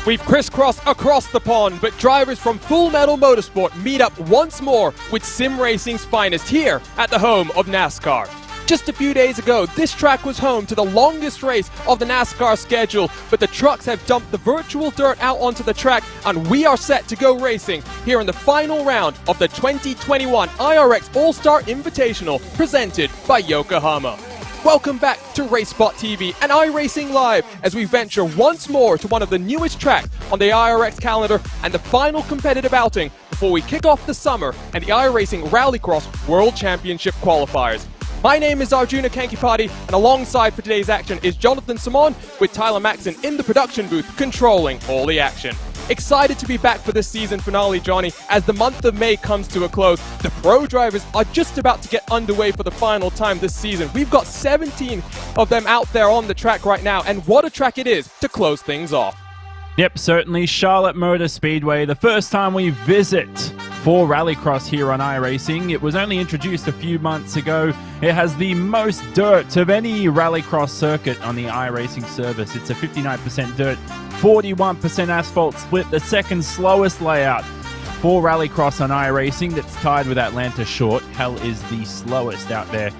We've crisscrossed across the pond, but drivers from Full Metal Motorsport meet up once more with sim racing's finest here at the home of NASCAR. Just a few days ago, this track was home to the longest race of the NASCAR schedule, but the trucks have dumped the virtual dirt out onto the track, and we are set to go racing here in the final round of the 2021 IRX All-Star Invitational presented by Yokohama. Welcome back to RaceSpot TV and iRacing Live as we venture once more to one of the newest tracks on the IRX calendar and the final competitive outing before we kick off the summer and the iRacing Rallycross World Championship qualifiers. My name is Arjuna Kankipati, and alongside for today's action is Jonathan Simon with Tyler Maxon in the production booth controlling all the action. Excited to be back for this season finale, Johnny, as the month of May comes to a close. The pro drivers are just about to get underway for the final time this season. We've got 17 of them out there on the track right now, and what a track it is to close things off. Yep, certainly Charlotte Motor Speedway, the first time we visit for Rallycross here on iRacing. It was only introduced a few months ago. It has the most dirt of any Rallycross circuit on the iRacing service. It's a 59% dirt, 41% asphalt split, the second slowest layout for Rallycross on iRacing. That's tied with Atlanta Short. Hell is the slowest out there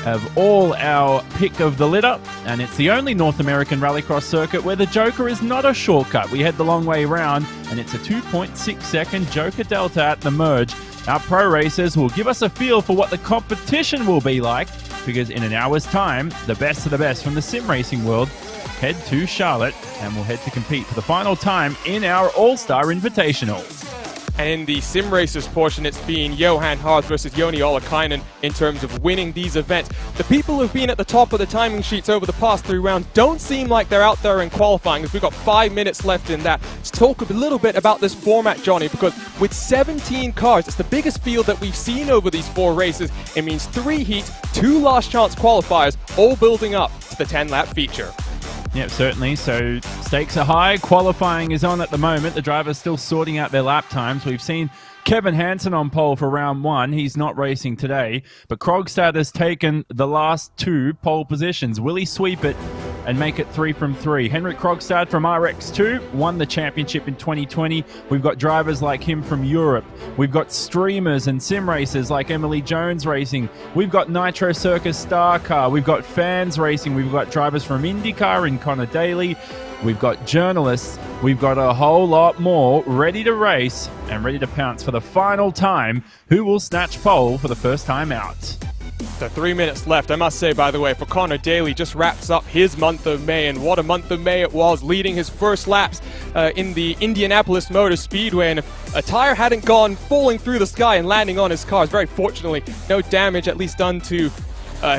of all our pick of the litter, and it's the only North American Rallycross circuit where the Joker is not a shortcut. We head the long way around, and it's a 2.6 second Joker Delta at the merge. Our pro racers will give us a feel for what the competition will be like, because in an hour's time, the best of the best from the sim racing world head to Charlotte, and we'll head to compete for the final time in our All-Star Invitational. And in the sim racers portion, it's been Johan Haas versus Joni Ollikainen in terms of winning these events. The people who've been at the top of the timing sheets over the past 3 rounds don't seem like they're out there in qualifying, as we've got 5 minutes left in that. Let's talk a little bit about this format, Johnny, because with 17 cars, it's the biggest field that we've seen over these 4 races. It means 3 heats, 2 last chance qualifiers, all building up to the 10-lap feature. Yep, certainly. So stakes are high. Qualifying is on at the moment. The drivers still sorting out their lap times. We've seen Kevin Hansen on pole for round 1. He's not racing today. But Krogstad has taken the last 2 pole positions. Will he sweep it and make it 3 from 3? Henrik Krogstad from RX2 won the championship in 2020. We've got drivers like him from Europe. We've got streamers and sim racers like Emily Jones racing. We've got Nitro Circus Star Car. We've got fans racing. We've got drivers from IndyCar and Connor Daly. We've got journalists. We've got a whole lot more ready to race and ready to pounce for the final time. Who will snatch pole for the first time out? So 3 minutes left. I must say, by the way, for Connor Daly, just wraps up his month of May, and what a month of May it was, leading his first laps in the Indianapolis Motor Speedway, and if a tire hadn't gone falling through the sky and landing on his car, very fortunately, no damage at least done to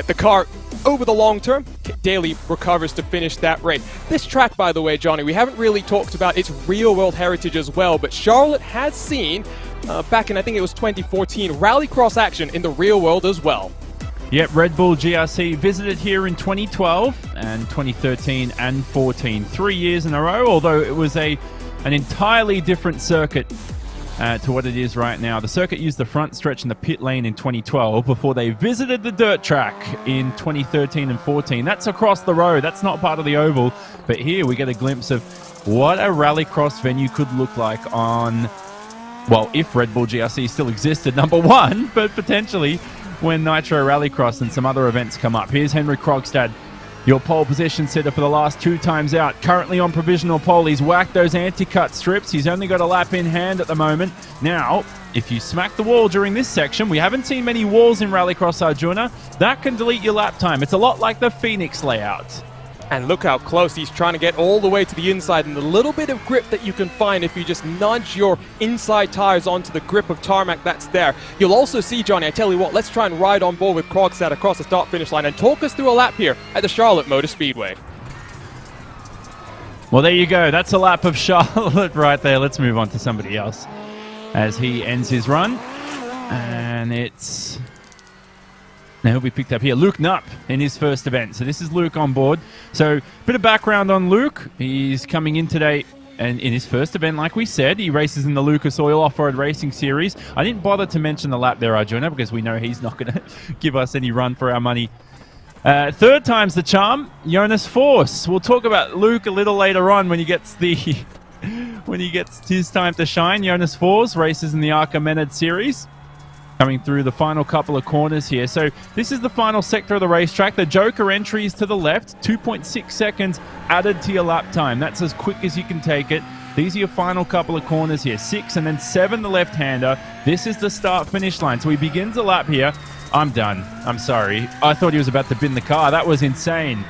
the car over the long term. Daly recovers to finish that race. This track, by the way, Johnny, we haven't really talked about its real-world heritage as well, but Charlotte has seen, back in I think it was 2014, Rallycross action in the real world as well. Yep, Red Bull GRC visited here in 2012 and 2013 and 14. 3 years in a row, although it was an entirely different circuit to what it is right now. The circuit used the front stretch in the pit lane in 2012 before they visited the dirt track in 2013 and 14. That's across the road. That's not part of the oval. But here we get a glimpse of what a Rallycross venue could look like on, well, if Red Bull GRC still existed, number one, but potentially when Nitro Rallycross and some other events come up. Here's Henrik Krogstad, your pole position sitter for the last 2 times out. Currently on provisional pole. He's whacked those anti-cut strips. He's only got a lap in hand at the moment. Now, if you smack the wall during this section, we haven't seen many walls in Rallycross Arjuna, that can delete your lap time. It's a lot like the Phoenix layout. And look how close he's trying to get all the way to the inside, and the little bit of grip that you can find if you just nudge your inside tires onto the grip of tarmac that's there. You'll also see, Johnny, I tell you what, let's try and ride on board with Krogstad across the start-finish line and talk us through a lap here at the Charlotte Motor Speedway. Well, there you go. That's a lap of Charlotte right there. Let's move on to somebody else as he ends his run. And it's... Now he'll be picked up here. Luke Knupp in his first event. So this is Luke on board. So a bit of background on Luke. He's coming in today and in his first event, like we said. He races in the Lucas Oil Off-Road Racing Series. I didn't bother to mention the lap there, Arjuna, because we know he's not going to give us any run for our money. Third time's the charm, Jonas Force. We'll talk about Luke a little later on when he gets the when he gets his time to shine. Jonas Fors races in the Archimedes series, coming through the final couple of corners here. So this is the final sector of the racetrack. The Joker entries to the left, 2.6 seconds added to your lap time. That's as quick as you can take it. These are your final couple of corners here. 6 and then 7 the left-hander. This is the start-finish line. So he begins the lap here. I'm done. I'm sorry. I thought he was about to bin the car. That was insane.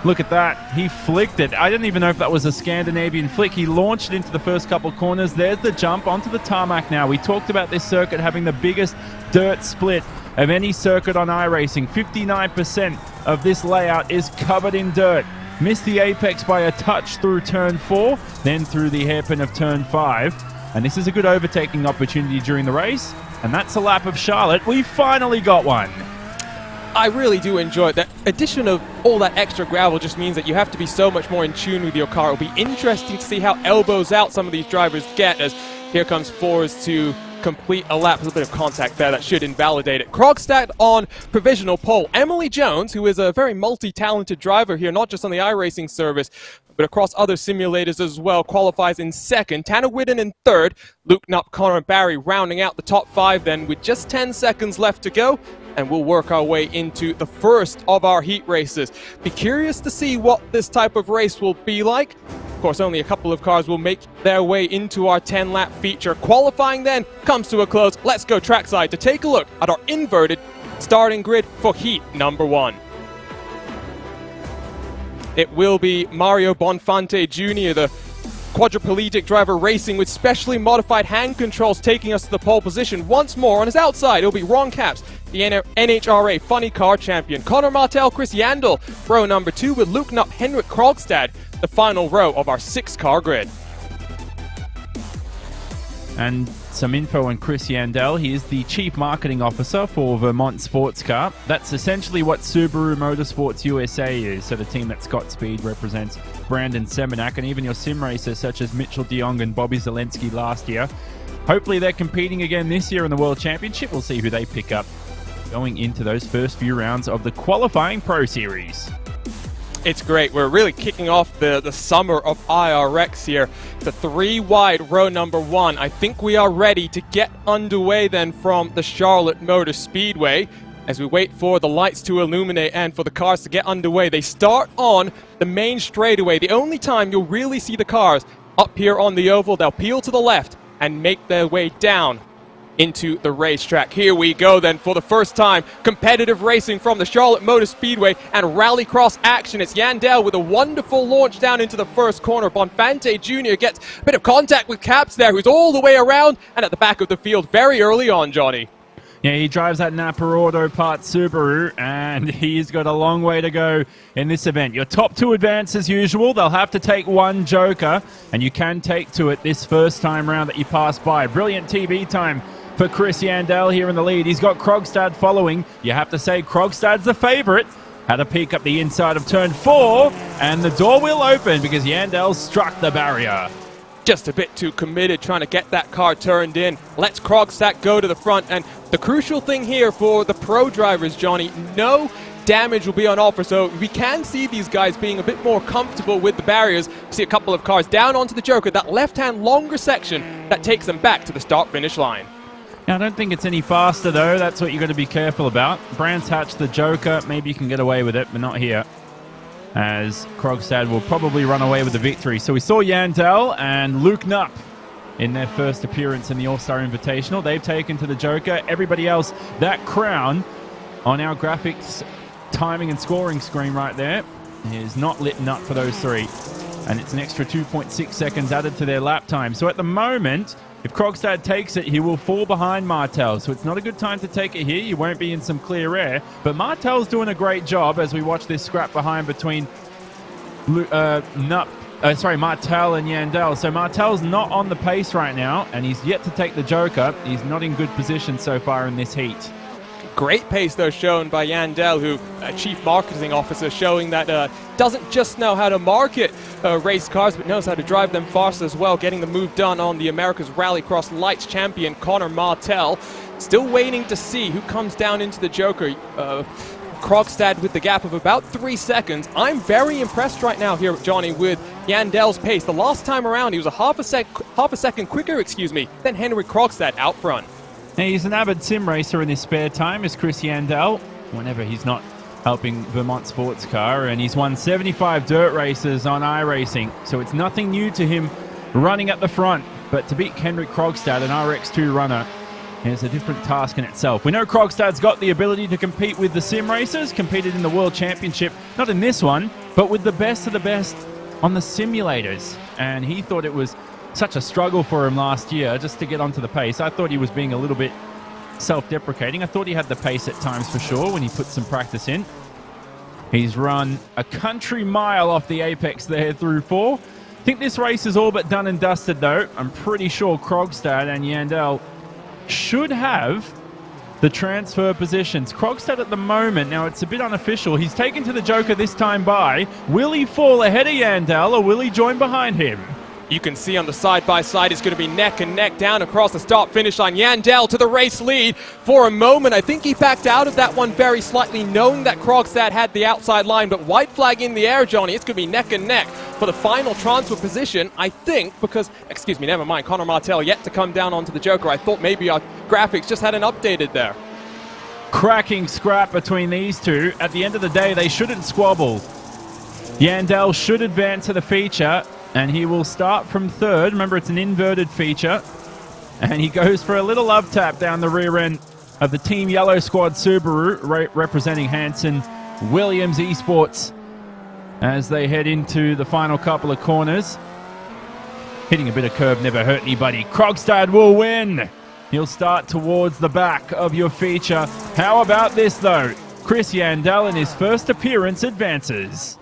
Look at that. He flicked it. I didn't even know if that was a Scandinavian flick. He launched it into the first couple of corners. There's the jump onto the tarmac now. We talked about this circuit having the biggest dirt split of any circuit on iRacing. 59% of this layout is covered in dirt. Missed the apex by a touch through turn 4, then through the hairpin of turn 5. And this is a good overtaking opportunity during the race. And that's a lap of Charlotte. We finally got one. I really do enjoy it. The addition of all that extra gravel just means that you have to be so much more in tune with your car. It'll be interesting to see how elbows out some of these drivers get, as here comes Fors to complete a lap. There's a bit of contact there that should invalidate it. Krogstad on provisional pole. Emily Jones, who is a very multi-talented driver here, not just on the iRacing service, but across other simulators as well, qualifies in second. Tanner Whitten in third. Luke Knupp, Connor Barry rounding out the top 5 then with just 10 seconds left to go. And we'll work our way into the first of our heat races. Be curious to see what this type of race will be like. Of course, only a couple of cars will make their way into our 10-lap feature. Qualifying then comes to a close. Let's go trackside to take a look at our inverted starting grid for heat number 1. It will be Mario Bonfante Jr., the quadriplegic driver racing with specially modified hand controls, taking us to the pole position. Once more on his outside, it'll be Ron Capps, the NHRA Funny Car Champion. Connor Martel, Chris Yandel, row number 2 with Luke Knupp, Henrik Krogstad, the final row of our 6-car grid. And some info on Chris Yandel. He is the Chief Marketing Officer for Vermont Sports Car. That's essentially what Subaru Motorsports USA is. So the team that Scott Speed represents, Brandon Semenak, and even your sim racers such as Mitchell de Jong and Bobby Zelensky last year. Hopefully they're competing again this year in the World Championship. We'll see who they pick up going into those first few rounds of the qualifying Pro Series. It's great. We're really kicking off the summer of IRX here. The 3-wide row number 1. I think we are ready to get underway then from the Charlotte Motor Speedway. As we wait for the lights to illuminate and for the cars to get underway, they start on the main straightaway. The only time you'll really see the cars up here on the oval, they'll peel to the left and make their way down into the racetrack. Here we go then for the first time. Competitive racing from the Charlotte Motor Speedway and Rallycross action. It's Yandel with a wonderful launch down into the first corner. Bonfante Jr. gets a bit of contact with Capps there, who's all the way around and at the back of the field very early on, Johnny. Yeah, he drives that Napa Auto Parts Subaru, and he's got a long way to go in this event. Your top 2 advance as usual. They'll have to take 1 Joker, and you can take to it this first time round that you pass by. Brilliant TV time for Chris Yandel here in the lead. He's got Krogstad following. You have to say Krogstad's the favourite. Had a peek up the inside of turn 4, and the door will open because Yandel struck the barrier. Just a bit too committed trying to get that car turned in. Let's Krogstad go to the front. And the crucial thing here for the pro drivers, Johnny, no damage will be on offer. So we can see these guys being a bit more comfortable with the barriers. We see a couple of cars down onto the Joker, that left-hand longer section that takes them back to the start-finish line. Now, I don't think it's any faster, though. That's what you've got to be careful about. Brands Hatch, the Joker, maybe you can get away with it, but not here, as Krogstad will probably run away with the victory. So we saw Yandel and Luke Knupp in their first appearance in the All-Star Invitational. They've taken to the Joker. Everybody else, that crown on our graphics timing and scoring screen right there is not lit up for those 3. And it's an extra 2.6 seconds added to their lap time. So at the moment, if Krogstad takes it, he will fall behind Martel. So it's not a good time to take it here. You won't be in some clear air. But Martel's doing a great job as we watch this scrap behind between Martel and Yandel. So Martel's not on the pace right now, and he's yet to take the Joker. He's not in good position so far in this heat. Great pace, though, shown by Yandel, who, Chief Marketing Officer, showing that doesn't just know how to market race cars, but knows how to drive them fast as well, getting the move done on the America's Rallycross Lights champion, Connor Martel. Still waiting to see who comes down into the Joker. Krogstad with the gap of about 3 seconds. I'm very impressed right now here, Johnny, with Yandel's pace. The last time around, he was a half a second quicker, than Henrik Krogstad out front. Now, he's an avid sim racer in his spare time, is Chris Yandel, whenever he's not helping Vermont Sports Car, and he's won 75 dirt races on iRacing, so it's nothing new to him running at the front. But to beat Henrik Krogstad, an RX2 runner, is a different task in itself. We know Krogstad's got the ability to compete with the sim racers, competed in the World Championship, not in this one, but with the best of the best on the simulators. And he thought it was such a struggle for him last year just to get onto the pace. I thought he was being a little bit self-deprecating. I thought he had the pace at times for sure when he put some practice in. He's run a country mile off the apex there through 4. I think this race is all but done and dusted though. I'm pretty sure Krogstad and Yandel should have the transfer positions. Krogstad at the moment, now it's a bit unofficial, he's taken to the Joker this time by. Will he fall ahead of Yandel or will he join behind him? You can see on the side-by-side it's going to be neck and neck down across the start-finish line. Yandel to the race lead. For a moment, I think he backed out of that one very slightly, knowing that Krogstad had the outside line, but white flag in the air, Johnny. It's going to be neck and neck for the final transfer position, I think, because, never mind, Connor Martell yet to come down onto the Joker. I thought maybe our graphics just hadn't updated there. Cracking scrap between these two. At the end of the day, they shouldn't squabble. Yandel should advance to the feature, and he will start from third. Remember, it's an inverted feature. And he goes for a little love tap down the rear end of the Team Yellow Squad Subaru, representing Hanson Williams Esports, as they head into the final couple of corners. Hitting a bit of curve never hurt anybody. Krogstad will win. He'll start towards the back of your feature. How about this, though? Chris Yandel in his first appearance advances.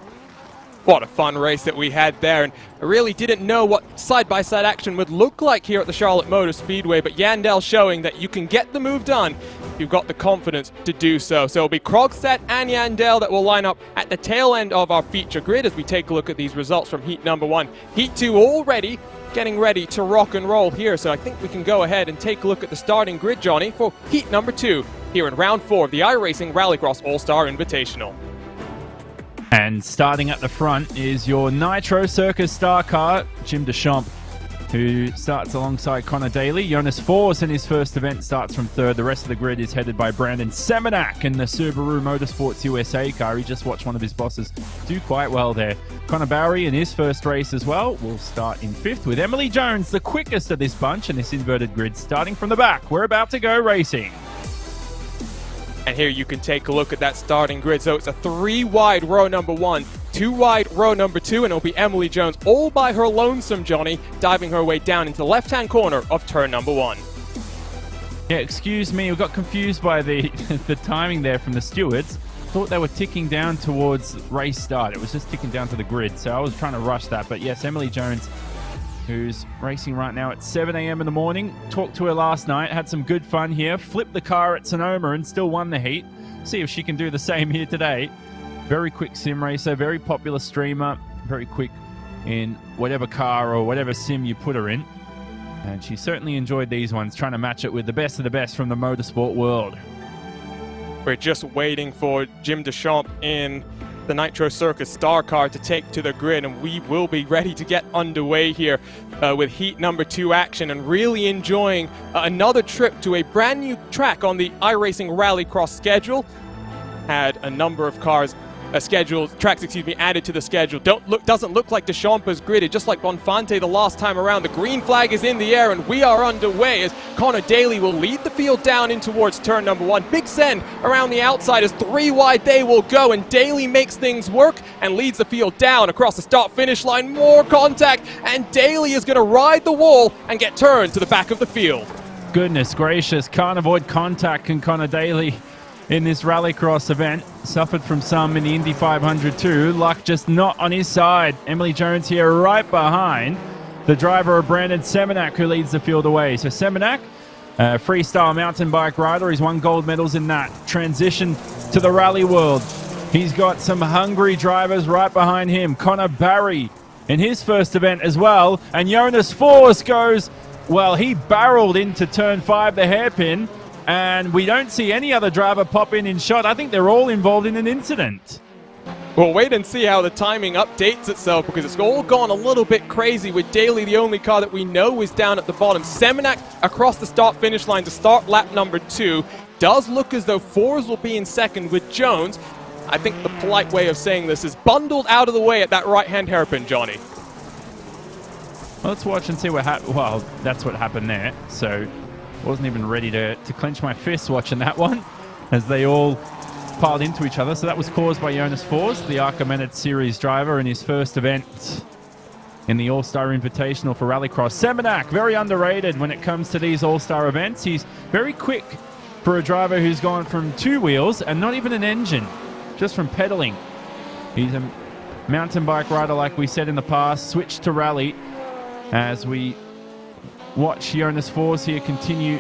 What a fun race that we had there, and I really didn't know what side-by-side action would look like here at the Charlotte Motor Speedway, but Yandel showing that you can get the move done if you've got the confidence to do so. So it'll be Krogstad and Yandel that will line up at the tail end of our feature grid as we take a look at these results from heat number 1. Heat 2 already getting ready to rock and roll here, so I think we can go ahead and take a look at the starting grid, Johnny, for heat number 2 here in round 4 of the iRacing Rallycross All-Star Invitational. And starting at the front is your Nitro Circus star car, Jim Deschamps, who starts alongside Connor Daly. Jonas Forss in his first event starts from third. The rest of the grid is headed by Brandon Semenak in the Subaru Motorsports USA car. He just watched one of his bosses do quite well there. Connor Barry in his first race as well will start in 5th, with Emily Jones the quickest of this bunch in this inverted grid, starting from the back. We're about to go racing. And here you can take a look at that starting grid. So it's a 3-wide row number 1, 2-wide row number 2, and it'll be Emily Jones all by her lonesome, Johnny, diving her way down into the left-hand corner of turn number 1. Yeah, excuse me, we got confused by the timing there from the stewards. Thought they were ticking down towards race start. It was just ticking down to the grid, so I was trying to rush that. But yes, Emily Jones, who's racing right now at 7 a.m. in the morning. Talked to her last night, had some good fun here, flipped the car at Sonoma and still won the heat. See if she can do the same here today. Very quick sim racer, very popular streamer, very quick in whatever car or whatever sim you put her in. And she certainly enjoyed these ones, trying to match it with the best of the best from the motorsport world. We're just waiting for Jim Deschamps in the Nitro Circus star car to take to the grid, and we will be ready to get underway here with heat number 2 action, and really enjoying another trip to a brand new track on the iRacing Rallycross schedule. Had a number of cars tracks added to the schedule. Doesn't look like Deschamps has gridded, just like Bonfante the last time around. The green flag is in the air, and we are underway as Connor Daly will lead the field down in towards turn number 1. Big send around the outside as 3 wide they will go, and Daly makes things work and leads the field down across the start-finish line. More contact, and Daly is going to ride the wall and get turned to the back of the field. Goodness gracious, can't avoid contact, can Connor Daly in this Rallycross event. Suffered from some in the Indy 500 too. Luck just not on his side. Emily Jones here right behind the driver of Brandon Semenak, who leads the field away. So Semenak, freestyle mountain bike rider. He's won gold medals in that. Transition to the rally world. He's got some hungry drivers right behind him. Connor Barry in his first event as well. And Jonas Forss goes, well, he barreled into turn 5, the hairpin. And we don't see any other driver pop in shot. I think they're all involved in an incident. We'll wait and see how the timing updates itself, because it's all gone a little bit crazy with Daly, the only car that we know is down at the bottom. Seminac across the start-finish line to start lap number 2. Does look as though Fours will be in second with Jones. I think the polite way of saying this is bundled out of the way at that right-hand hairpin, Johnny. Well, let's watch and see what happened. Well, that's what happened there. So wasn't even ready to clench my fists watching that one as they all piled into each other. So that was caused by Jonas Fours, the Archimedes Series driver, in his first event in the All-Star Invitational for Rallycross. Seminac, very underrated when it comes to these All-Star events. He's very quick for a driver who's gone from 2 wheels and not even an engine, just from pedaling. He's a mountain bike rider, like we said in the past, switched to rally as we watch Jonas Fours here continue.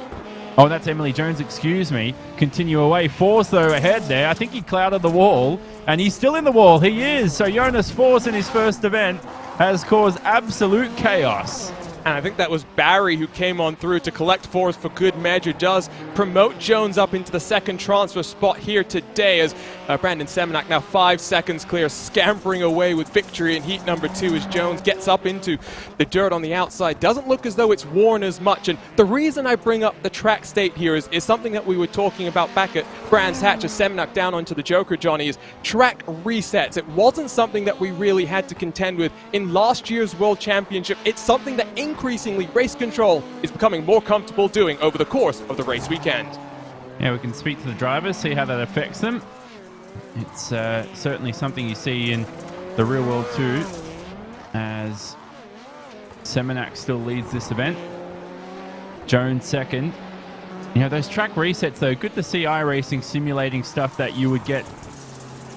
Oh, that's Emily Jones, excuse me. Continue away. Fours, though, ahead there. I think he clouded the wall, and he's still in the wall. He is. So Jonas Fours in his first event has caused absolute chaos. And I think that was Barry who came on through to collect Fours for good measure. Does promote Jones up into the second transfer spot here today, as Brandon Seminac now 5 seconds clear, scampering away with victory in heat number 2 as Jones gets up into the dirt on the outside. Doesn't look as though it's worn as much. And the reason I bring up the track state here is something that we were talking about back at Brands Hatch as Seminac down onto the Joker, Johnny, is track resets. It wasn't something that we really had to contend with in last year's World Championship. It's something that increasingly race control is becoming more comfortable doing over the course of the race weekend. Yeah, we can speak to the drivers, see how that affects them. It's certainly something you see in the real world too, as Seminac still leads this event. Jones second. You know, those track resets though, good to see iRacing simulating stuff that you would get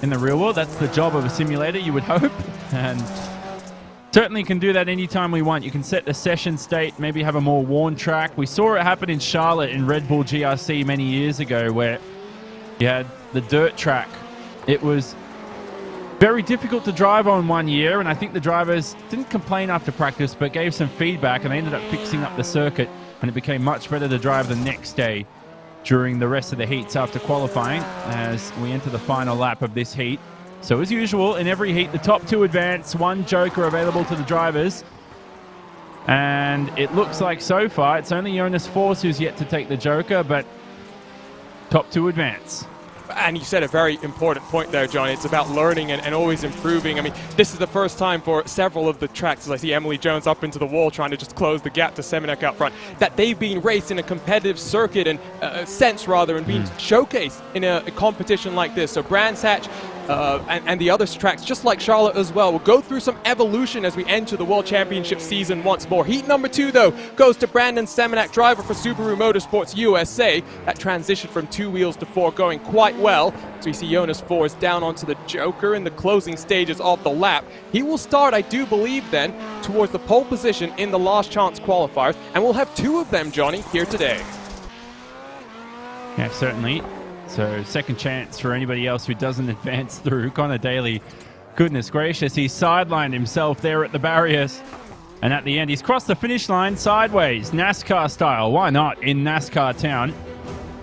in the real world. That's the job of a simulator, you would hope. And certainly can do that anytime we want. You can set the session state, maybe have a more worn track. We saw it happen in Charlotte in Red Bull GRC many years ago, where you had the dirt track. It was very difficult to drive on one year, and I think the drivers didn't complain after practice, but gave some feedback, and they ended up fixing up the circuit, and it became much better to drive the next day during the rest of the heats after qualifying as we enter the final lap of this heat. So as usual, in every heat, the top 2 advance, 1 joker available to the drivers. And it looks like so far, it's only Jonas Fours who's yet to take the joker, but top 2 advance. And you said a very important point there, Johnny. It's about learning and always improving. I mean, this is the first time for several of the tracks, as I see Emily Jones up into the wall trying to just close the gap to Seminac out front, that they've been raced in a competitive circuit and sense rather, and being showcased in a competition like this. So Brands Hatch and the other tracks, just like Charlotte as well, will go through some evolution as we enter the World Championship season once more. Heat number 2, though, goes to Brandon Seminac, driver for Subaru Motorsports USA. That transition from 2 wheels to 4 going quite well. So we see Jonas Fours down onto the joker in the closing stages of the lap. He will start, I do believe, then, towards the pole position in the last chance qualifiers, and we'll have 2 of them, Johnny, here today. Yeah, certainly. So second chance for anybody else who doesn't advance through. Connor Daly, goodness gracious, he sidelined himself there at the barriers. And at the end, he's crossed the finish line sideways, NASCAR style. Why not in NASCAR town?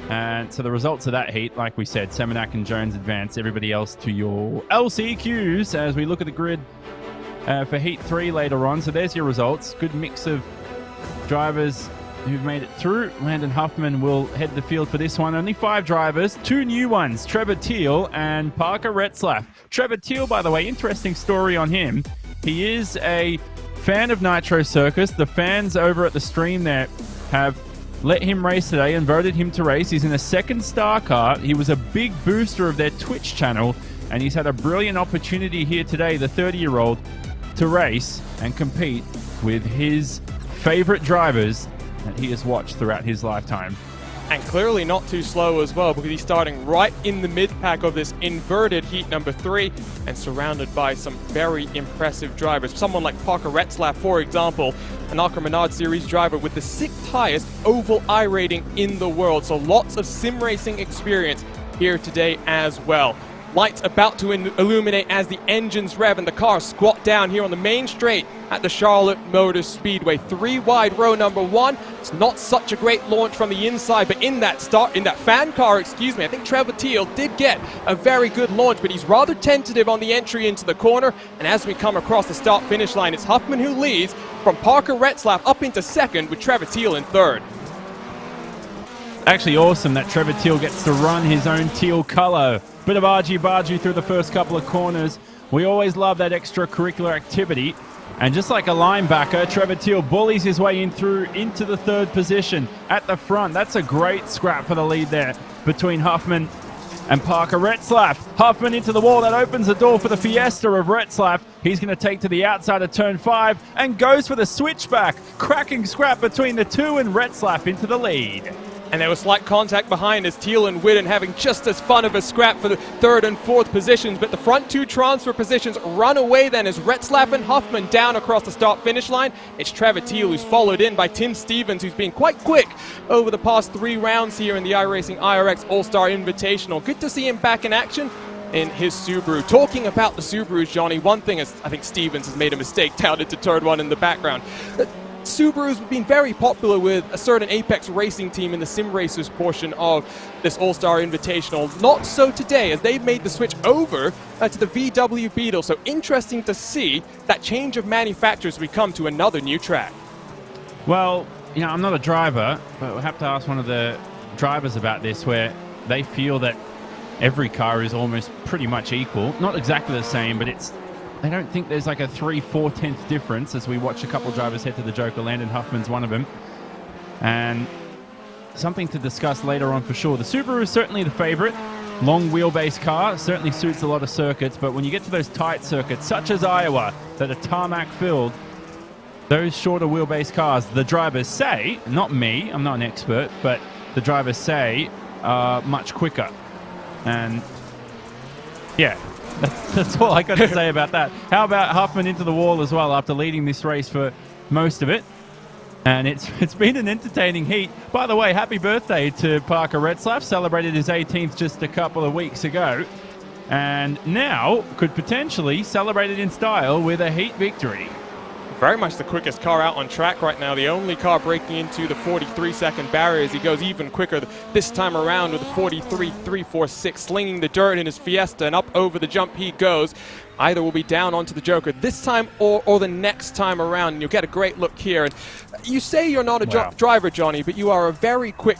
And so the results of that heat, like we said, Seminac and Jones advance. Everybody else to your LCQs as we look at the grid for Heat 3 later on. So there's your results. Good mix of drivers who've made it through. Landon Huffman will head the field for this one. Only 5 drivers, 2 new ones, Trevor Teal and Parker Retzlaff. Trevor Teal, by the way, interesting story on him. He is a fan of Nitro Circus. The fans over at the stream there have let him race today and voted him to race. He's in a 2nd star car. He was a big booster of their Twitch channel, and he's had a brilliant opportunity here today, the 30-year-old, to race and compete with his favorite drivers that he has watched throughout his lifetime. And clearly not too slow as well, because he's starting right in the mid-pack of this inverted heat number 3 and surrounded by some very impressive drivers. Someone like Parker Retzlaff, for example, an Archimedes Series driver with the 6th highest oval I rating in the world. So lots of sim racing experience here today as well. Lights about to illuminate as the engines rev and the cars squat down here on the main straight at the Charlotte Motor Speedway. 3 wide row number 1. It's not such a great launch from the inside, but in that fan car, I think Trevor Teal did get a very good launch, but he's rather tentative on the entry into the corner. And as we come across the start-finish line, it's Huffman who leads from Parker Retzlaff up into second with Trevor Teal in third. Actually awesome that Trevor Teal gets to run his own teal color. Bit of argy-bargy through the first couple of corners. We always love that extracurricular activity. And just like a linebacker, Trevor Teal bullies his way into the third position at the front. That's a great scrap for the lead there between Huffman and Parker Retzlaff. Huffman into the wall. That opens the door for the Fiesta of Retzlaff. He's going to take to the outside of turn 5 and goes for the switchback. Cracking scrap between the two and Retzlaff into the lead. And there was slight contact behind as Teal and Whitten having just as fun of a scrap for the third and fourth positions. But the front 2 transfer positions run away then as Retzlaff and Huffman down across the start-finish line. It's Trevor Teal who's followed in by Tim Stevens, who's been quite quick over the past 3 rounds here in the iRacing IRX All-Star Invitational. Good to see him back in action in his Subaru. Talking about the Subarus, Johnny, one thing is I think Stevens has made a mistake down into turn 1 in the background. Subarus have been very popular with a certain Apex racing team in the sim racers portion of this All-Star Invitational. Not so today, as they've made the switch over to the VW Beetle. So interesting to see that change of manufacturers as we come to another new track. Well, you know, I'm not a driver, but we'll have to ask one of the drivers about this, where they feel that every car is almost pretty much equal. Not exactly the same, but they don't think there's like a 3/4 difference as we watch a couple drivers head to the Joker. Landon Huffman's one of them. And something to discuss later on for sure. The Subaru is certainly the favorite. Long wheelbase car, certainly suits a lot of circuits, but when you get to those tight circuits, such as Iowa, that are tarmac filled, those shorter wheelbase cars, the drivers say, not me, I'm not an expert, but the drivers say are much quicker. And yeah, that's all I got to say about that. How about Huffman into the wall as well after leading this race for most of it? And it's been an entertaining heat. By the way, happy birthday to Parker Retzlaff. Celebrated his 18th just a couple of weeks ago. And now could potentially celebrate it in style with a heat victory. Very much the quickest car out on track right now. The only car breaking into the 43-second barrier as he goes even quicker this time around with a 43.346, slinging the dirt in his Fiesta, and up over the jump he goes. Either will be down onto the Joker this time or the next time around, and you'll get a great look here. And you say you're not a driver, Johnny, but you are a very quick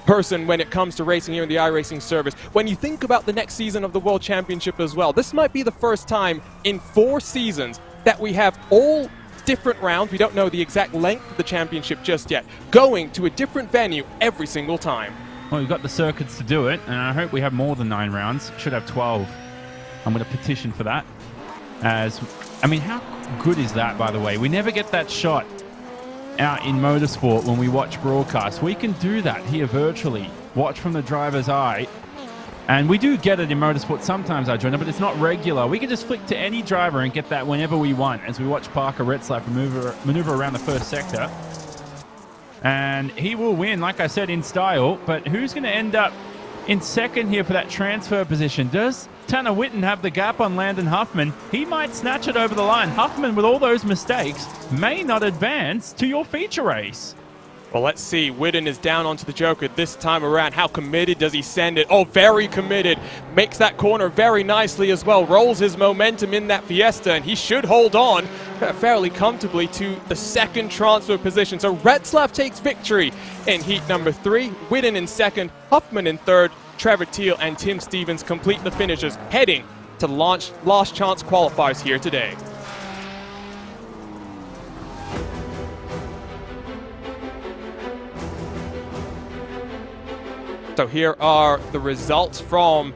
person when it comes to racing here in the iRacing service. When you think about the next season of the World Championship as well, this might be the first time in 4 seasons that we have all different rounds. We don't know the exact length of the championship just yet, going to a different venue every single time. Well, we've got the circuits to do it, and I hope we have more than 9 rounds. Should have 12. I'm going to petition for that. I mean, how good is that, by the way? We never get that shot out in motorsport when we watch broadcasts. We can do that here virtually. Watch from the driver's eye. And we do get it in motorsport sometimes, I join it, but it's not regular. We can just flick to any driver and get that whenever we want as we watch Parker Retzlaff maneuver around the first sector. And he will win, like I said, in style. But who's going to end up in second here for that transfer position? Does Tanner Whitten have the gap on Landon Huffman? He might snatch it over the line. Huffman, with all those mistakes, may not advance to your feature race. Well, let's see. Whitten is down onto the Joker this time around. How committed does he send it? Oh, very committed. Makes that corner very nicely as well. Rolls his momentum in that Fiesta, and he should hold on fairly comfortably to the second transfer position. So Retzlaff takes victory in heat number 3. Whitten in second, Huffman in third. Trevor Teal and Tim Stevens complete the finishers, heading to last chance qualifiers here today. So here are the results from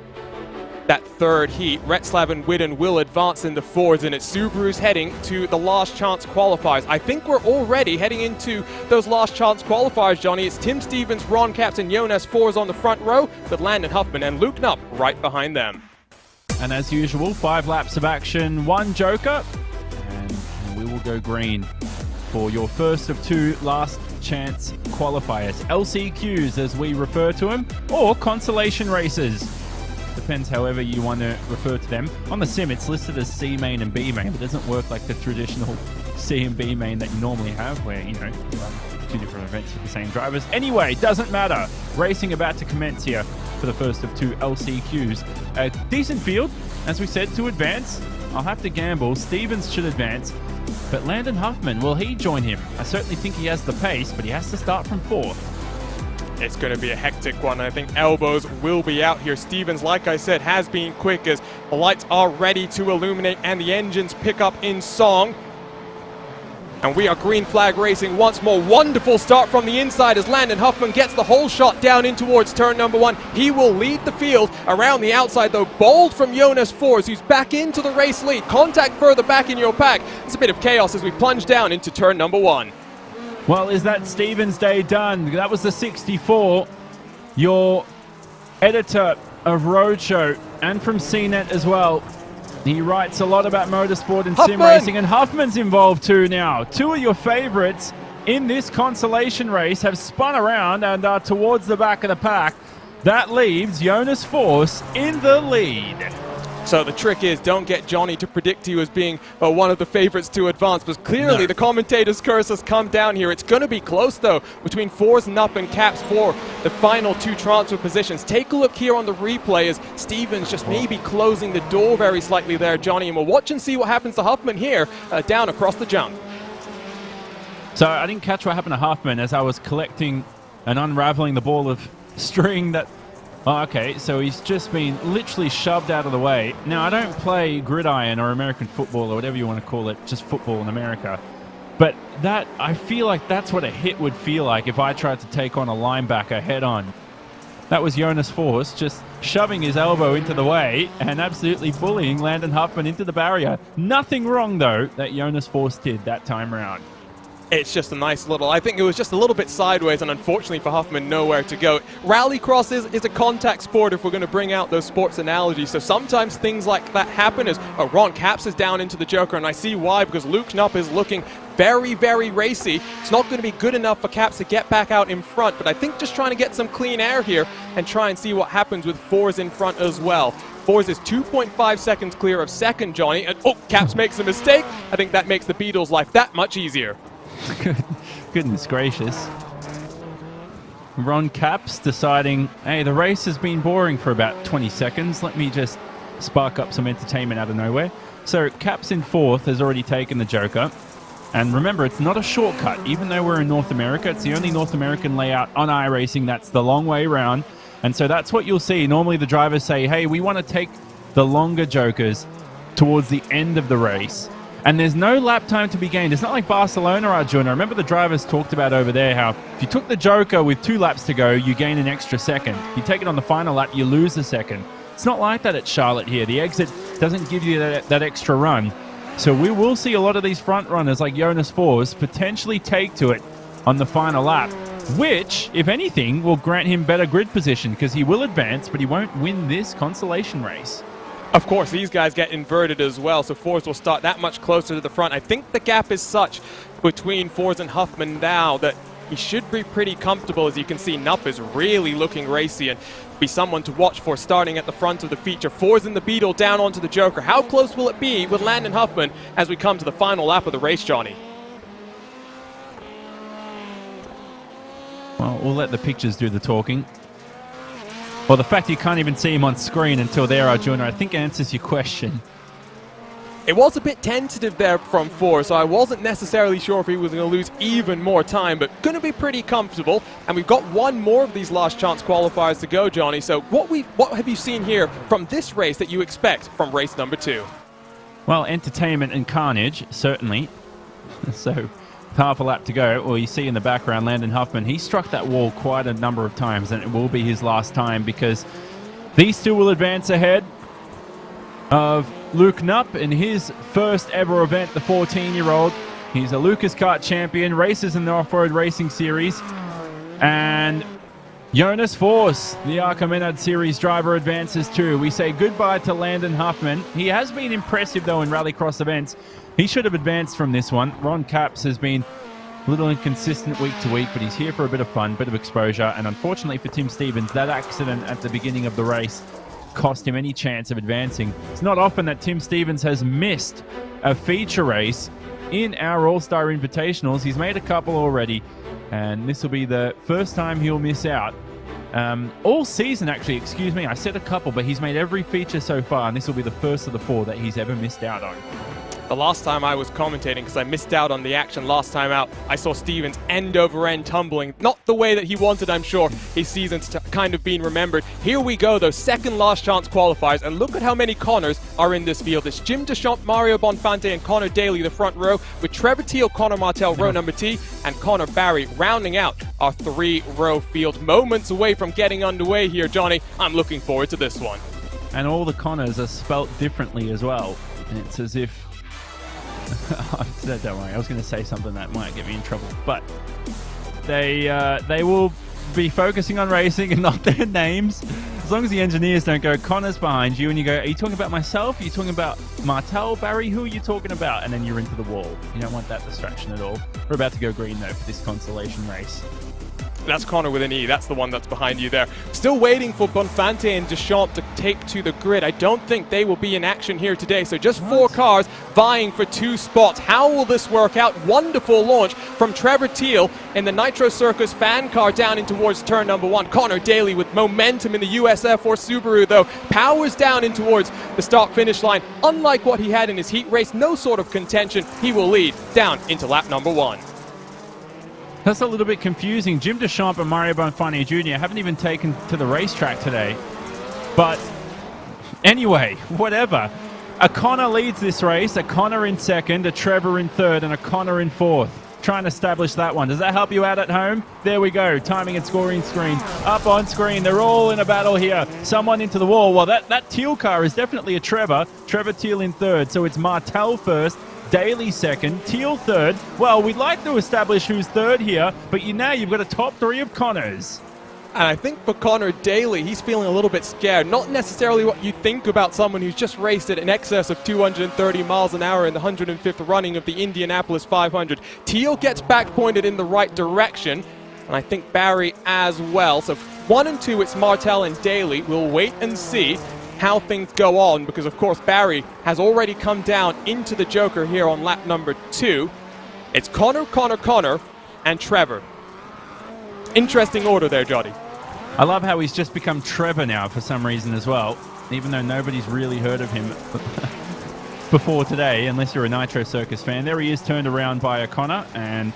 that third heat. Retzlaff and Whitten will advance in the fours, and it's Subaru's heading to the last chance qualifiers. I think we're already heading into those last chance qualifiers, Johnny. It's Tim Stevens, Ron Capps, and Jonas Fours on the front row, with Landon Huffman and Luke Knupp right behind them. And as usual, 5 laps of action, 1 Joker, and we will go green for your first of 2 last chance qualifiers, LCQs as we refer to them, or consolation races. Depends however you want to refer to them. On the sim, it's listed as C main and B main, but it doesn't work like the traditional C and B main that you normally have, where, you know, you run 2 different events with the same drivers. Anyway, doesn't matter. Racing about to commence here for the first of 2 LCQs. A decent field, as we said, to advance. I'll have to gamble. Stevens should advance. But Landon Huffman, will he join him? I certainly think he has the pace, but he has to start from 4th. It's going to be a hectic one. I think elbows will be out here. Stevens, like I said, has been quick as the lights are ready to illuminate and the engines pick up in song. And we are green flag racing once more. Wonderful start from the inside as Landon Huffman gets the whole shot down in towards turn number 1. He will lead the field around the outside, though. Bold from Jonas Fors, who's back into the race lead. Contact further back in your pack. It's a bit of chaos as we plunge down into turn number 1. Well, is that Stevens' day done? That was the 64. Your editor of Roadshow and from CNET as well. He writes a lot about motorsport and sim racing, and Huffman's involved too now. 2 of your favorites in this consolation race have spun around and are towards the back of the pack. That leaves Jonas Fors in the lead. So the trick is, don't get Johnny to predict you as being one of the favorites to advance, because clearly the commentator's curse has come down here. It's going to be close, though, between Fors, Nupp, and Caps for the final 2 transfer positions. Take a look here on the replay as Stevens just maybe closing the door very slightly there, Johnny, and we'll watch and see what happens to Huffman here down across the jump. So I didn't catch what happened to Huffman as I was collecting and unraveling the ball of string that... Oh, okay, so he's just been literally shoved out of the way. Now, I don't play gridiron or American football or whatever you want to call it, just football in America. But that, I feel like that's what a hit would feel like if I tried to take on a linebacker head on. That was Jonas Fors just shoving his elbow into the way and absolutely bullying Landon Huffman into the barrier. Nothing wrong, though, that Jonas Fors did that time around. It's just a nice little, I think it was just a little bit sideways, and unfortunately for Huffman, nowhere to go. Rallycross is a contact sport if we're going to bring out those sports analogies, so sometimes things like that happen as Ron Caps is down into the Joker, and I see why, because Luke Nupp is looking very, very racy. It's not going to be good enough for Caps to get back out in front, but I think just trying to get some clean air here and try and see what happens with Fors in front as well. Fors is 2.5 seconds clear of second, Johnny, and Caps makes a mistake. I think that makes the Beatles' life that much easier. Goodness gracious. Ron Caps deciding, hey, the race has been boring for about 20 seconds. Let me just spark up some entertainment out of nowhere. So Caps in 4th has already taken the Joker. And remember, it's not a shortcut. Even though we're in North America, it's the only North American layout on iRacing that's the long way around. And so that's what you'll see. Normally the drivers say, hey, we want to take the longer Jokers towards the end of the race. And there's no lap time to be gained. It's not like Barcelona, Arjuna. Remember the drivers talked about over there how if you took the Joker with 2 laps to go, you gain an extra second. If you take it on the final lap, you lose a second. It's not like that at Charlotte here. The exit doesn't give you that extra run. So we will see a lot of these front runners like Jonas Fors potentially take to it on the final lap, which, if anything, will grant him better grid position because he will advance, but he won't win this consolation race. Of course, these guys get inverted as well, so Fors will start that much closer to the front. I think the gap is such between Fors and Huffman now that he should be pretty comfortable. As you can see, Nupp is really looking racy and be someone to watch for starting at the front of the feature. Fors in the Beetle down onto the Joker. How close will it be with Landon Huffman as we come to the final lap of the race, Johnny? Well, we'll let the pictures do the talking. Well, the fact you can't even see him on screen until there, Arjuna, I think answers your question. It was a bit tentative there from Fors, so I wasn't necessarily sure if he was going to lose even more time, but going to be pretty comfortable. And we've got one more of these last chance qualifiers to go, Johnny. So what have you seen here from this race that you expect from race number 2? Well, entertainment and carnage, certainly. So half a lap to go. Well, you see in the background Landon Huffman. He struck that wall quite a number of times, and it will be his last time because these two will advance ahead of Luke Nupp in his first ever event, the 14-year-old. He's a Lucas Kart champion, races in the Off-Road Racing Series. And Jonas Fors, the Arca Series driver, advances too. We say goodbye to Landon Huffman. He has been impressive, though, in Rallycross events. He should have advanced from this one. Ron Caps has been a little inconsistent week to week, but he's here for a bit of fun, bit of exposure. And unfortunately for Tim Stevens, that accident at the beginning of the race cost him any chance of advancing. It's not often that Tim Stevens has missed a feature race in our All-Star Invitationals. He's made a couple already, and this will be the first time he'll miss out. All season, actually, excuse me. I said a couple, but he's made every feature so far, and this will be the first of the 4 that he's ever missed out on. The last time I was commentating, because I missed out on the action last time out, I saw Stevens end over end tumbling. Not the way that he wanted, I'm sure. His season's kind of been remembered. Here we go, though. Second last chance qualifiers. And look at how many Connors are in this field. It's Jim Deschamps, Mario Bonfante, and Connor Daly, the front row, with Trevor Teal, Connor Martell, row number T, and Connor Barry rounding out our 3-row field. Moments away from getting underway here, Johnny. I'm looking forward to this one. And all the Connors are spelt differently as well. And it's as if... Don't worry, I was going to say something that might get me in trouble, but they will be focusing on racing and not their names. As long as the engineers don't go, Connor's behind you, and you go, are you talking about myself? Are you talking about Martell, Barry? Who are you talking about? And then you're into the wall. You don't want that distraction at all. We're about to go green, though, for this consolation race. That's Connor with an E. That's the one that's behind you there. Still waiting for Bonfante and Deschamps to take to the grid. I don't think they will be in action here today. So just 4 cars vying for 2 spots. How will this work out? Wonderful launch from Trevor Teal in the Nitro Circus fan car down in towards turn number 1. Connor Daly with momentum in the US Air Force Subaru, though, powers down in towards the start-finish line. Unlike what he had in his heat race, no sort of contention. He will lead down into lap number 1. That's a little bit confusing. Jim Deschamps and Mario Bonfante Jr. haven't even taken to the racetrack today. But anyway, whatever. A Connor leads this race, a Connor in second, a Trevor in third, and a Connor in fourth. Trying to establish that one. Does that help you out at home? There we go. Timing and scoring screen. Up on screen. They're all in a battle here. Someone into the wall. Well, that Teal car is definitely a Trevor. Trevor Teal in third. So it's Martell first. Daly second, Teal third. Well, we'd like to establish who's third here, but now you've got a top 3 of Connors. And I think for Connor Daly, he's feeling a little bit scared. Not necessarily what you think about someone who's just raced at an excess of 230 miles an hour in the 105th running of the Indianapolis 500. Teal gets back pointed in the right direction, and I think Barry as well. So 1 and 2, it's Martell and Daly. We'll wait and see how things go on, because of course Barry has already come down into the Joker here on lap number 2. It's Connor, and Trevor. Interesting order there, Johnny. I love how he's just become Trevor now for some reason as well, even though nobody's really heard of him before today, unless you're a Nitro Circus fan. There he is, turned around by a Connor, and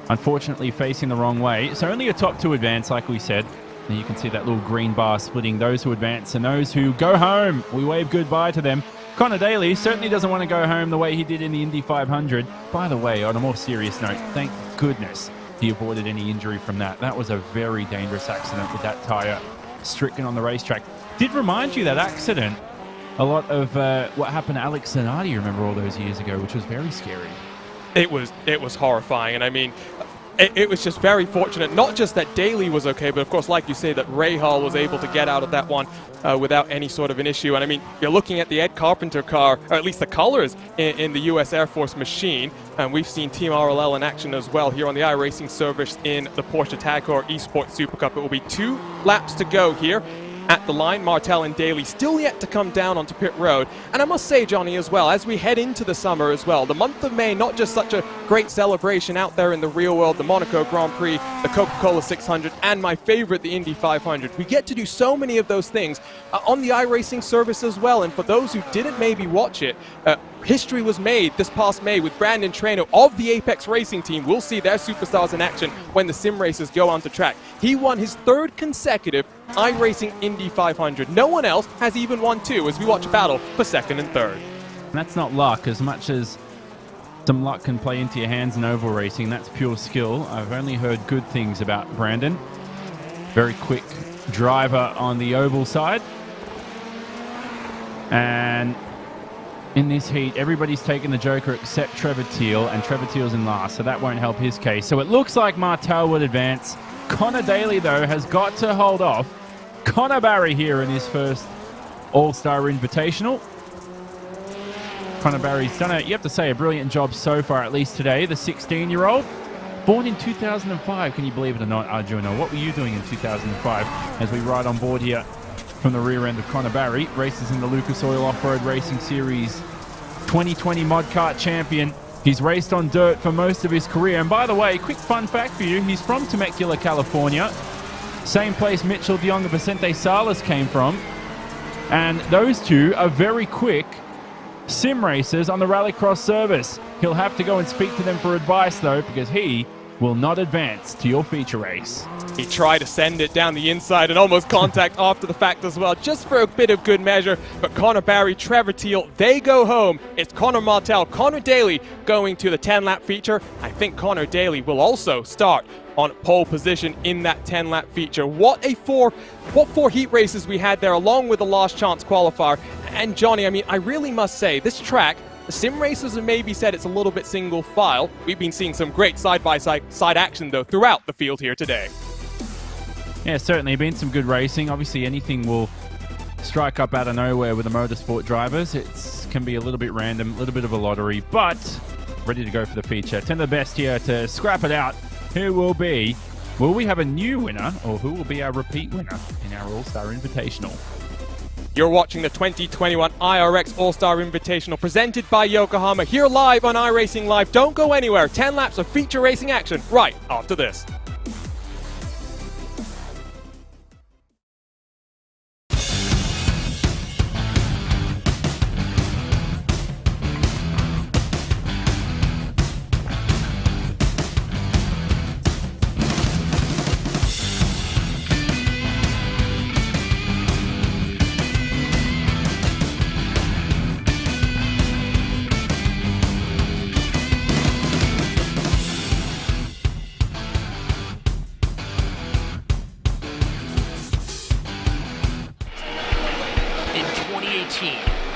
unfortunately facing the wrong way. So only a top 2 advance, like we said. And you can see that little green bar splitting those who advance and those who go home. We wave goodbye to them. Connor Daly certainly doesn't want to go home the way he did in the Indy 500. By the way, on a more serious note, thank goodness he avoided any injury from that. That was a very dangerous accident with that tire stricken on the racetrack. Did remind you, that accident, a lot of what happened to Alex Zanardi, remember, all those years ago, which was very scary. It was horrifying, and I mean, it was just very fortunate, not just that Daly was okay, but of course, like you say, that Ray Hall was able to get out of that one without any sort of an issue. And I mean, you're looking at the Ed Carpenter car, or at least the colors in the US Air Force machine, and we've seen Team RLL in action as well here on the iRacing service in the Porsche Tagcore Esports Super Cup. It will be 2 laps to go here at the line. Martell and Daly still yet to come down onto pit road. And I must say, Johnny, as well, as we head into the summer as well, the month of May, not just such a great celebration out there in the real world, the Monaco Grand Prix, the Coca-Cola 600, and my favorite, the Indy 500. We get to do so many of those things on the iRacing service as well. And for those who didn't maybe watch it, history was made this past May with Brandon Trainer of the Apex Racing team. We'll see their superstars in action when the sim races go onto track. He won his 3rd consecutive iRacing Indy 500. No one else has even won 2 as we watch a battle for 2nd and 3rd. And that's not luck, as much as some luck can play into your hands in oval racing. That's pure skill. I've only heard good things about Brandon. Very quick driver on the oval side. And in this heat, everybody's taken the Joker except Trevor Teal, and Trevor Teal's in last, so that won't help his case. So it looks like Martell would advance. Connor Daly, though, has got to hold off Connor Barry here in his first All-Star Invitational. Connor Barry's done you have to say, a brilliant job so far, at least today. The 16-year-old, born in 2005. Can you believe it or not, Arjuna? What were you doing in 2005 as we ride on board here from the rear end of Connor Barry. Races in the Lucas Oil Off-Road Racing Series 2020 Mod Kart champion. He's raced on dirt for most of his career. And by the way, quick fun fact for you, he's from Temecula, California. Same place Mitchell de Jong and Vicente Salas came from. And those two are very quick sim racers on the Rallycross service. He'll have to go and speak to them for advice, though, because he will not advance to your feature race. He tried to send it down the inside and almost contact after the fact as well, just for a bit of good measure. But Connor Barry, Trevor Teal, they go home. It's Connor Martell, Connor Daly going to the 10-lap feature. I think Connor Daly will also start on pole position in that 10-lap feature. What four heat races we had there, along with the last chance qualifier. And Johnny, I mean, I really must say, this track, the sim racers have maybe said it's a little bit single file. We've been seeing some great side-by-side action, though, throughout the field here today. Yeah, certainly been some good racing. Obviously, anything will strike up out of nowhere with the motorsport drivers. It can be a little bit random, a little bit of a lottery, but ready to go for the feature. 10 of the best here to scrap it out. Who will we have a new winner, or who will be our repeat winner in our All-Star Invitational? You're watching the 2021 IRX All-Star Invitational presented by Yokohama here live on iRacing Live. Don't go anywhere. 10 laps of feature racing action right after this.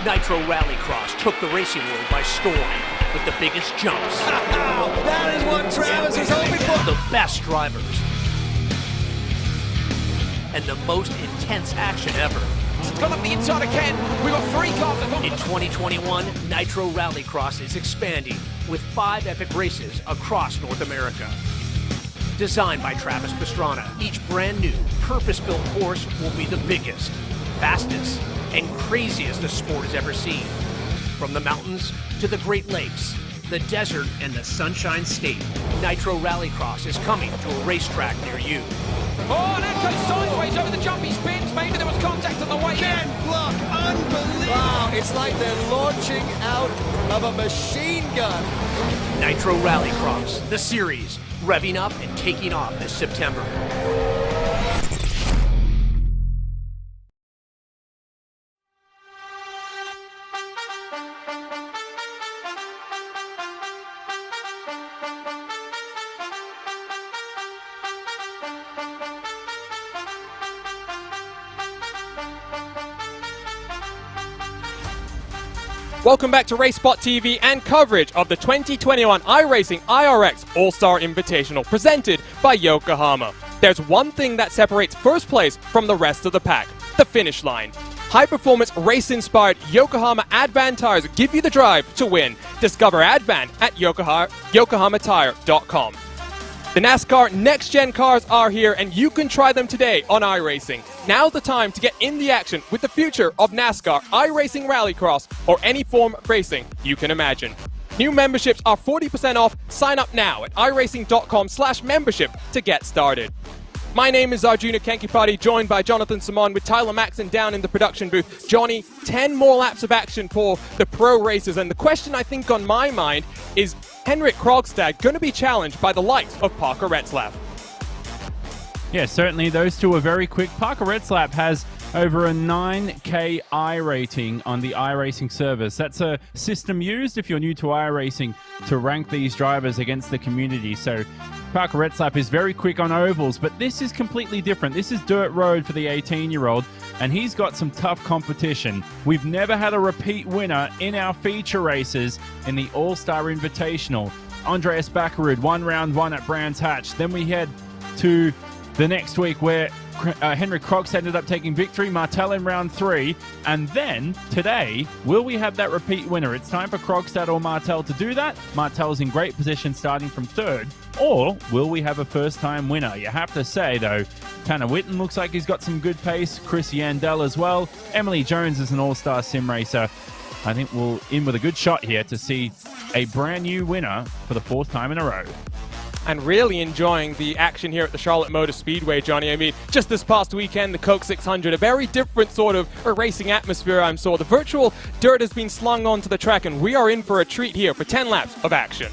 Nitro Rallycross took the racing world by storm with the biggest jumps. That is what Travis was hoping for. The best drivers. And the most intense action ever. It's gone up the inside of Ken. We've got 3 cars. In 2021, Nitro Rallycross is expanding with 5 epic races across North America. Designed by Travis Pastrana, each brand new, purpose-built course will be the biggest, fastest, and craziest the sport has ever seen. From the mountains to the Great Lakes, the desert, and the Sunshine State, Nitro Rallycross is coming to a racetrack near you. Oh, and that goes sideways over the jumpy spins. Maybe there was contact on the way. Ken Block, unbelievable. Wow, it's like they're launching out of a machine gun. Nitro Rallycross, the series, revving up and taking off this September. Welcome back to RaceSpot TV and coverage of the 2021 iRacing IRX All-Star Invitational presented by Yokohama. There's one thing that separates first place from the rest of the pack: the finish line. High-performance, race-inspired Yokohama Advan tires give you the drive to win. Discover Advan at yokohamatire.com. The NASCAR next-gen cars are here, and you can try them today on iRacing. Now's the time to get in the action with the future of NASCAR, iRacing Rallycross, or any form of racing you can imagine. New memberships are 40% off. Sign up now at iRacing.com/membership to get started. My name is Arjuna Kenkipati, joined by Jonathan Simon with Tyler Maxon down in the production booth. Johnny, 10 more laps of action for the pro racers, and the question I think on my mind is, Henrik Krogstad going to be challenged by the likes of Parker Retzlaff? Yeah, certainly those two are very quick. Parker Retzlaff has over a 9K I rating on the iRacing service. That's a system used, if you're new to iRacing, to rank these drivers against the community. So Parker Retzlaff is very quick on ovals, but this is completely different. This is dirt road for the 18-year-old, and he's got some tough competition. We've never had a repeat winner in our feature races in the All-Star Invitational. Andreas Bakkerud won round 1 at Brands Hatch. Then we head to the next week where Henrik Krogstad ended up taking victory, Martel in round 3, and then today, will we have that repeat winner? It's time for Krogstad or Martel to do that. Martel's in great position starting from 3rd, or will we have a first-time winner? You have to say, though, Tanner Whitten looks like he's got some good pace, Chris Yandel as well. Emily Jones is an all-star sim racer. I think we'll in with a good shot here to see a brand new winner for the 4th time in a row. And really enjoying the action here at the Charlotte Motor Speedway, Johnny. I mean, just this past weekend, the Coke 600, a very different sort of racing atmosphere, I'm sure. The virtual dirt has been slung onto the track, and we are in for a treat here for 10 laps of action.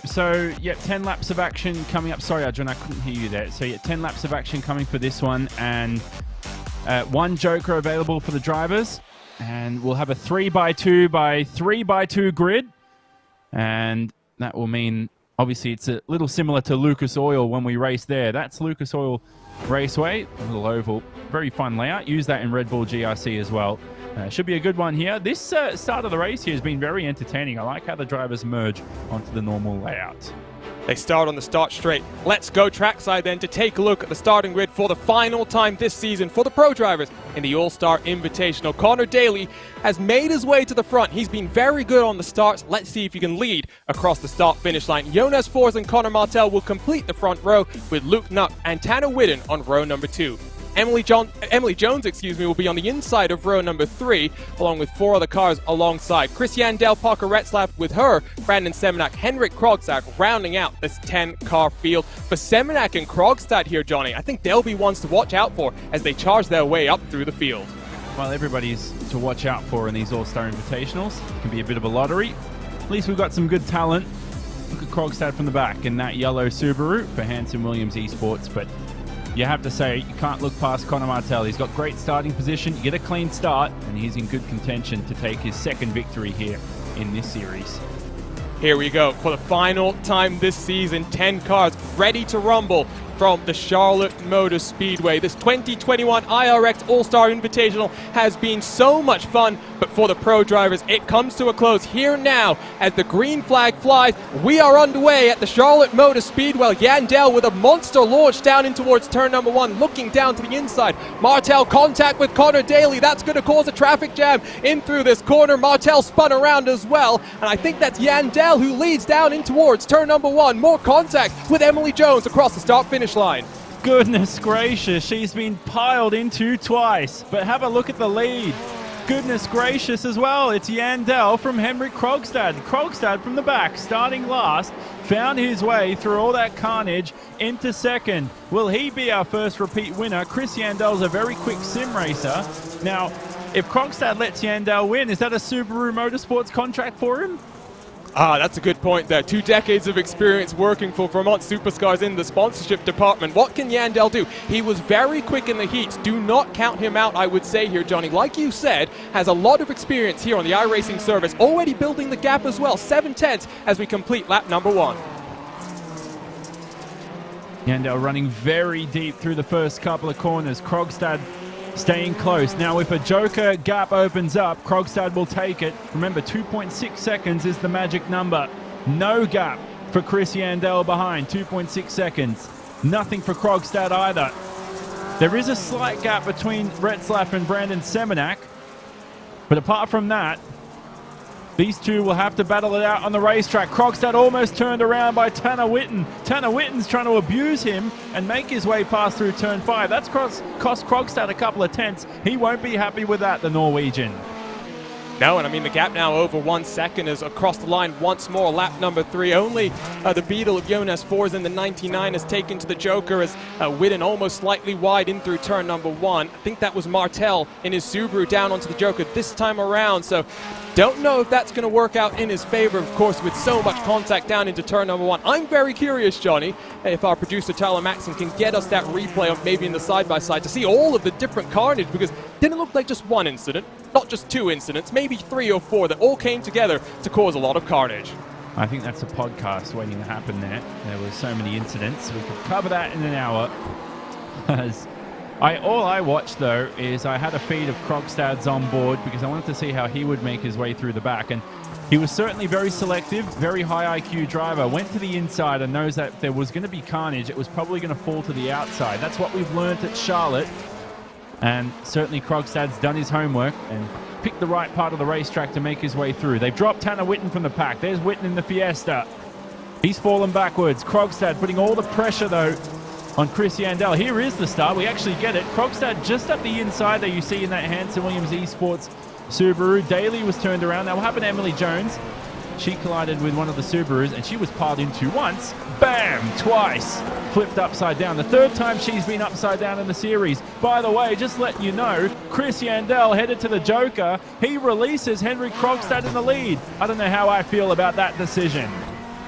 So, 10 laps of action coming up. Sorry, Adrian, I couldn't hear you there. So, 10 laps of action coming for this one, and 1 Joker available for the drivers. And we'll have a 3x2 by 3x2 grid. And that will mean, obviously, it's a little similar to Lucas Oil when we race there. That's Lucas Oil Raceway, a little oval. Very fun layout. Use that in Red Bull GRC as well. Should be a good one here. This start of the race here has been very entertaining. I like how the drivers merge onto the normal layout. They start on the start straight. Let's go trackside then to take a look at the starting grid for the final time this season for the pro drivers in the All-Star Invitational. Connor Daly has made his way to the front. He's been very good on the starts. Let's see if he can lead across the start-finish line. Jonas Fors and Connor Martel will complete the front row with Luke Nutt and Tanner Whitten on row number 2. Emily Jones, will be on the inside of row number 3, along with 4 other cars alongside. Chris Yandel, Parker Retzlaff with her, Brandon Semenak, Henrik Krogstad rounding out this 10-car field. For Semenak and Krogstad here, Johnny, I think they'll be ones to watch out for as they charge their way up through the field. Well, everybody's to watch out for in these All-Star Invitationals. It can be a bit of a lottery. At least we've got some good talent. Look at Krogstad from the back in that yellow Subaru for Hanson Williams Esports, but you have to say, you can't look past Connor Martel. He's got great starting position, you get a clean start, and he's in good contention to take his 2nd victory here in this series. Here we go. For the final time this season, 10 cars ready to rumble from the Charlotte Motor Speedway. This 2021 IRX All-Star Invitational has been so much fun, but for the pro drivers, it comes to a close here now as the green flag flies. We are underway at the Charlotte Motor Speedway. Yandel with a monster launch down in towards turn number 1, looking down to the inside. Martel contact with Connor Daly. That's going to cause a traffic jam in through this corner. Martel spun around as well, and I think that's Yandel who leads down in towards turn number 1. More contact with Emily Jones across the start-finish line. Goodness gracious, she's been piled into twice, but have a look at the lead. Goodness gracious as well, it's Yandel from Henrik Krogstad. Krogstad from the back, starting last, found his way through all that carnage into 2nd. Will he be our first repeat winner? Chris Yandel's a very quick sim racer. Now, if Krogstad lets Yandel win, is that a Subaru Motorsports contract for him? That's a good point there. 2 decades of experience working for Vermont Supercars in the sponsorship department. What can Yandel do? He was very quick in the heats. Do not count him out, I would say here, Johnny. Like you said, has a lot of experience here on the iRacing service. Already building the gap as well. 7/10 as we complete lap number 1. Yandel running very deep through the first couple of corners. Krogstad staying close. Now, if a Joker gap opens up, Krogstad will take it. Remember, 2.6 seconds is the magic number. No gap for Chris Yandel behind, 2.6 seconds. Nothing for Krogstad either. There is a slight gap between Retzlaff and Brandon Semenak, but apart from that, these two will have to battle it out on the racetrack. Krogstad almost turned around by Tanner Whitten. Tanner Whitten's trying to abuse him and make his way past through turn 5. That's cost Krogstad a couple of tenths. He won't be happy with that, the Norwegian. No, and I mean the gap now over 1 second is across the line once more. Lap number 3. Only the Beetle of Jonas Fors in the 99 is taken to the Joker as Whitten almost slightly wide in through turn number 1. I think that was Martel in his Subaru down onto the Joker this time around. So don't know if that's going to work out in his favor, of course, with so much contact down into turn number 1. I'm very curious, Johnny, if our producer Tyler Maxson can get us that replay of maybe in the side-by-side to see all of the different carnage, because it didn't look like just one incident, not just 2 incidents, maybe 3 or 4 that all came together to cause a lot of carnage. I think that's a podcast waiting to happen there. There were so many incidents. We could cover that in an hour. All I watched, though, is I had a feed of Krogstad's on board because I wanted to see how he would make his way through the back. And He was certainly very selective, very high IQ driver. Went to the inside and knows that if there was going to be carnage, it was probably going to fall to the outside. That's what we've learned at Charlotte. And certainly Krogstad's done his homework and picked the right part of the racetrack to make his way through. They've dropped Tanner Witten from the pack. There's Witten in the Fiesta. He's fallen backwards. Krogstad putting all the pressure, though, on Chris Yandel. Here is the start. We actually get it. Krogstad just up the inside there you see in that Hanson Williams Esports Subaru. Daly was turned around. Now what happened to Emily Jones? She collided with one of the Subarus and she was piled into once, bam, twice, flipped upside down. The third time she's been upside down in the series. By the way, just letting you know, Chris Yandel headed to the Joker. He releases Henrik Krogstad in the lead. I don't know how I feel about that decision.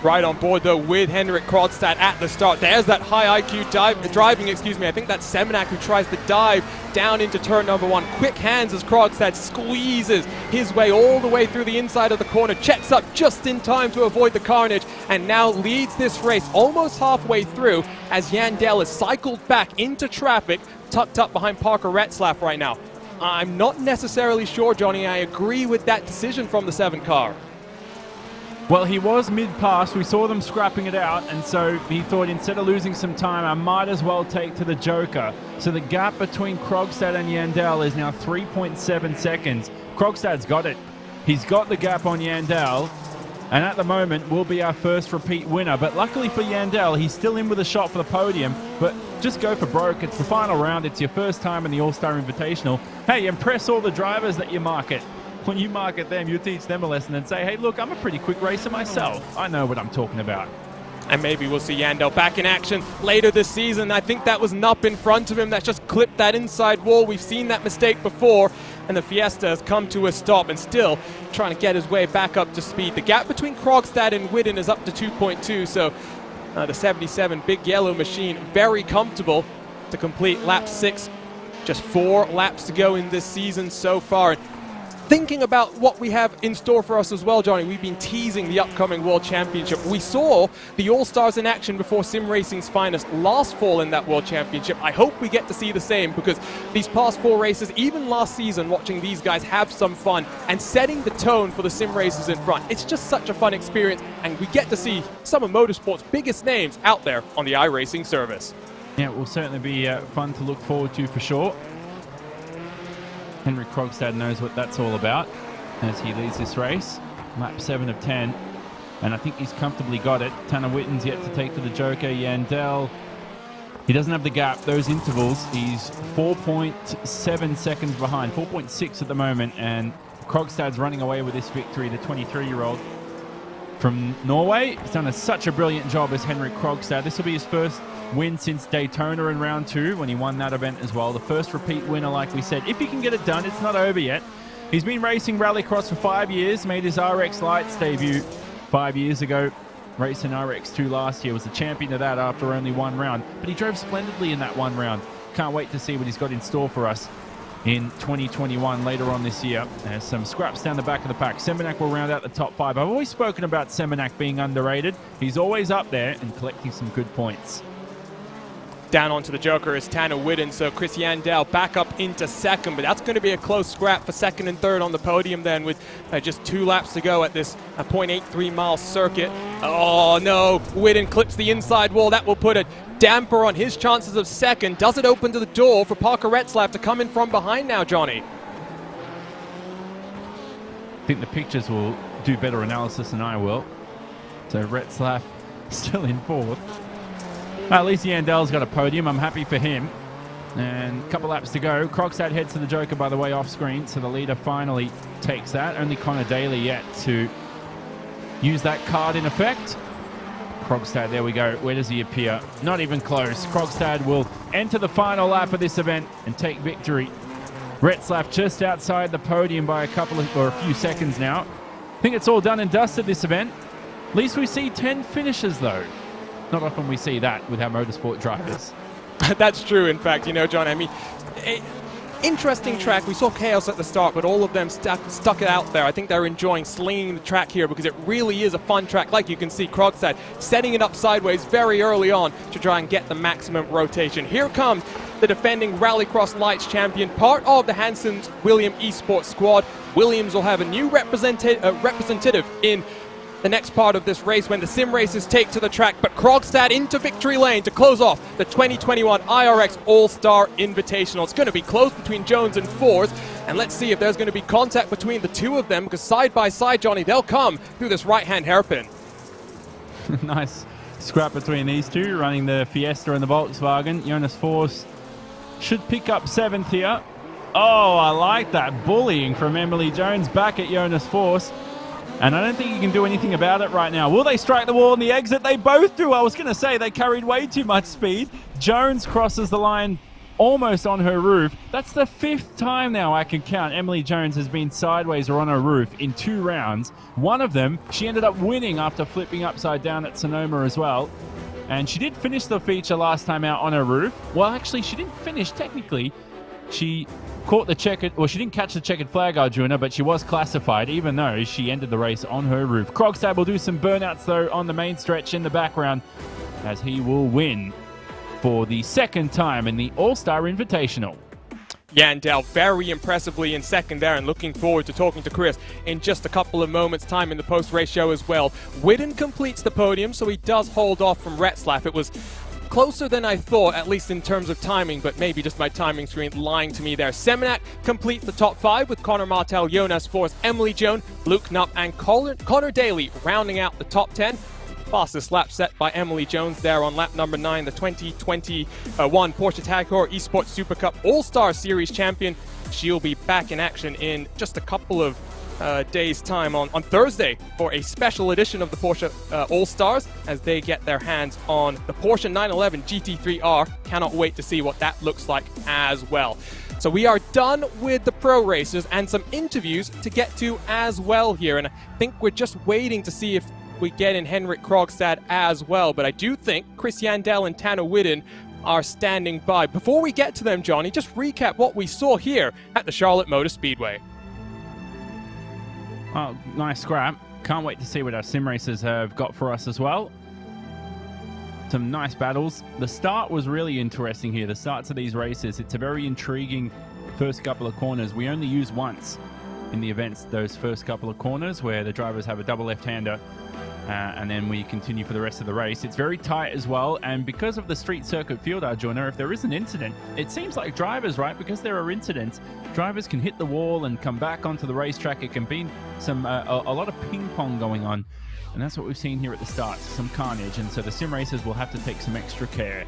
Right on board, though, with Henrik Krogstad at the start. There's that high IQ driving. I think that's Semenak who tries to dive down into turn number 1. Quick hands as Krogstad squeezes his way all the way through the inside of the corner. Checks up just in time to avoid the carnage and now leads this race almost halfway through as Yandel is cycled back into traffic, tucked up behind Parker Retzlaff right now. I'm not necessarily sure, Johnny, I agree with that decision from the 7 car. Well, he was mid-pass. We saw them scrapping it out, and so he thought instead of losing some time, I might as well take to the Joker. So the gap between Krogstad and Yandel is now 3.7 seconds. Krogstad's got it. He's got the gap on Yandel, and at the moment will be our first repeat winner. But luckily for Yandel, he's still in with a shot for the podium, but just go for broke. It's the final round. It's your first time in the All-Star Invitational. Hey, impress all the drivers that you market. When you market them, you teach them a lesson and say, hey, look, I'm a pretty quick racer myself. I know what I'm talking about. And maybe we'll see Yandel back in action later this season. I think that was Nupp in front of him that's just clipped that inside wall. We've seen that mistake before, and the Fiesta has come to a stop and still trying to get his way back up to speed. The gap between Krogstad and Witten is up to 2.2, so the 77 Big Yellow machine very comfortable to complete lap 6. Just 4 laps to go in this season so far. Thinking about what we have in store for us as well, Johnny, we've been teasing the upcoming World Championship. We saw the All-Stars in action before Sim Racing's finest last fall in that World Championship. I hope we get to see the same because these past 4 races, even last season, watching these guys have some fun and setting the tone for the sim races in front. It's just such a fun experience, and we get to see some of motorsport's biggest names out there on the iRacing service. Yeah, it will certainly be fun to look forward to for sure. Henrik Krogstad knows what that's all about as he leads this race. Lap 7 of 10. And I think he's comfortably got it. Tanner Witten's yet to take to the Joker. Yandel, he doesn't have the gap. Those intervals, he's 4.7 seconds behind. 4.6 at the moment. And Krogstad's running away with this victory, the 23-year-old from Norway. He's done such a brilliant job as Henrik Krogstad. This will be his first win since Daytona in round 2 when he won that event as well. The first repeat winner, like we said. If he can get it done, it's not over yet. He's been racing Rallycross for 5 years, made his RX Lights debut 5 years ago. Racing RX2 last year, was the champion of that after only 1 round. But he drove splendidly in that 1 round. Can't wait to see what he's got in store for us in 2021 later on this year. There's some scraps down the back of the pack. Semenak will round out the top 5. I've always spoken about Semenak being underrated. He's always up there and collecting some good points. Down onto the Joker is Tanner Witten, so Chris Yandel back up into second, but that's going to be a close scrap for second and third on the podium then with just 2 laps to go at this 0.83 mile circuit. Oh no, Witten clips the inside wall. That will put a damper on his chances of second. Does it open to the door for Parker Retzlaff to come in from behind now, Johnny? I think the pictures will do better analysis than I will. So Retzlaff still in 4th. At least Yandel's got a podium. I'm happy for him. And a couple laps to go. Krogstad heads to the Joker, by the way, off screen. So the leader finally takes that. Only Connor Daly yet to use that card in effect. Krogstad, there we go. Where does he appear? Not even close. Krogstad will enter the final lap of this event and take victory. Retzlaff just outside the podium by a few seconds now. I think it's all done and dusted this event. At least we see 10 finishes though. Not often we see that with our motorsport drivers. That's true, in fact, you know, John. I mean, interesting track. We saw chaos at the start, but all of them stuck it out there. I think they're enjoying slinging the track here because it really is a fun track. Like you can see, Krogstad setting it up sideways very early on to try and get the maximum rotation. Here comes the defending Rallycross Lights champion, part of the Hanson's William Esports squad. Williams will have a new representative in the next part of this race when the sim racers take to the track, but Krogstad into victory lane to close off the 2021 IRX All-Star Invitational. It's going to be close between Jones and Fours, and let's see if there's going to be contact between the two of them, because side by side, Johnny, they'll come through this right-hand hairpin. Nice scrap between these two, running the Fiesta and the Volkswagen. Jonas Force should pick up 7th here. Oh, I like that bullying from Emily Jones back at Jonas Force. And I don't think you can do anything about it right now. Will they strike the wall on the exit? They both do. I was going to say they carried way too much speed. Jones crosses the line almost on her roof. That's the 5th time now I can count Emily Jones has been sideways or on her roof in 2 rounds. One of them, she ended up winning after flipping upside down at Sonoma as well. And she did finish the feature last time out on her roof. Well, actually, she didn't finish technically. She caught the checkered, well, she didn't catch the checkered flag, Arjuna, but she was classified, even though she ended the race on her roof. Krogstad will do some burnouts, though, on the main stretch in the background, as he will win for the 2nd time in the All-Star Invitational. Yandel very impressively in 2nd there, and looking forward to talking to Chris in just a couple of moments' time in the post-race show as well. Whitten completes the podium, so he does hold off from Retzlaff. It was closer than I thought, at least in terms of timing, but maybe just my timing screen lying to me there. Seminac completes the top 5 with Connor Martel, Jonas Force, Emily Jones, Luke Knupp, and Connor Daly rounding out the top 10. Fastest lap set by Emily Jones there on lap number 9, the 2021 Porsche Tag Heuer Esports Super Cup All-Star Series champion. She'll be back in action in just a couple of days' time on Thursday for a special edition of the Porsche All-Stars as they get their hands on the Porsche 911 GT3R. Cannot wait to see what that looks like as well. So we are done with the pro racers and some interviews to get to as well here, and I think we're just waiting to see if we get in Henrik Krogstad as well, but I do think Chris Yandel and Tanner Whitten are standing by. Before we get to them, Johnny, just recap what we saw here at the Charlotte Motor Speedway. Oh, nice scrap. Can't wait to see what our sim racers have got for us as well. Some nice battles. The start was really interesting here. The starts of these races, it's a very intriguing first couple of corners. We only use once in the events those first couple of corners where the drivers have a double left-hander. And then we continue for the rest of the race. It's very tight as well, and because of the street circuit field, Arjuna, if there is an incident, it seems like drivers, right, because there are incidents, drivers can hit the wall and come back onto the racetrack. It can be some a lot of ping pong going on, and that's what we've seen here at the start, some carnage, and so the sim racers will have to take some extra care.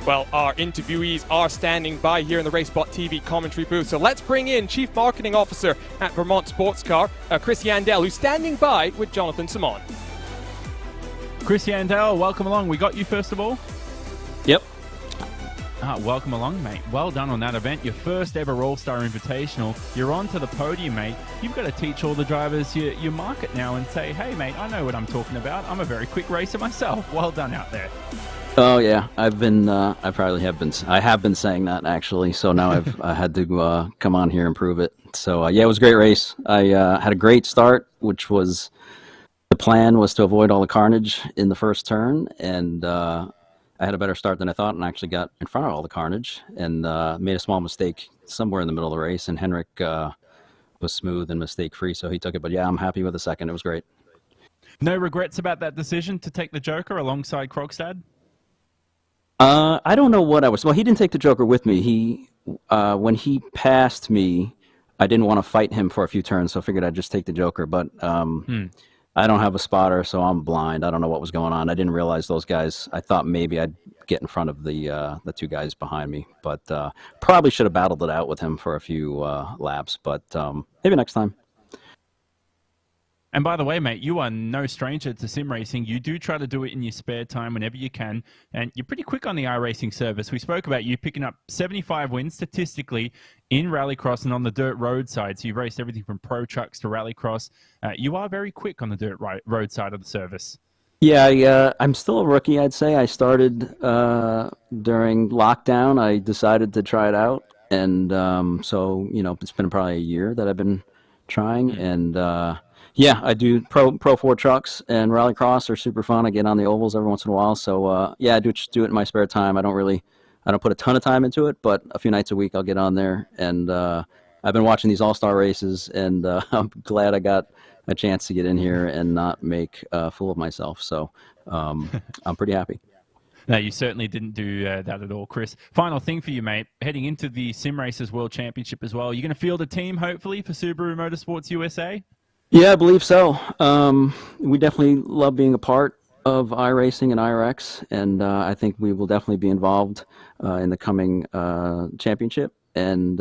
Well, our interviewees are standing by here in the RaceBot TV commentary booth. So let's bring in Chief Marketing Officer at Vermont Sports Car, Chris Yandel, who's standing by with Jonathan Simon. Chris Yandel, welcome along. We got you first of all? Yep. Welcome along, mate. Well done on that event. Your first ever All-Star Invitational. You're on to the podium, mate. You've got to teach all the drivers your market now and say, hey, mate, I know what I'm talking about. I'm a very quick racer myself. Well done out there. Oh yeah, I have been saying that actually. So now I had to come on here and prove it. So yeah, it was a great race. I had a great start, which was the plan was to avoid all the carnage in the first turn, and I had a better start than I thought, and actually got in front of all the carnage and made a small mistake somewhere in the middle of the race. And Henrik was smooth and mistake free, so he took it. But yeah, I'm happy with the second. It was great. No regrets about that decision to take the Joker alongside Krogstad? I don't know what I was. Well, he didn't take the Joker with me. When he passed me, I didn't want to fight him for a few turns, so I figured I'd just take the Joker. But I don't have a spotter, so I'm blind. I don't know what was going on. I didn't realize those guys. I thought maybe I'd get in front of the 2 guys behind me, but probably should have battled it out with him for a few laps. But maybe next time. And by the way, mate, you are no stranger to sim racing. You do try to do it in your spare time whenever you can. And you're pretty quick on the iRacing service. We spoke about you picking up 75 wins statistically in Rallycross and on the dirt road side. So you've raced everything from pro trucks to Rallycross. You are very quick on the dirt road side of the service. Yeah, I'm still a rookie, I'd say. I started during lockdown. I decided to try it out. And so, it's been probably a year that I've been trying. And yeah, I do Pro 4 trucks, and Rallycross are super fun. I get on the ovals every once in a while. So, yeah, I just do it in my spare time. I don't really I don't put a ton of time into it, but a few nights a week I'll get on there. And I've been watching these all-star races, and I'm glad I got a chance to get in here and not make a fool of myself. So I'm pretty happy. No, you certainly didn't do that at all, Chris. Final thing for you, mate. Heading into the Sim Racers World Championship as well, you're going to field a team, hopefully, for Subaru Motorsports USA? Yeah, I believe so. We definitely love being a part of iRacing and IRX, and I think we will definitely be involved in the coming championship. And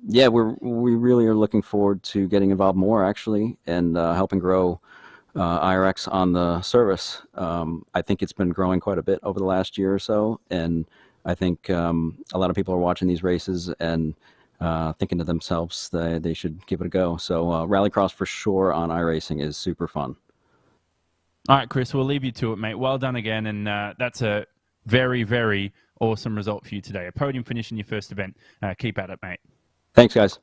yeah, we really are looking forward to getting involved more, actually, and helping grow iRX on the service. I think it's been growing quite a bit over the last year or so, and I think a lot of people are watching these races and thinking to themselves they should give it a go. So Rallycross for sure on iRacing is super fun. All right, Chris, we'll leave you to it, mate. Well done again, and that's a very, very awesome result for you today. A podium finish in your first event. Keep at it, mate. Thanks, guys.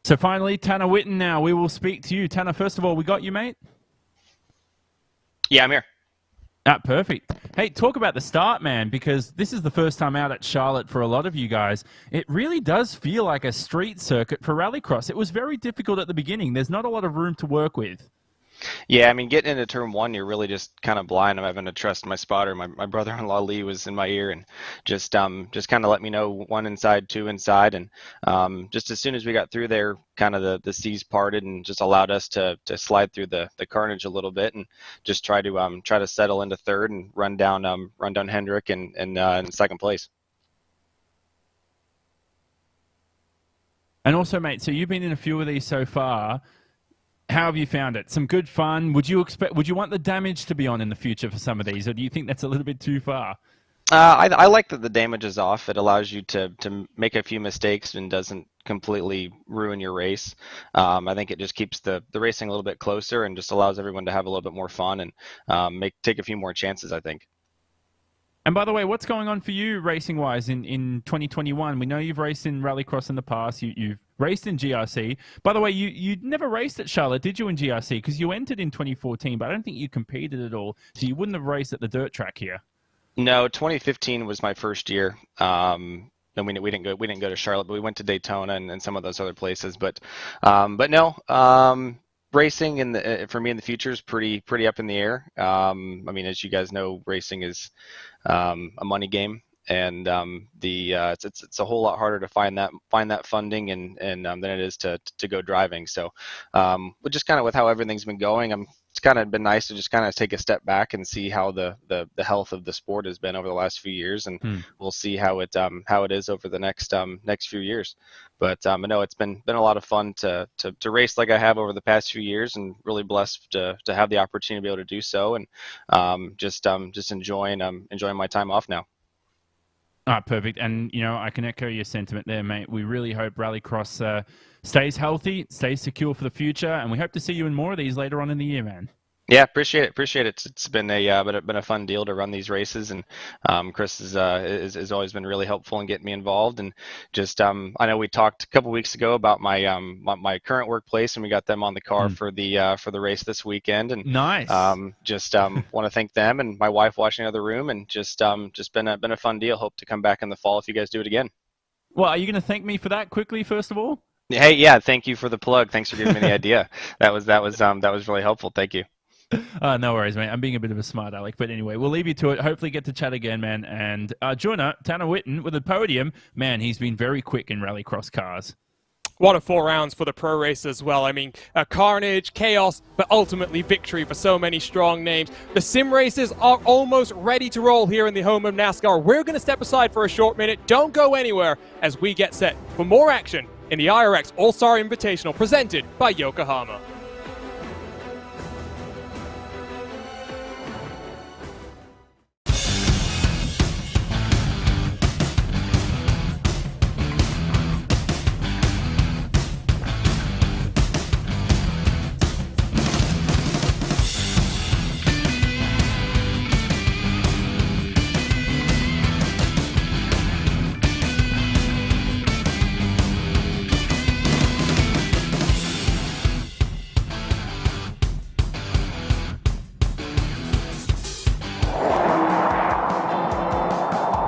So finally, Tanner Whitten now. We will speak to you. Tanner, first of all, we got you, mate? Yeah, I'm here. Perfect. Hey, talk about the start, man, because this is the first time out at Charlotte for a lot of you guys. It really does feel like a street circuit for Rallycross. It was very difficult at the beginning. There's not a lot of room to work with. Yeah, I mean, getting into turn one, you're really just kind of blind. I'm having to trust my spotter. My brother-in-law Lee was in my ear and just kind of let me know one inside, two inside, and just as soon as we got through there, kind of the seas parted and just allowed us to slide through the carnage a little bit and just try to settle into third and run down Hendrick in second place. And also, mate, so you've been in a few of these so far. How have you found it? Some good fun. Would you want the damage to be on in the future for some of these, or do you think that's a little bit too far? I like that the damage is off. It allows you to make a few mistakes and doesn't completely ruin your race. I think it just keeps the racing a little bit closer and just allows everyone to have a little bit more fun and take a few more chances, I think. And by the way, what's going on for you racing-wise in 2021? We know you've raced in Rallycross in the past. You've raced in GRC. By the way, you never raced at Charlotte, did you, in GRC? Because you entered in 2014, but I don't think you competed at all. So you wouldn't have raced at the dirt track here. No, 2015 was my first year. And we didn't go to Charlotte, but we went to Daytona and some of those other places. But no. Racing for me in the future is pretty up in the air. I mean, as you guys know, racing is a money game, and it's a whole lot harder to find that funding and than it is to go driving. So, but just kind of with how everything's been going, it's kind of been nice to just kind of take a step back and see how the health of the sport has been over the last few years, and we'll see how it is over the next few years. But I know it's been a lot of fun to race like I have over the past few years, and really blessed to have the opportunity to be able to do so, and just enjoying my time off now. Perfect. And, I can echo your sentiment there, mate. We really hope Rallycross stays healthy, stays secure for the future, and we hope to see you in more of these later on in the year, man. Yeah, appreciate it. It's been a fun deal to run these races, and Chris has always been really helpful in getting me involved. And just I know we talked a couple weeks ago about my current workplace, and we got them on the car for the race this weekend. And nice. Just want to thank them and my wife watching the other room, and just been a fun deal. Hope to come back in the fall if you guys do it again. Well, are you going to thank me for that quickly first of all? Hey, yeah, thank you for the plug. Thanks for giving me the idea. That was really helpful. Thank you. No worries, mate. I'm being a bit of a smart aleck. But anyway, we'll leave you to it. Hopefully get to chat again, man. And joiner, Tanner Whitten, with a podium. Man, he's been very quick in Rallycross cars. What a 4 rounds for the pro race as well. I mean, carnage, chaos, but ultimately victory for so many strong names. The sim races are almost ready to roll here in the home of NASCAR. We're going to step aside for a short minute. Don't go anywhere as we get set for more action in the iRacing All-Star Invitational presented by Yokohama.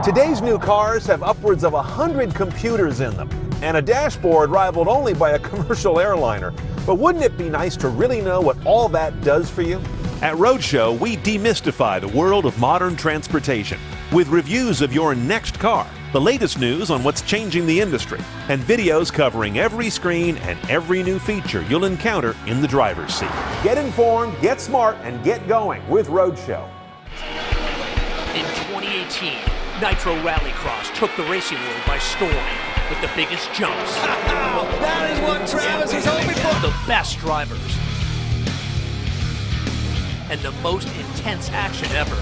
Today's new cars have upwards of 100 computers in them and a dashboard rivaled only by a commercial airliner. But wouldn't it be nice to really know what all that does for you? At Roadshow, we demystify the world of modern transportation with reviews of your next car, the latest news on what's changing the industry, and videos covering every screen and every new feature you'll encounter in the driver's seat. Get informed, get smart, and get going with Roadshow. In 2018, Nitro Rallycross took the racing world by storm with the biggest jumps. That is what Travis was hoping for. The best drivers. And the most intense action ever.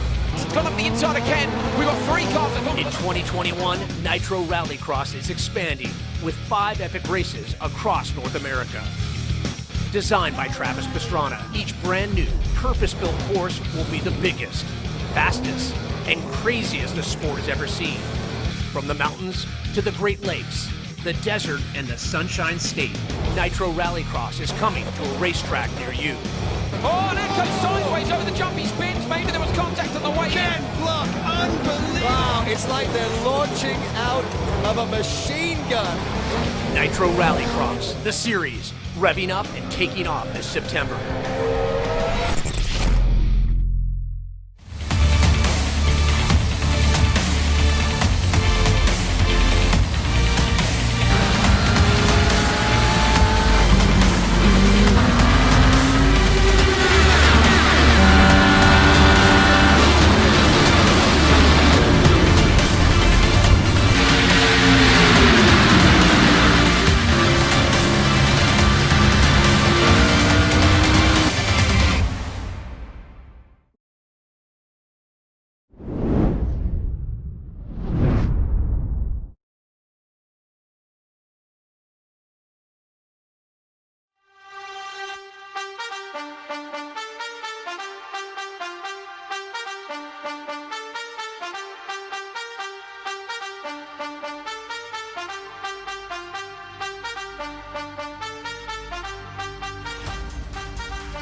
Gone up the inside again. We've got 3 cars. In 2021, Nitro Rallycross is expanding with 5 epic races across North America. Designed by Travis Pastrana, each brand new, purpose-built course will be the biggest, fastest, and craziest the sport has ever seen. From the mountains to the Great Lakes, the desert, and the Sunshine State, Nitro Rallycross is coming to a racetrack near you. Oh, and that goes sideways over the jumpy spins. Maybe there was contact on the way. Ken Block, unbelievable. Wow, it's like they're launching out of a machine gun. Nitro Rallycross, the series, revving up and taking off this September.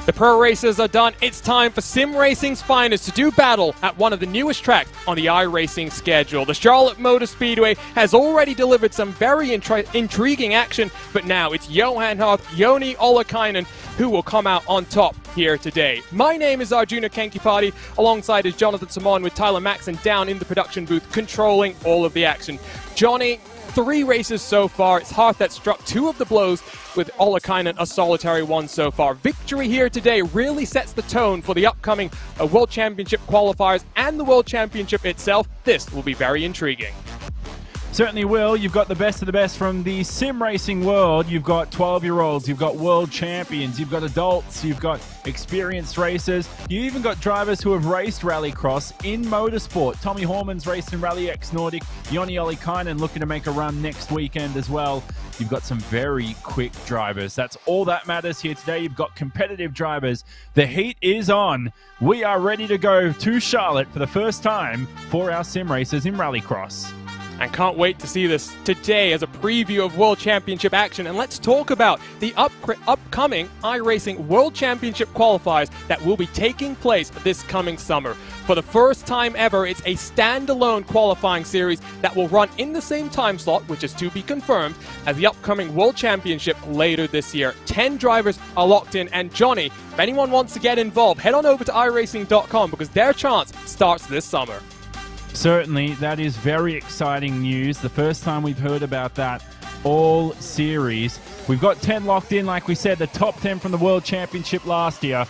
The pro races are done. It's time for sim racing's finest to do battle at one of the newest tracks on the iRacing schedule. The Charlotte Motor Speedway has already delivered some very intriguing action, but now it's Johan Harth, Joni Ollikainen, who will come out on top here today. My name is Arjuna Kankipati, alongside is Jonathan Simon with Tyler Maxon down in the production booth controlling all of the action. Johnny, 3 races so far. It's Harth that struck 2 of the blows, with Ollikainen a solitary 1 so far. Victory here today really sets the tone for the upcoming World Championship qualifiers and the World Championship itself. This will be very intriguing. Certainly will. You've got the best of the best from the sim racing world. You've got 12-year-olds, you've got world champions, you've got adults, you've got experienced racers. You even got drivers who have raced rallycross in motorsport. Tommy Horman's raced in Rally X Nordic. Joni Ollikainen looking to make a run next weekend as well. You've got some very quick drivers. That's all that matters here today. You've got competitive drivers. The heat is on. We are ready to go to Charlotte for the first time for our sim racers in rallycross. And can't wait to see this today as a preview of World Championship action. And let's talk about the upcoming iRacing World Championship qualifiers that will be taking place this coming summer. For the first time ever, it's a standalone qualifying series that will run in the same time slot, which is to be confirmed, as the upcoming World Championship later this year. 10 drivers are locked in, and Johnny, if anyone wants to get involved, head on over to iRacing.com because their chance starts this summer. Certainly, that is very exciting news. The first time we've heard about that all series. We've got 10 locked in, like we said, the top 10 from the World Championship last year.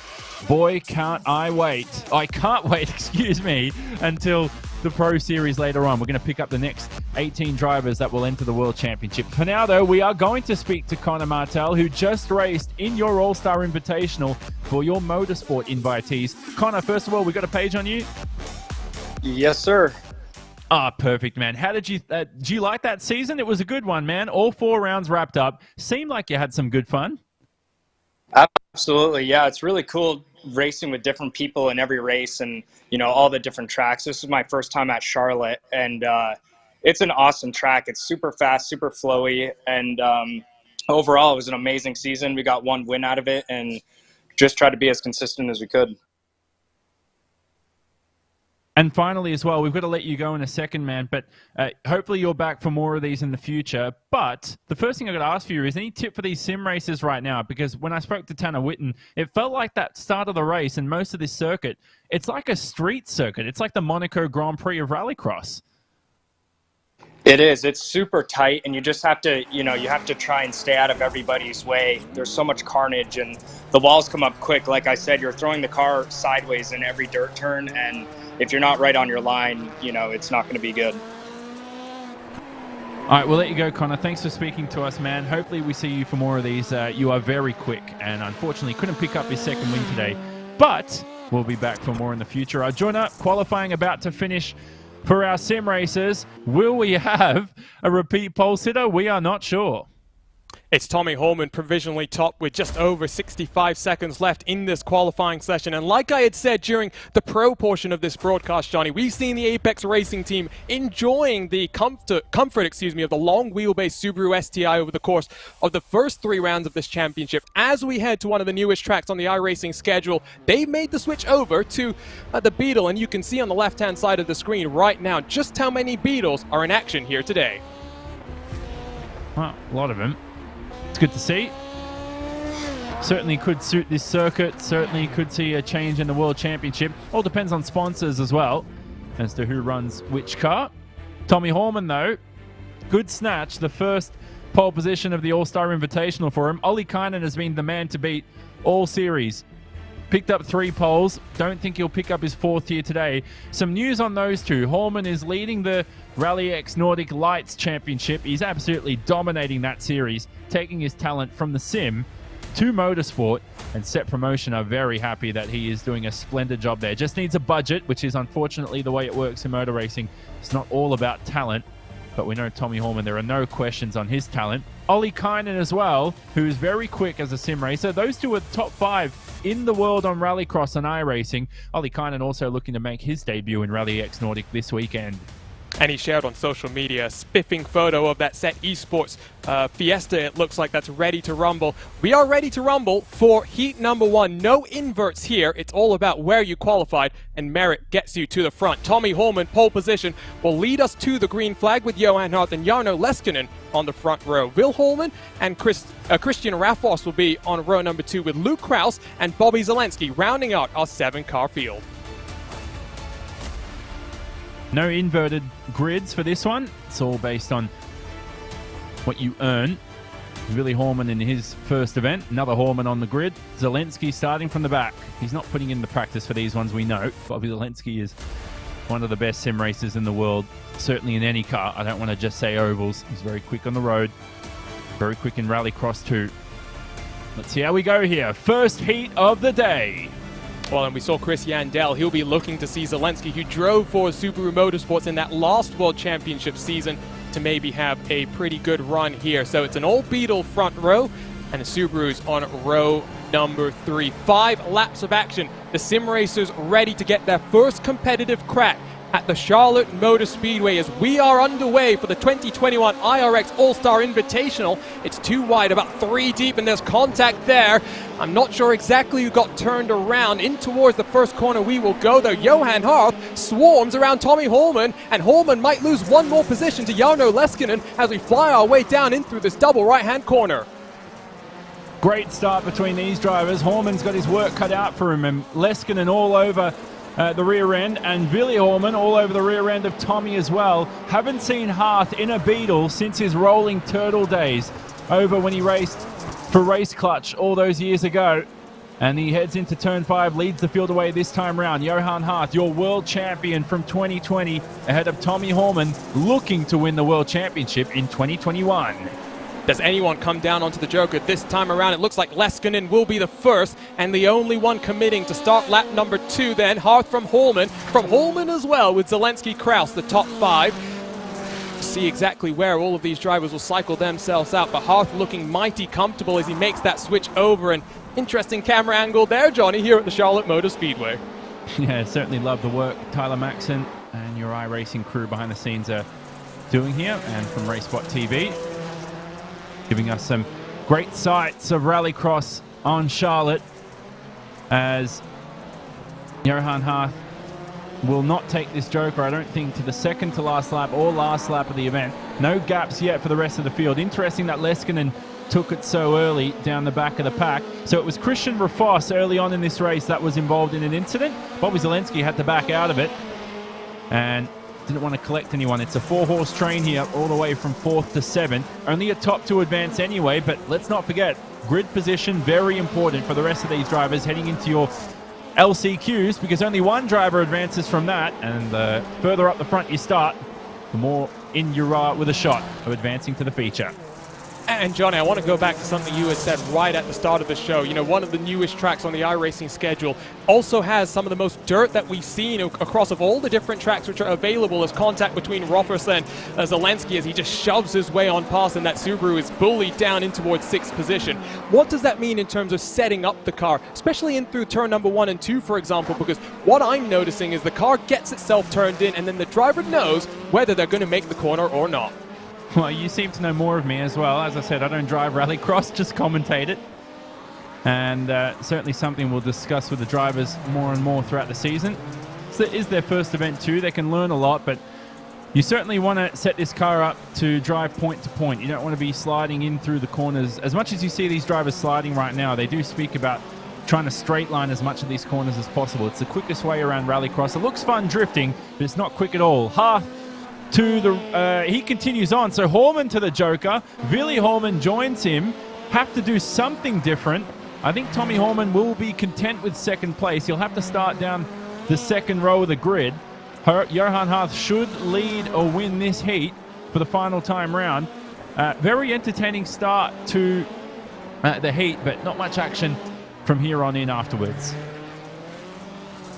Boy, can't I wait. I can't wait, excuse me, until the Pro Series later on. We're going to pick up the next 18 drivers that will enter the World Championship. For now, though, we are going to speak to Connor Martell, who just raced in your All-Star Invitational for your motorsport invitees. Connor, first of all, we got a page on you? Yes, sir. Ah, perfect, man. How did you like that season? It was a good one, man. All 4 rounds wrapped up. Seemed like you had some good fun. Absolutely, yeah. It's really cool racing with different people in every race and, you know, all the different tracks. This is my first time at Charlotte, and it's an awesome track. It's super fast, super flowy, and overall it was an amazing season. We got 1 win out of it and just tried to be as consistent as we could. And finally, as well, we've got to let you go in a second, man, but hopefully you're back for more of these in the future. But the first thing I've got to ask for you is any tip for these sim races right now? Because when I spoke to Tanner Whitten, it felt like that start of the race and most of this circuit, it's like a street circuit. It's like the Monaco Grand Prix of Rallycross. It is. It's super tight, and you just have to, you have to try and stay out of everybody's way. There's so much carnage, and the walls come up quick. Like I said, you're throwing the car sideways in every dirt turn, and if you're not right on your line, it's not going to be good. All right, we'll let you go, Connor. Thanks for speaking to us, man. Hopefully we see you for more of these. You are very quick, and unfortunately couldn't pick up his second win today, but we'll be back for more in the future. Our joiner qualifying about to finish for our sim racers. Will we have a repeat pole sitter? We are not sure. It's Tommy Holman provisionally top with just over 65 seconds left in this qualifying session. And like I had said during the pro portion of this broadcast, Johnny, we've seen the Apex Racing team enjoying the comfort of the long wheelbase Subaru STI over the course of the first 3 rounds of this championship. As we head to one of the newest tracks on the iRacing schedule, they've made the switch over to the Beetle. And you can see on the left-hand side of the screen right now just how many Beetles are in action here today. Well, a lot of them. It's good to see. Certainly could suit this circuit. Certainly could see a change in the World Championship. All depends on sponsors as well as to who runs which car. Tommy Holman, though, good snatch. The first pole position of the All-Star Invitational for him. Ollie Kynan has been the man to beat all series. Picked up 3 poles. Don't think he'll pick up his 4th here today. Some news on those two. Holman is leading the Rally X Nordic Lights Championship. He's absolutely dominating that series, taking his talent from the sim to motorsport, and Set Promotion are very happy that he is doing a splendid job there. Just needs a budget, which is unfortunately the way it works in motor racing. It's not all about talent, but we know Tommy Holman, there are no questions on his talent. Ollie Kynan as well, who is very quick as a sim racer. Those two are top 5 in the world on Rallycross and iRacing. Ollie Kynan also looking to make his debut in Rally X Nordic this weekend. And he shared on social media a spiffing photo of that Set Esports Fiesta. It looks like that's ready to rumble. We are ready to rumble for heat number 1. No inverts here. It's all about where you qualified, and merit gets you to the front. Tommy Holman, pole position, will lead us to the green flag with Johan Hart and Jarno Leskinen on the front row. Will Holman and Christian Raffos will be on row number 2 with Luke Kraus and Bobby Zelensky rounding out our 7-car field. No inverted grids for this one. It's all based on what you earn. Willie Holman in his first event. Another Holman on the grid. Zelensky starting from the back. He's not putting in the practice for these ones, we know. Bobby Zelensky is one of the best sim racers in the world. Certainly in any car. I don't want to just say ovals. He's very quick on the road. Very quick in Rallycross too. Let's see how we go here. First heat of the day. Well, and we saw Chris Yandel. He'll be looking to see Zelensky, who drove for Subaru Motorsports in that last World Championship season, to maybe have a pretty good run here. So it's an old Beetle front row, and the Subaru's on row number 3. 5 laps of action. The sim racers ready to get their first competitive crack at the Charlotte Motor Speedway as we are underway for the 2021 IRX All-Star Invitational. It's 2 wide, about 3 deep, and there's contact there. I'm not sure exactly who got turned around. In towards the first corner we will go, though. Johan Hart swarms around Tommy Holman, and Holman might lose 1 more position to Jarno Leskinen as we fly our way down in through this double right-hand corner. Great start between these drivers. Holman's got his work cut out for him, and Leskinen all over the rear end, and Willie Holman all over the rear end of Tommy as well. Haven't seen Hearth in a Beetle since his Rolling Turtle days over when he raced for Race Clutch all those years ago. And he heads into turn 5, leads the field away this time round. Johan Hart, your world champion from 2020, ahead of Tommy Holman, looking to win the world championship in 2021. Does anyone come down onto the Joker this time around? It looks like Leskinen will be the first and the only one committing to start lap number 2 then. Hearth from Holman as well with Zelensky Kraus, the top 5. See exactly where all of these drivers will cycle themselves out, but Hearth looking mighty comfortable as he makes that switch over. An interesting camera angle there, Johnny, here at the Charlotte Motor Speedway. Yeah, certainly love the work Tyler Maxon and your iRacing crew behind the scenes are doing here, and from RaceSpot TV. Giving us some great sights of Rallycross on Charlotte as Johan Hart will not take this Joker, I don't think, to the second to last lap or last lap of the event. No gaps yet for the rest of the field. Interesting that Leskinen took it so early down the back of the pack. So it was Christian Rafos early on in this race that was involved in an incident. Bobby Zelensky had to back out of it and didn't want to collect anyone. It's a 4-horse train here all the way from 4th to 7th. Only a top 2 advance anyway, but let's not forget, grid position, very important for the rest of these drivers heading into your LCQs, because only one driver advances from that, and the further up the front you start, the more in you are with a shot of advancing to the feature. And Johnny, I want to go back to something you had said right at the start of the show. You know, one of the newest tracks on the iRacing schedule also has some of the most dirt that we've seen across of all the different tracks which are available, as contact between Roffers and Zelensky as he just shoves his way on past, and that Subaru is bullied down in towards 6th position. What does that mean in terms of setting up the car, especially in through turn number 1 and 2, for example? Because what I'm noticing is the car gets itself turned in, and then the driver knows whether they're going to make the corner or not. Well, you seem to know more of me as well. As I said, I don't drive Rallycross, just commentate it. And certainly something we'll discuss with the drivers more and more throughout the season. So it is their first event too. They can learn a lot, but you certainly want to set this car up to drive point to point. You don't want to be sliding in through the corners. As much as you see these drivers sliding right now, they do speak about trying to straight line as much of these corners as possible. It's the quickest way around Rallycross. It looks fun drifting, but it's not quick at all. Half to the he continues on, so Horman to the Joker. Willy Horman joins him. Have to do something different. I think Tommy Horman will be content with second place. He'll have to start down the second row of the grid. Johan Harth should lead or win this heat for the final time round. Very entertaining start to the heat, but not much action from here on in afterwards.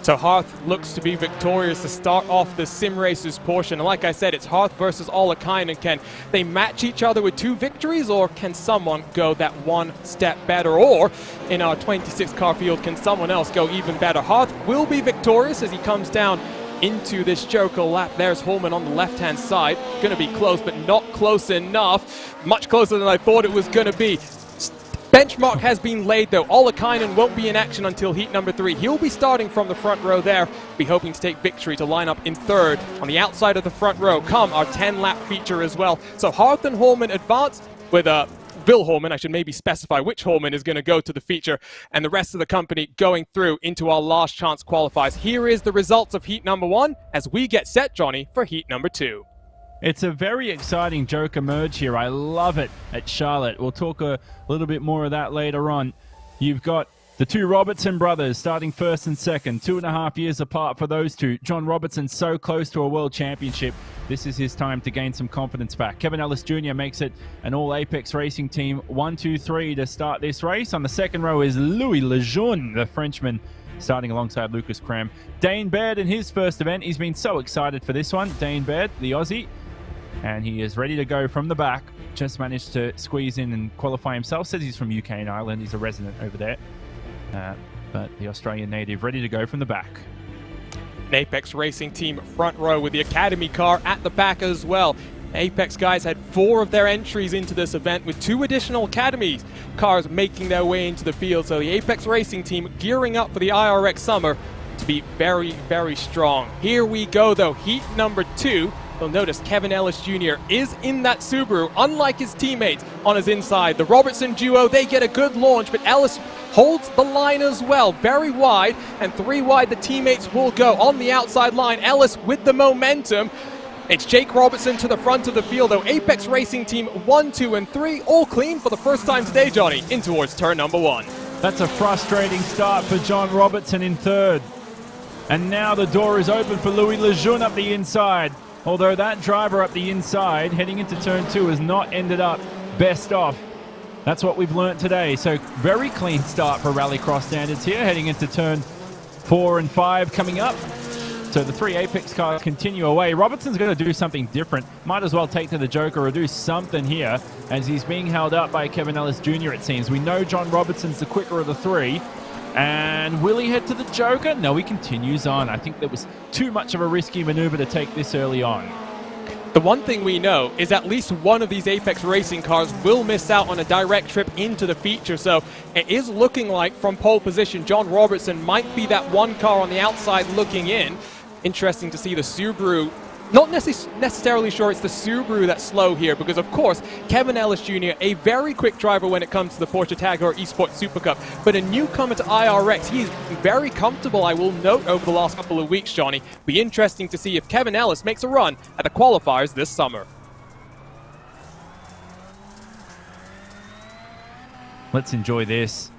So Harth looks to be victorious to start off the sim races portion. And like I said, it's Harth versus Olakainen. Can they match each other with 2 victories, or can someone go that one step better? Or in our 26 car field, can someone else go even better? Harth will be victorious as he comes down into this Joker lap. There's Holman on the left-hand side. Going to be close, but not close enough. Much closer than I thought it was going to be. Benchmark has been laid, though. Olakainen won't be in action until heat number 3. He'll be starting from the front row there, be hoping to take victory to line up in 3rd. On the outside of the front row come our 10-lap feature as well. So Harth and Holman advance with Will Holman. I should maybe specify which Holman is going to go to the feature, and the rest of the company going through into our last chance qualifiers. Here is the results of heat number 1 as we get set, Johnny, for heat number 2. It's a very exciting Joker merge here. I love it at Charlotte. We'll talk a little bit more of that later on. You've got the 2 Robertson brothers starting 1st and 2nd, 2.5 years apart for those 2. John Robertson so close to a world championship. This is his time to gain some confidence back. Kevin Ellis Jr. makes it an all Apex Racing team 1, 2, 3 to start this race. On the second row is Louis Lejeune, the Frenchman, starting alongside Lucas Cram. Dane Baird in his first event. He's been so excited for this one. Dane Baird, the Aussie. And he is ready to go from the back. Just managed to squeeze in and qualify himself. Says he's from UK and Ireland. He's a resident over there. But the Australian native ready to go from the back. An Apex Racing team front row with the Academy car at the back as well. Apex guys had 4 of their entries into this event, with 2 additional Academy cars making their way into the field. So the Apex Racing team gearing up for the IRX summer to be very, very strong. Here we go though, heat number 2. You'll notice Kevin Ellis Jr. is in that Subaru, unlike his teammates on his inside. The Robertson duo, they get a good launch, but Ellis holds the line as well, very wide, and 3 wide the teammates will go. On the outside line, Ellis with the momentum. It's Jake Robertson to the front of the field, though. Apex Racing Team 1, 2, and 3, all clean for the first time today, Johnny, in towards turn number 1. That's a frustrating start for John Robertson in 3rd. And now the door is open for Louis Lejeune up the inside. Although that driver up the inside heading into turn 2 has not ended up best off. That's what we've learnt today. So very clean start for Rallycross standards here, heading into turn 4 and 5 coming up. So the 3 Apex cars continue away. Robertson's going to do something different. Might as well take to the Joker or do something here, as he's being held up by Kevin Ellis Jr. it seems. We know John Robertson's the quicker of the 3. And will he head to the Joker? No, he continues on. I think that was too much of a risky maneuver to take this early on. The one thing we know is at least one of these Apex Racing cars will miss out on a direct trip into the feature. So it is looking like from pole position, John Robertson might be that one car on the outside looking in. Interesting to see the Subaru. Not necessarily sure it's the Subaru that's slow here, because of course Kevin Ellis Jr., a very quick driver when it comes to the Porsche Tagor Esports Super Cup, but a newcomer to IRX. He's very comfortable, I will note, over the last couple of weeks, Johnny. Be interesting to see if Kevin Ellis makes a run at the qualifiers this summer. Let's enjoy this.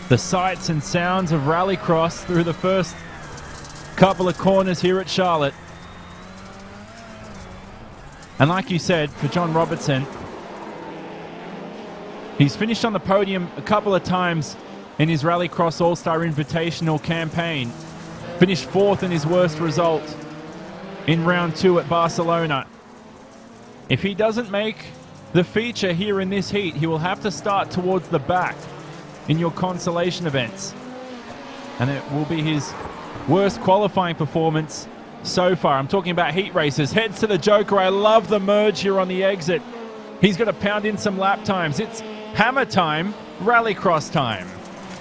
The sights and sounds of Rallycross through the first couple of corners here at Charlotte. And like you said, for John Robertson, he's finished on the podium a couple of times in his Rallycross All-Star Invitational campaign. Finished 4th in his worst result in round 2 at Barcelona. If he doesn't make the feature here in this heat, he will have to start towards the back in your consolation events. And it will be his worst qualifying performance so far. I'm talking about heat races. Heads to the Joker. I love the merge here on the exit. He's going to pound in some lap times. It's hammer time, Rallycross time.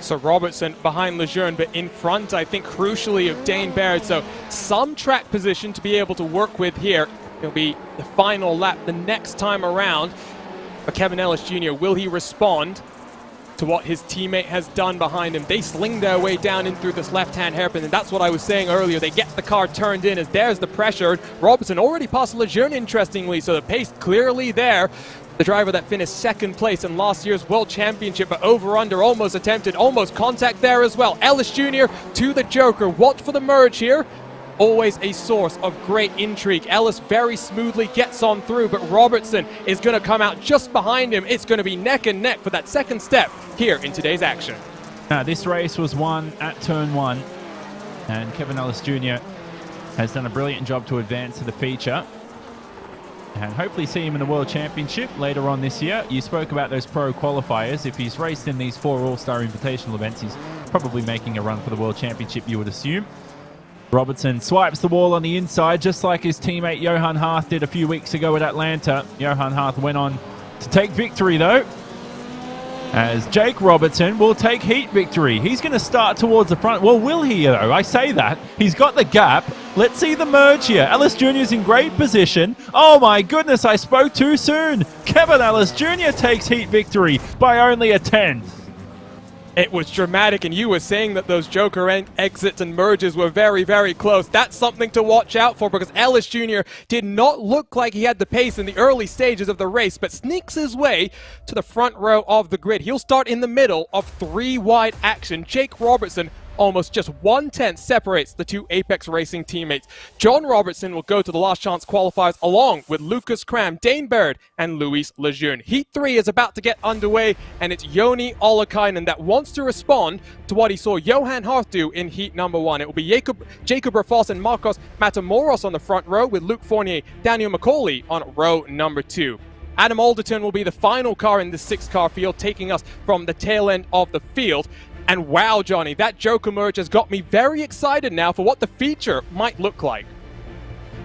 So Robertson behind Lejeune, but in front, I think, crucially, of Dane Baird. So some track position to be able to work with here. It'll be the final lap the next time around. But Kevin Ellis Jr., will he respond to what his teammate has done behind him? They sling their way down in through this left-hand hairpin, and that's what I was saying earlier. They get the car turned in as there's the pressure. Robertson already passed Lejeune, interestingly, so the pace clearly there. The driver that finished 2nd place in last year's World Championship, but over-under almost attempted, almost contact there as well. Ellis Jr. to the Joker. Watch for the merge here. Always a source of great intrigue. Ellis very smoothly gets on through, but Robertson is going to come out just behind him. It's going to be neck and neck for that second step here in today's action. Now, this race was won at turn 1, and Kevin Ellis Jr. has done a brilliant job to advance to the feature and hopefully see him in the World Championship later on this year. You spoke about those pro qualifiers. If he's raced in these 4 All-Star Invitational events, he's probably making a run for the World Championship, you would assume. Robertson swipes the wall on the inside, just like his teammate Johan Harth did a few weeks ago at Atlanta. Johan Harth went on to take victory, though, as Jake Robertson will take heat victory. He's going to start towards the front. Well, will he, though? I say that. He's got the gap. Let's see the merge here. Ellis Jr. is in great position. Oh, my goodness, I spoke too soon. Kevin Ellis Jr. takes heat victory by only a 10th. It was dramatic, and you were saying that those Joker exits and merges were very, very close. That's something to watch out for, because Ellis Jr. did not look like he had the pace in the early stages of the race, but sneaks his way to the front row of the grid. He'll start in the middle of 3 wide action. Jake Robertson, almost just 1/10 separates the 2 Apex Racing teammates. John Robertson will go to the last chance qualifiers along with Lucas Cram, Dane Baird, and Luis Lejeune. Heat 3 is about to get underway, and it's Joni Ollikainen that wants to respond to what he saw Johan Harth do in heat number 1. It will be Jacob Rafos and Marcos Matamoros on the front row, with Luke Fournier, Daniel McCauley on row number 2. Adam Alderton will be the final car in the 6-car field, taking us from the tail end of the field. And wow, Johnny, that Joker merge has got me very excited now for what the feature might look like.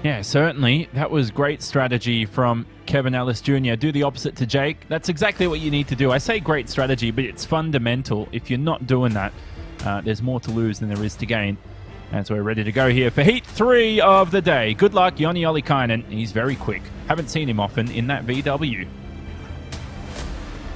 Yeah, certainly. That was great strategy from Kevin Ellis Jr. Do the opposite to Jake. That's exactly what you need to do. I say great strategy, but it's fundamental. If you're not doing that, there's more to lose than there is to gain. And so we're ready to go here for Heat 3 of the day. Good luck, Joni Ollikainen. He's very quick. Haven't seen him often in that VW.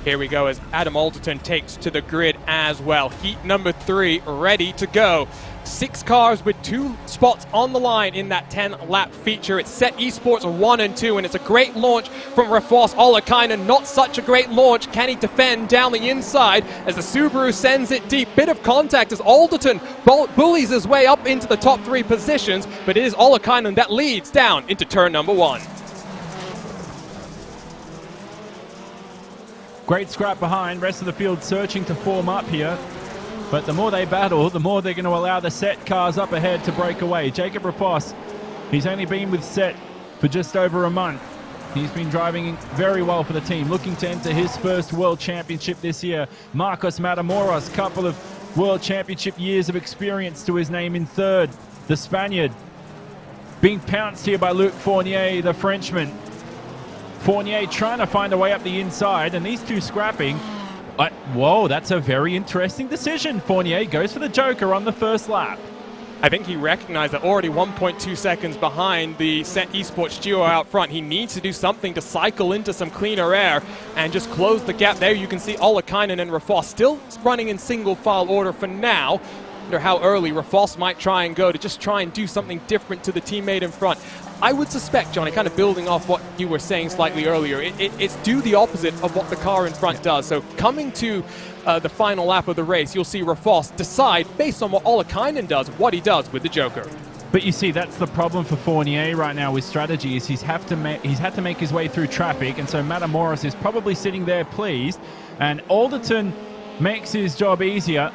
Here we go as Adam Alderton takes to the grid as well. Heat number 3 ready to go. 6 cars with 2 spots on the line in that 10-lap feature. It's set esports 1 and 2, and it's a great launch from Rafos Ollikainen. Not such a great launch. Can he defend down the inside as the Subaru sends it deep? Bit of contact as Alderton bullies his way up into the top 3 positions, but it is Ollikainen that leads down into turn number 1. Great scrap behind. Rest of the field searching to form up here. But the more they battle, the more they're going to allow the set cars up ahead to break away. Jacob Rafos, he's only been with set for just over a month. He's been driving very well for the team, looking to enter his first World Championship this year. Marcos Matamoros, couple of World Championship years of experience to his name in 3rd. The Spaniard being pounced here by Luc Fournier, the Frenchman. Fournier trying to find a way up the inside, and these two scrapping. Whoa, that's a very interesting decision. Fournier goes for the Joker on the first lap. I think he recognized that already 1.2 seconds behind the Set Esports duo out front. He needs to do something to cycle into some cleaner air and just close the gap there. You can see Ollikainen and Rafos still running in single file order for now. I wonder how early Rafos might try and go to just try and do something different to the teammate in front. I would suspect, Johnny, kind of building off what you were saying slightly earlier, it's do the opposite of what the car in front does. So coming to the final lap of the race, you'll see Rafos decide, based on what Ollikainen does, what he does with the Joker. But you see, that's the problem for Fournier right now with strategy, is he's had to make his way through traffic, and so Matamoros is probably sitting there pleased, and Alderton makes his job easier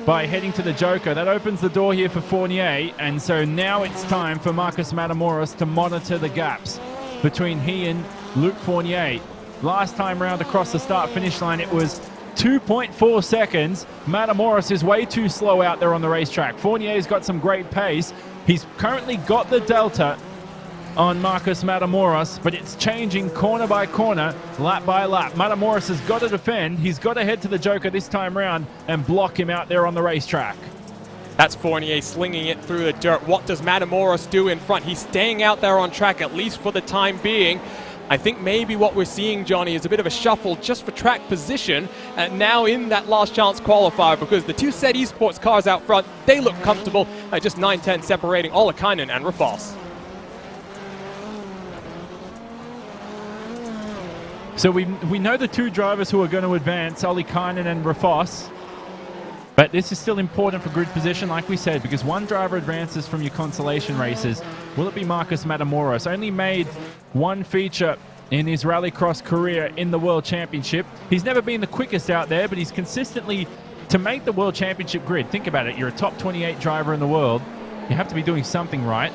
by heading to the Joker. That opens the door here for Fournier, and so now it's time for Marcus Matamoros to monitor the gaps between he and Luc Fournier. Last time round across the start-finish line, it was 2.4 seconds. Matamoros is way too slow out there on the racetrack. Fournier's got some great pace. He's currently got the delta on Marcus Matamoros, but it's changing corner by corner, lap by lap. Matamoros has got to defend. He's got to head to the Joker this time round and block him out there on the racetrack. That's Fournier slinging it through the dirt. What does Matamoros do in front? He's staying out there on track, at least for the time being. I think maybe what we're seeing, Johnny, is a bit of a shuffle just for track position now in that last chance qualifier, because the two Set Esports cars out front, they look comfortable, just 9-10 separating Ollikainen and Rafos. So we know the two drivers who are going to advance, Ollikainen and Rafos. But this is still important for grid position, like we said, because one driver advances from your consolation races. Will it be Marcus Matamoros? Only made one feature in his Rallycross career in the World Championship. He's never been the quickest out there, but he's consistently, to make the World Championship grid, think about it, you're a top 28 driver in the world. You have to be doing something right.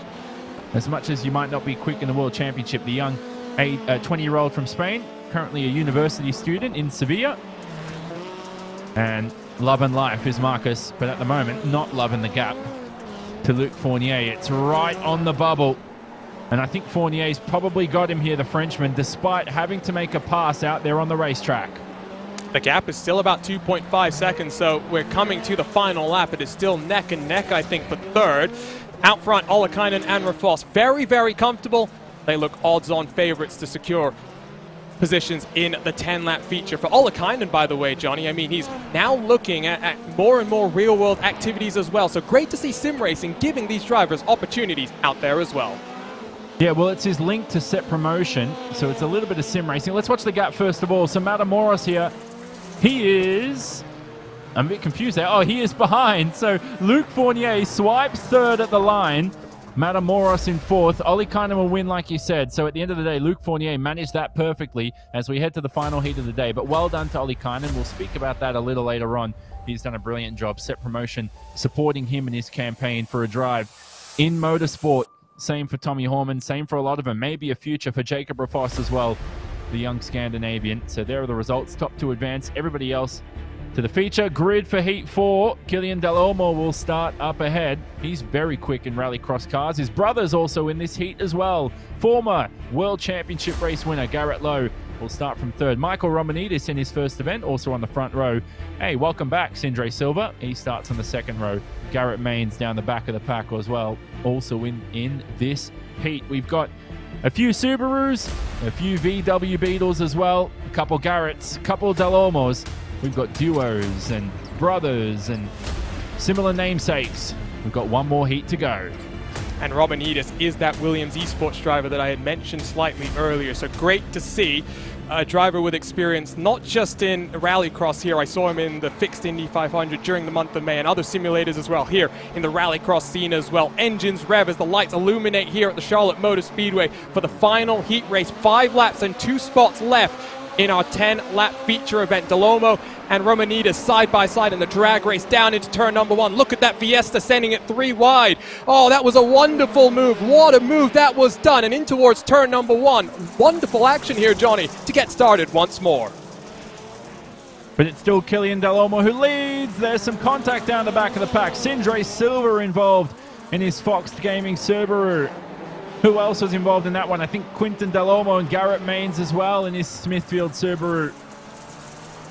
As much as you might not be quick in the World Championship, the young 20-year-old from Spain, currently a university student in Sevilla. And loving life is Marcus, but at the moment, not loving the gap to Luc Fournier. It's right on the bubble. And I think Fournier's probably got him here, the Frenchman, despite having to make a pass out there on the racetrack. The gap is still about 2.5 seconds, so we're coming to the final lap. It is still neck and neck, I think, for third. Out front, Ollikainen and Rafos, very, very comfortable. They look odds-on favorites to secure positions in the 10-lap feature. For Ollikainen, by the way, Johnny, I mean, he's now looking at more and more real-world activities as well. So great to see sim racing giving these drivers opportunities out there as well. Yeah, well, it's his link to set promotion, so it's a little bit of sim racing. Let's watch the gap first of all. So Matamoros here, he is... I'm a bit confused there. Oh, he is behind. So Luc Fournier swipes third at the line. Matamoros in fourth. Ollikainen will win, like you said. So at the end of the day, Luc Fournier managed that perfectly as we head to the final heat of the day. But well done to Ollikainen. We'll speak about that a little later on. He's done a brilliant job. Set promotion, supporting him in his campaign for a drive in motorsport. Same for Tommy Horman. Same for a lot of them. Maybe a future for Jacob Rafos as well, the young Scandinavian. So there are the results. Top two advance. Everybody else to the feature. Grid for Heat 4. Killian Del Olmo will start up ahead. He's very quick in rallycross cars. His brother's also in this heat as well. Former World Championship race winner Garrett Lowe will start from third. Michael Romanidis in his first event, also on the front row. Hey, welcome back, Sindre Silva. He starts on the second row. Garrett Maines down the back of the pack as well, also in this heat. We've got a few Subarus, a few VW Beetles as well, a couple Garretts, a couple Del Olmos. We've got duos and brothers and similar namesakes. We've got one more heat to go. And Romanidis is that Williams eSports driver that I had mentioned slightly earlier. So great to see a driver with experience, not just in Rallycross here. I saw him in the fixed Indy 500 during the month of May and other simulators as well here in the Rallycross scene as well. Engines rev as the lights illuminate here at the Charlotte Motor Speedway for the final heat race. 5 laps and 2 spots left in our 10-lap feature event. Del Olmo and Romanidis side by side in the drag race down into turn number 1. Look at that Fiesta sending it 3 wide. Oh, that was a wonderful move. What a move that was done. And in towards turn number 1. Wonderful action here, Johnny, to get started once more. But it's still Killian Del Olmo who leads. There's some contact down the back of the pack. Sindre Silva involved in his Fox Gaming Subaru. Who else was involved in that one? I think Quinton Del Olmo and Garrett Maines as well in his Smithfield Subaru.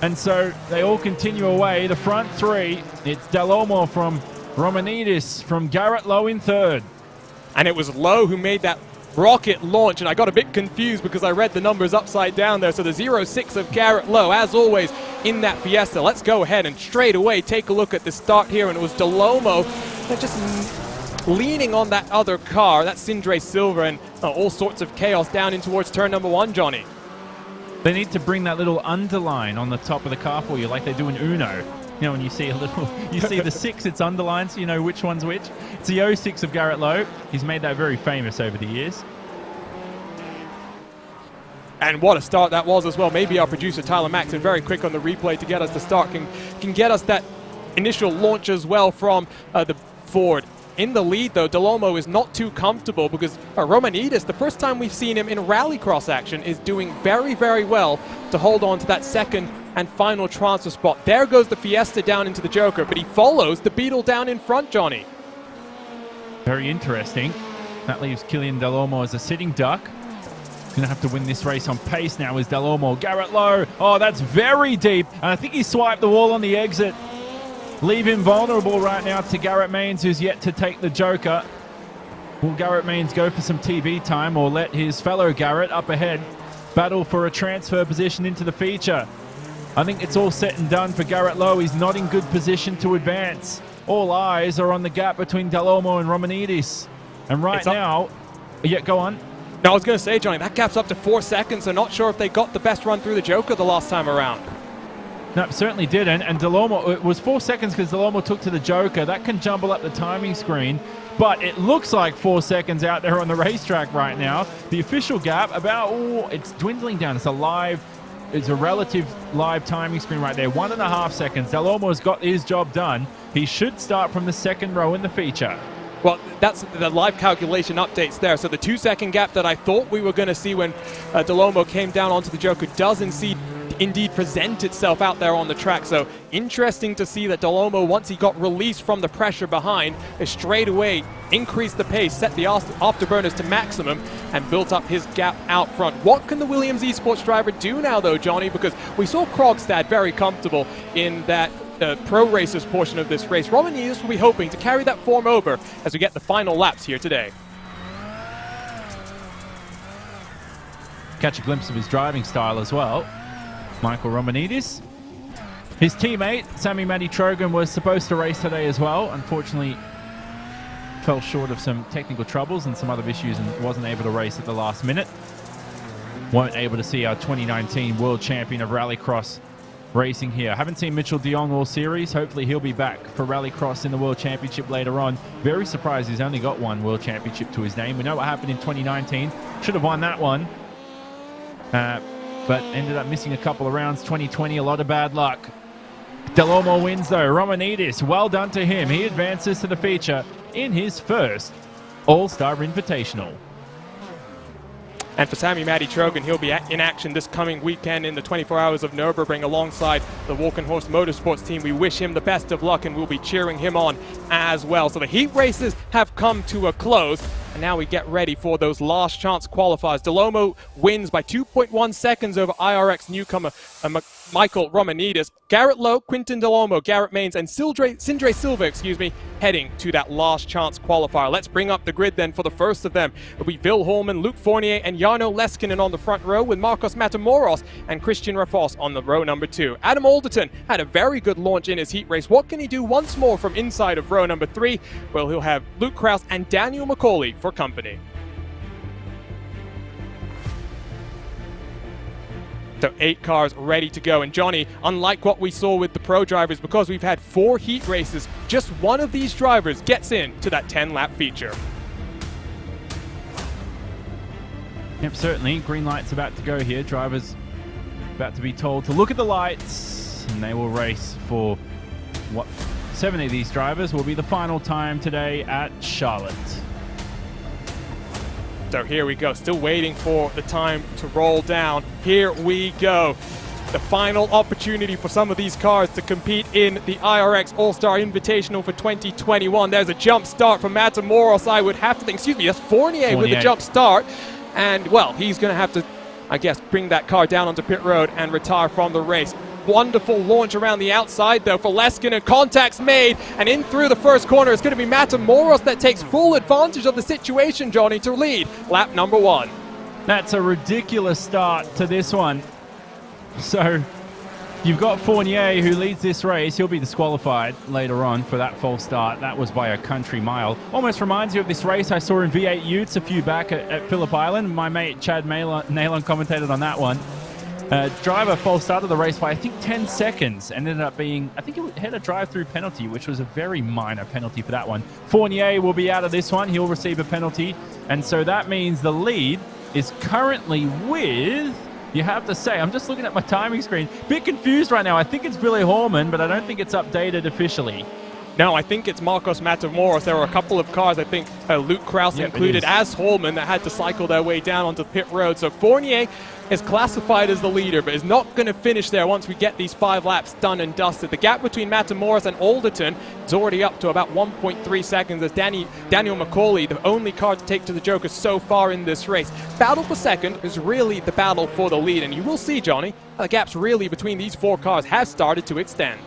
And so they all continue away. The front three, it's Del Olmo from Romanidis, from Garrett Lowe in third. And it was Lowe who made that rocket launch, and I got a bit confused because I read the numbers upside down there. So the 06 of Garrett Lowe, as always, in that Fiesta. Let's go ahead and straight away take a look at the start here, and it was Del Olmo just leaning on that other car, that Sindre Silver, and all sorts of chaos down in towards turn number 1, Johnny. They need to bring that little underline on the top of the car for you, like they do in Uno. You know, when you see a little, you see the 6, it's underlined, so you know which one's which. It's the 06 of Garrett Lowe. He's made that very famous over the years. And what a start that was as well. Maybe our producer Tyler Maxon, very quick on the replay to get us the start, can get us that initial launch as well from the Ford. In the lead, though, Del Olmo is not too comfortable because Romanidis, the first time we've seen him in rallycross action, is doing very, very well to hold on to that second and final transfer spot. There goes the Fiesta down into the Joker, but he follows the Beetle down in front, Johnny. Very interesting. That leaves Killian Del Olmo as a sitting duck. He's going to have to win this race on pace now is Del Olmo. Garrett Lowe, oh, that's very deep. And I think he swiped the wall on the exit. Leave him vulnerable right now to Garrett Maines, who's yet to take the Joker. Will Garrett Maines go for some TV time or let his fellow Garrett up ahead battle for a transfer position into the feature? I think it's all set and done for Garrett Lowe. He's not in good position to advance. All eyes are on the gap between Del Olmo and Romanidis. And right now, yeah, go on. No, I was going to say, Johnny, that gap's up to 4 seconds. I'm not sure if they got the best run through the Joker the last time around. No, certainly didn't. And Del Olmo, it was 4 seconds because Del Olmo took to the Joker. That can jumble up the timing screen. But it looks like 4 seconds out there on the racetrack right now. The official gap about, it's dwindling down. It's a relative live timing screen right there. 1.5 seconds. Del Olmo's got his job done. He should start from the second row in the feature. Well, that's the live calculation updates there. So the 2 second gap that I thought we were going to see when Del Olmo came down onto the Joker does indeed present itself out there on the track. So interesting to see that Del Olmo, once he got released from the pressure behind, is straight away increased the pace, set the afterburners to maximum, and built up his gap out front. What can the Williams Esports driver do now, though, Johnny? Because we saw Krogstad very comfortable in that pro racers portion of this race. Romanidis will be hoping to carry that form over as we get the final laps here today. Catch a glimpse of his driving style as well. Michael Romanidis. His teammate, Sammy Matty Trogan, was supposed to race today as well. Unfortunately, fell short of some technical troubles and some other issues and wasn't able to race at the last minute. Weren't able to see our 2019 world champion of Rallycross racing here. Haven't seen Mitchell de Jong all series. Hopefully he'll be back for Rallycross in the World Championship later on. Very surprised he's only got one World Championship to his name. We know what happened in 2019. Should have won that one. But ended up missing a couple of rounds. 2020, a lot of bad luck. Del Olmo wins though. Romanidis, well done to him. He advances to the feature in his first All-Star Invitational. And for Sammy Matty Trogan, he'll be in action this coming weekend in the 24 Hours of Nürburgring alongside the Walkenhorst Motorsports team. We wish him the best of luck and we'll be cheering him on as well. So the heat races have come to a close. And now we get ready for those last chance qualifiers. Del Olmo wins by 2.1 seconds over IRX newcomer Michael Romanidis. Garrett Lowe, Quinton Del Olmo, Garrett Maines, and Sindre Silva, heading to that last chance qualifier. Let's bring up the grid then for the first of them. It'll be Bill Holman, Luke Fournier, and Jarno Leskinen on the front row, with Marcos Matamoros and Christian Rafos on the row number 2. Adam Alderton had a very good launch in his heat race. What can he do once more from inside of row number 3? Well, he'll have Luke Krause and Daniel McCauley for company. So 8 cars ready to go. And Johnny, unlike what we saw with the pro drivers, because we've had 4 heat races, just one of these drivers gets into that 10-lap feature. Yep, certainly. Green light's about to go here. Drivers about to be told to look at the lights, and they will race for 7 of these drivers will be the final time today at Charlotte. So here we go, still waiting for the time to roll down. Here we go. the final opportunity for some of these cars to compete in the IRX All-Star Invitational for 2021. There's a jump start from Matamoros, I would have to think. Excuse me, that's Fournier with a jump start. And, well, he's going to have to, I guess, bring that car down onto pit road and retire from the race. Wonderful launch around the outside, though, for Leskinen. Contact's made, and in through the first corner, it's going to be Matamoros that takes full advantage of the situation, Johnny, to lead lap number 1. That's a ridiculous start to this one. So you've got Fournier, who leads this race. He'll be disqualified later on for that false start. That was by a country mile. Almost reminds you of this race I saw in V8 Utes a few back at Phillip Island. My mate Chad Nalon commentated on that one. Driver false started the race by, I think, 10 seconds. Ended up being, I think it had a drive-through penalty, which was a very minor penalty for that one. Fournier will be out of this one. He'll receive a penalty. And so that means the lead is currently with, you have to say, I'm just looking at my timing screen. Bit confused right now. I think it's Billy Horman, but I don't think it's updated officially. No, I think it's Marcos Matamoros. There were a couple of cars, I think Luke Krause included, as Holman, that had to cycle their way down onto pit road. So Fournier is classified as the leader, but is not going to finish there once we get these 5 laps done and dusted. The gap between Matamoros and Alderton is already up to about 1.3 seconds as Daniel Macaulay, the only car to take to the Joker so far in this race. Battle for second is really the battle for the lead, and you will see, Johnny, the gaps really between these 4 cars have started to extend.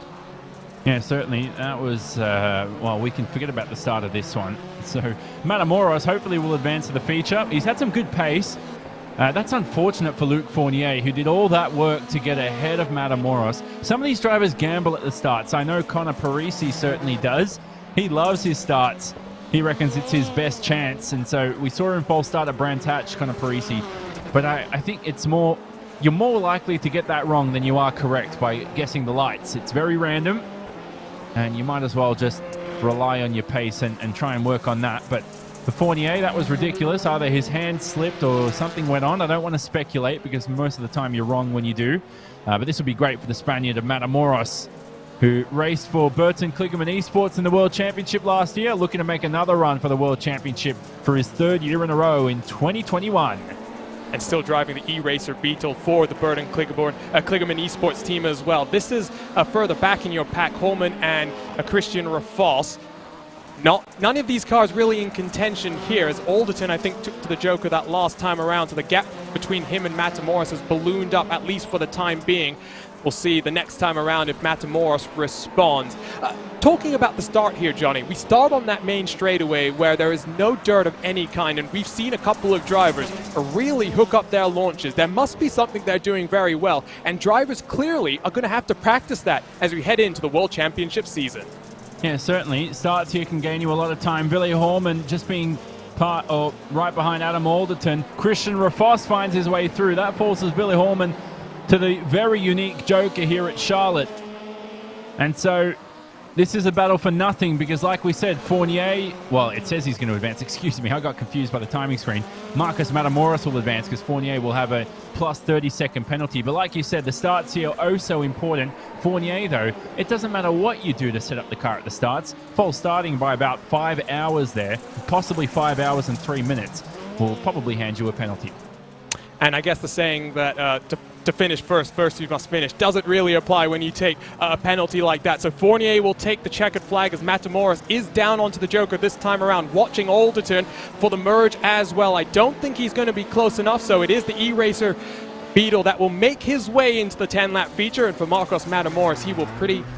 Yeah, certainly. That was, well, we can forget about the start of this one. So Matamoros hopefully will advance to the feature. He's had some good pace. That's unfortunate for Luke Fournier, who did all that work to get ahead of Matamoros. Some of these drivers gamble at the starts. I know Connor Parisi certainly does. He loves his starts. He reckons it's his best chance. And so we saw him false start at Brands Hatch, Connor Parisi. But I think it's more, you're more likely to get that wrong than you are correct by guessing the lights. It's very random. And you might as well just rely on your pace and try and work on that. But for Fournier, that was ridiculous. Either his hand slipped or something went on. I don't want to speculate because most of the time you're wrong when you do. But this would be great for the Spaniard of Matamoros, who raced for Burton Kligerman Esports in the World Championship last year, looking to make another run for the World Championship for his 3rd year in a row in 2021. And still driving the E-Racer Beetle for the Burton Kligerman Esports team as well. This is further back in your pack, Holman and Christian Rafals. None of these cars really in contention here, as Alderton, I think, took to the Joker that last time around, so the gap between him and Matamoros has ballooned up, at least for the time being. We'll see the next time around if Matamoros responds. Talking about the start here, Johnny, we start on that main straightaway where there is no dirt of any kind, and we've seen a couple of drivers really hook up their launches. There must be something they're doing very well, and drivers clearly are going to have to practice that as we head into the World Championship season. Yeah, certainly. Starts here can gain you a lot of time. Billy Horman just being right behind Adam Alderton. Christian Rafos finds his way through. That forces Billy Horman to the very unique Joker here at Charlotte. And so this is a battle for nothing because, like we said, Fournier, well, it says he's going to advance. Excuse me, I got confused by the timing screen. Marcos Matamoros will advance because Fournier will have a plus 30-second penalty. But like you said, the starts here are oh so important. Fournier, though, it doesn't matter what you do to set up the car at the starts. False starting by about 5 hours there, possibly 5 hours and 3 minutes, will probably hand you a penalty. And I guess the saying that to finish first you must finish doesn't really apply when you take a penalty like that. So Fournier will take the checkered flag as Matamoros is down onto the Joker this time around, watching Alderton for the merge as well. I don't think he's going to be close enough, so it is the E-Racer Beetle that will make his way into the 10-lap feature, and for Marcos Matamoros, he will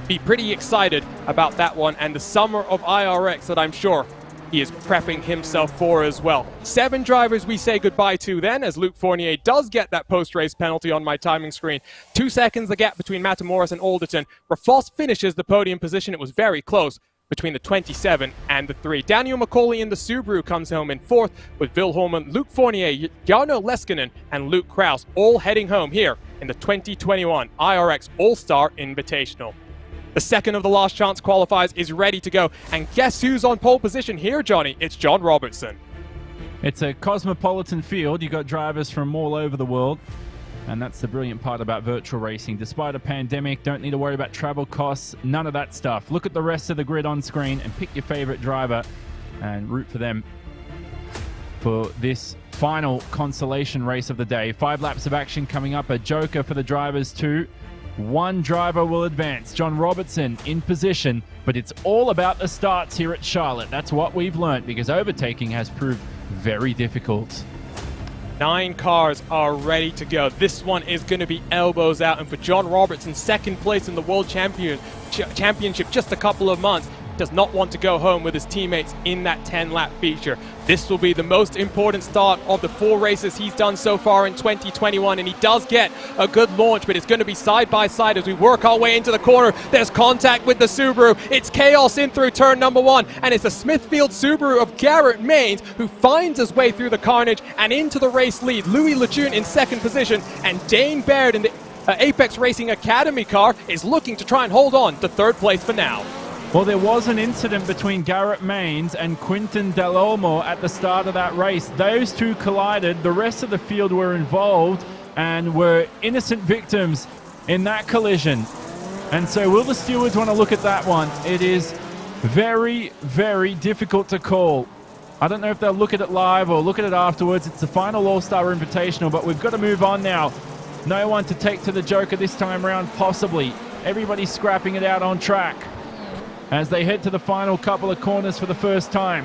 be pretty excited about that one and the summer of IRX that I'm sure he is prepping himself for as well. 7 drivers we say goodbye to then, as Luke Fournier does get that post-race penalty on my timing screen. 2 seconds the gap between Matamoros and Alderton. Rafos finishes the podium position. It was very close between the 27 and the 3. Daniel Macaulay in the Subaru comes home in 4th, with Bill Holman, Luke Fournier, Jarno Leskinen, and Luke Krause all heading home here in the 2021 IRX All-Star Invitational. The second of the last chance qualifiers is ready to go. And guess who's on pole position here, Johnny? It's John Robertson. It's a cosmopolitan field. You've got drivers from all over the world. And that's the brilliant part about virtual racing. Despite a pandemic, don't need to worry about travel costs, none of that stuff. Look at the rest of the grid on screen and pick your favorite driver and root for them. for this final consolation race of the day. 5 laps of action coming up. A joker for the drivers too. One driver will advance. John Robertson in position, but it's all about the starts here at Charlotte. That's what we've learned, because overtaking has proved very difficult. 9 cars are ready to go. This one is going to be elbows out, and for John Robertson, second place in the World Championship just a couple of months, does not want to go home with his teammates in that 10-lap feature. This will be the most important start of the 4 races he's done so far in 2021, and he does get a good launch, but it's going to be side by side as we work our way into the corner. There's contact with the Subaru. It's chaos in through turn number 1, and it's the Smithfield Subaru of Garrett Maines who finds his way through the carnage and into the race lead. Louis Lejeune in second position, and Dane Baird in the Apex Racing Academy car is looking to try and hold on to third place for now. Well, there was an incident between Garrett Maines and Quinton Del Olmo at the start of that race. Those two collided. The rest of the field were involved and were innocent victims in that collision. And so will the stewards want to look at that one? It is very, very difficult to call. I don't know if they'll look at it live or look at it afterwards. It's the final All-Star Invitational, but we've got to move on now. No one to take to the joker this time around, possibly. Everybody's scrapping it out on track as they head to the final couple of corners for the first time.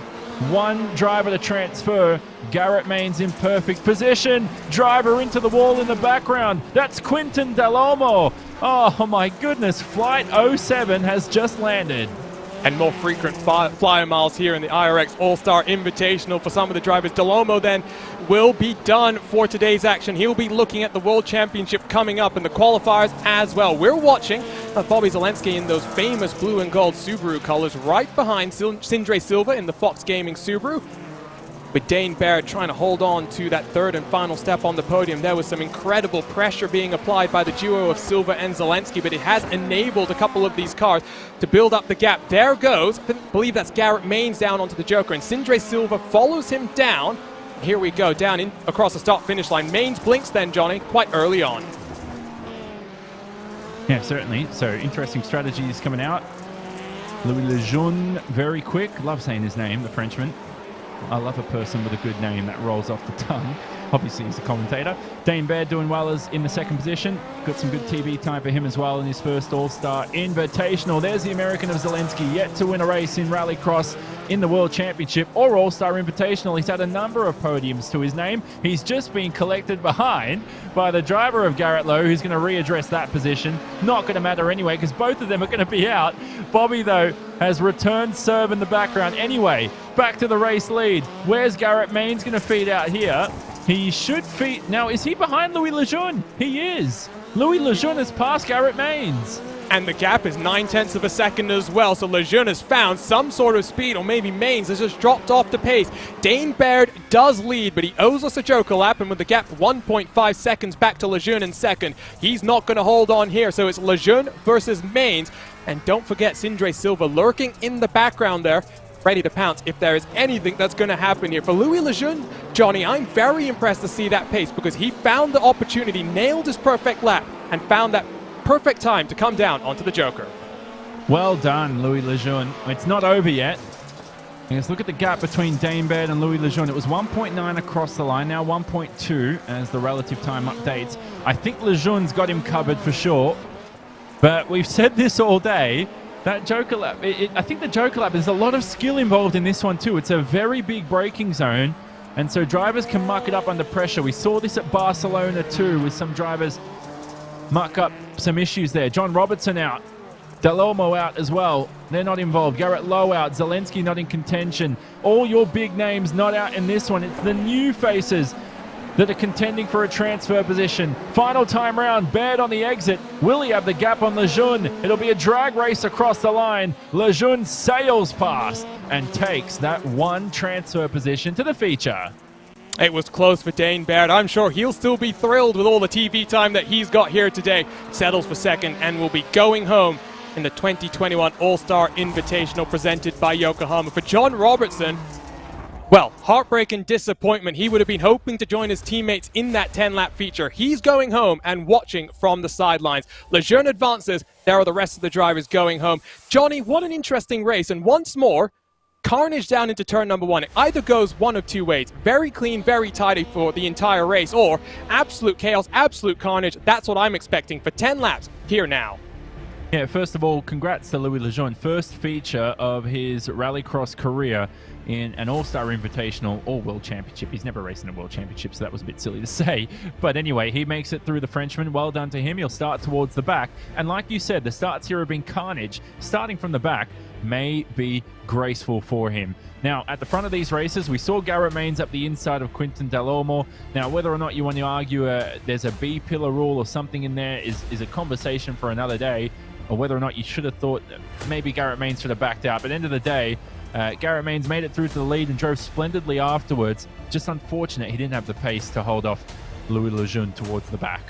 One driver to transfer. Garrett Maines in perfect position. Driver into the wall in the background. That's Quinton Del Olmo. Oh my goodness, Flight 07 has just landed. And more frequent flyer miles here in the IRX All-Star Invitational for some of the drivers. Del Olmo then will be done for today's action. He'll be looking at the World Championship coming up and the qualifiers as well. We're watching Bobby Zelensky in those famous blue and gold Subaru colors right behind Sindre Silva in the Fox Gaming Subaru. With Dane Baird trying to hold on to that third and final step on the podium. There was some incredible pressure being applied by the duo of Silva and Zelensky, but it has enabled a couple of these cars to build up the gap. There goes, I believe that's Garrett Maines down onto the joker, and Sindre Silva follows him down. Here we go, down in across the start-finish line. Maines blinks then, Johnny, quite early on. Yeah, certainly. So interesting strategies coming out. Louis Lejeune, very quick. Love saying his name, the Frenchman. I love a person with a good name that rolls off the tongue. Obviously, he's a commentator. Dane Baird doing well as in the second position. Got some good TV time for him as well in his first All-Star Invitational. There's the American of Zelensky, yet to win a race in Rallycross in the World Championship or All-Star Invitational. He's had a number of podiums to his name. He's just been collected behind by the driver of Garrett Lowe, who's going to readdress that position. Not going to matter anyway, because both of them are going to be out. Bobby, though, has returned serve in the background. Anyway, back to the race lead. Where's Garrett Maines going to feed out here? He should feed... Now, is he behind Louis Lejeune? He is. Louis Lejeune has passed Garrett Maines. And the gap is 9/10 of a second as well, so Lejeune has found some sort of speed, or maybe Maines has just dropped off the pace. Dane Baird does lead, but he owes us a joker lap, and with the gap 1.5 seconds back to Lejeune in second, he's not going to hold on here, so it's Lejeune versus Maines. And don't forget Sindre Silva lurking in the background there, ready to pounce if there is anything that's going to happen here. For Louis Lejeune, Johnny, I'm very impressed to see that pace, because he found the opportunity, nailed his perfect lap, and found that perfect time to come down onto the joker. Well done, Louis Lejeune. It's not over yet. Let's look at the gap between Dane Baird and Louis Lejeune. It was 1.9 across the line, now 1.2 as the relative time updates. I think Lejeune's got him covered for sure, but we've said this all day. That joker lap, I think the joker lap, there's a lot of skill involved in this one too. It's a very big braking zone, and so drivers can muck it up under pressure. We saw this at Barcelona too, with some drivers muck up some issues there. John Robertson out. Del Olmo out as well. They're not involved. Garrett Lowe out. Zelensky not in contention. All your big names not out in this one. It's the new faces that are contending for a transfer position. Final time round. Baird on the exit. Will he have the gap on Lejeune? It'll be a drag race across the line. Lejeune sails past and takes that one transfer position to the feature. It was close for Dane Baird. I'm sure he'll still be thrilled with all the TV time that he's got here today. Settles for second and will be going home in the 2021 All-Star Invitational presented by Yokohama. For John Robertson, well, heartbreak and disappointment. He would have been hoping to join his teammates in that 10-lap feature. He's going home and watching from the sidelines. Lejeune advances. There are the rest of the drivers going home. Johnny, what an interesting race. And once more, Carnage down into turn number 1. It either goes one of two ways. Very clean, very tidy for the entire race, or absolute chaos, absolute carnage. That's what I'm expecting for 10 laps here now. Yeah, first of all, congrats to Louis Lejeune. First feature of his Rallycross career in an All-Star Invitational or World Championship. He's never raced in a World Championship, so that was a bit silly to say. But anyway, he makes it through the Frenchman. Well done to him. He'll start towards the back. And like you said, the starts here have been carnage. Starting from the back may be graceful for him. Now, at the front of these races, we saw Garrett Maines up the inside of Quinton Delormo. Now, whether or not you want to argue there's a B-pillar rule or something in there is a conversation for another day, or whether or not you should have thought that maybe Garrett Maines should have backed out. But at the end of the day, Garrett Maines made it through to the lead and drove splendidly afterwards. Just unfortunate he didn't have the pace to hold off Louis Lejeune towards the back.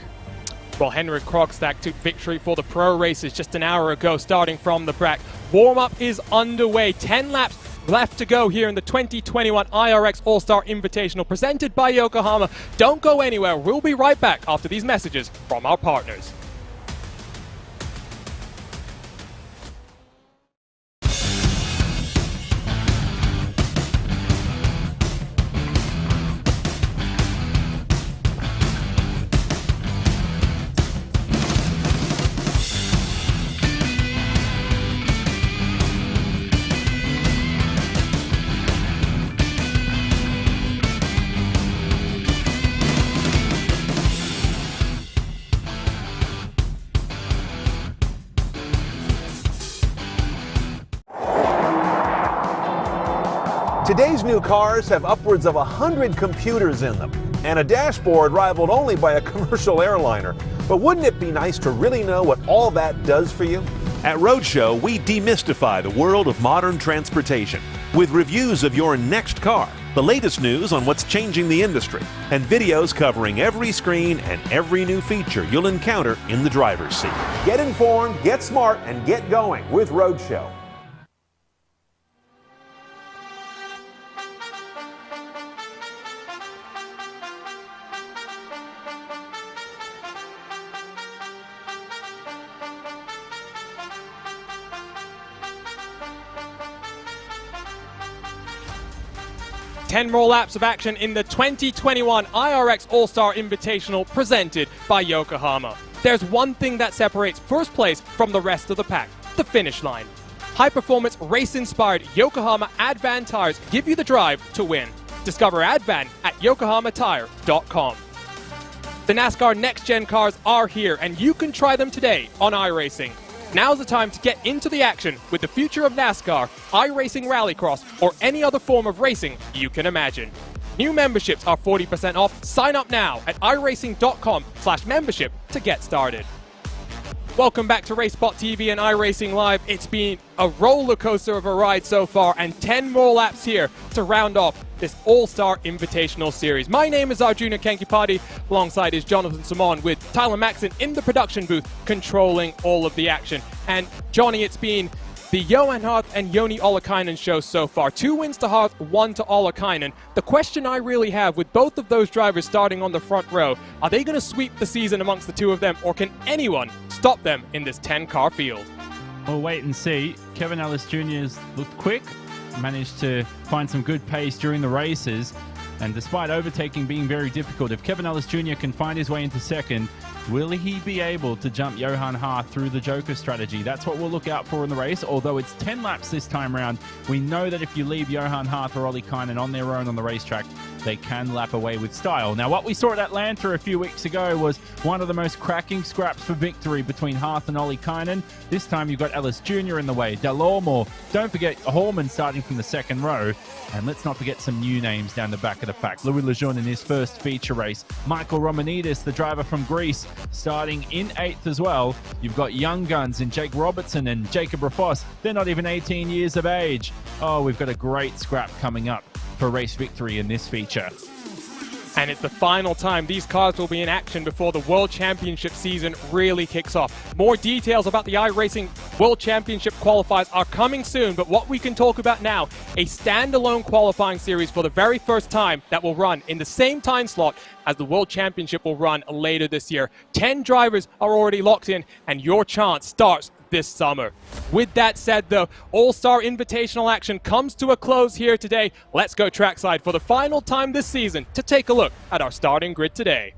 Well, Henrik Krogstad took victory for the pro races just an hour ago, starting from the back. Warm-up is underway. 10 laps left to go here in the 2021 IRX All-Star Invitational presented by Yokohama. Don't go anywhere. We'll be right back after these messages from our partners. Today's new cars have upwards of 100 computers in them, and a dashboard rivaled only by a commercial airliner. But wouldn't it be nice to really know what all that does for you? At Roadshow, we demystify the world of modern transportation with reviews of your next car, the latest news on what's changing the industry, and videos covering every screen and every new feature you'll encounter in the driver's seat. Get informed, get smart, and get going with Roadshow. Ten more laps of action in the 2021 IRX All-Star Invitational presented by Yokohama. There's one thing that separates first place from the rest of the pack: the finish line. High-performance, race-inspired Yokohama Advan tires give you the drive to win. Discover Advan at yokohamatire.com. The NASCAR next-gen cars are here, and you can try them today on iRacing. Now's the time to get into the action with the future of NASCAR, iRacing Rallycross, or any other form of racing you can imagine. New memberships are 40% off. Sign up now at iRacing.com/membership to get started. Welcome back to RaceSpot TV and iRacing Live. It's been a roller coaster of a ride so far, and 10 more laps here to round off this All-Star Invitational Series. My name is Arjuna Kankipati. Alongside is Jonathan Simon with Tyler Maxon in the production booth controlling all of the action. And Johnny, it's been the Johan Hart and Joni Ollikainen show so far. 2 wins to Hart, 1 to Ollikainen. The question I really have with both of those drivers starting on the front row, are they going to sweep the season amongst the two of them, or can anyone stop them in this 10-car field? We'll wait and see. Kevin Ellis Jr. looked quick, managed to find some good pace during the races, and despite overtaking being very difficult, if Kevin Ellis Jr. can find his way into second, will he be able to jump Johan Hart through the Joker strategy? That's what we'll look out for in the race. Although it's 10 laps this time round, we know that if you leave Johan Hart or Ollikainen on their own on the racetrack, they can lap away with style. Now, what we saw at Atlanta a few weeks ago was one of the most cracking scraps for victory between Hart and Ollikainen. This time you've got Ellis Jr. in the way, Delormo, don't forget Hallman starting from the second row, and let's not forget some new names down the back of the pack. Louis Lejeune in his first feature race, Michael Romanidis, the driver from Greece, starting in 8th as well. You've got young guns in Jake Robertson and Jacob Rafos. They're not even 18 years of age. Oh, we've got a great scrap coming up for race victory in this feature. And it's the final time these cars will be in action before the World Championship season really kicks off. More details about the iRacing World Championship qualifiers are coming soon, but what we can talk about now, a standalone qualifying series for the very first time that will run in the same time slot as the World Championship will run later this year. 10 drivers are already locked in, and your chance starts this summer. With that said, though, All-Star Invitational action comes to a close here today. Let's go trackside for the final time this season to take a look at our starting grid today.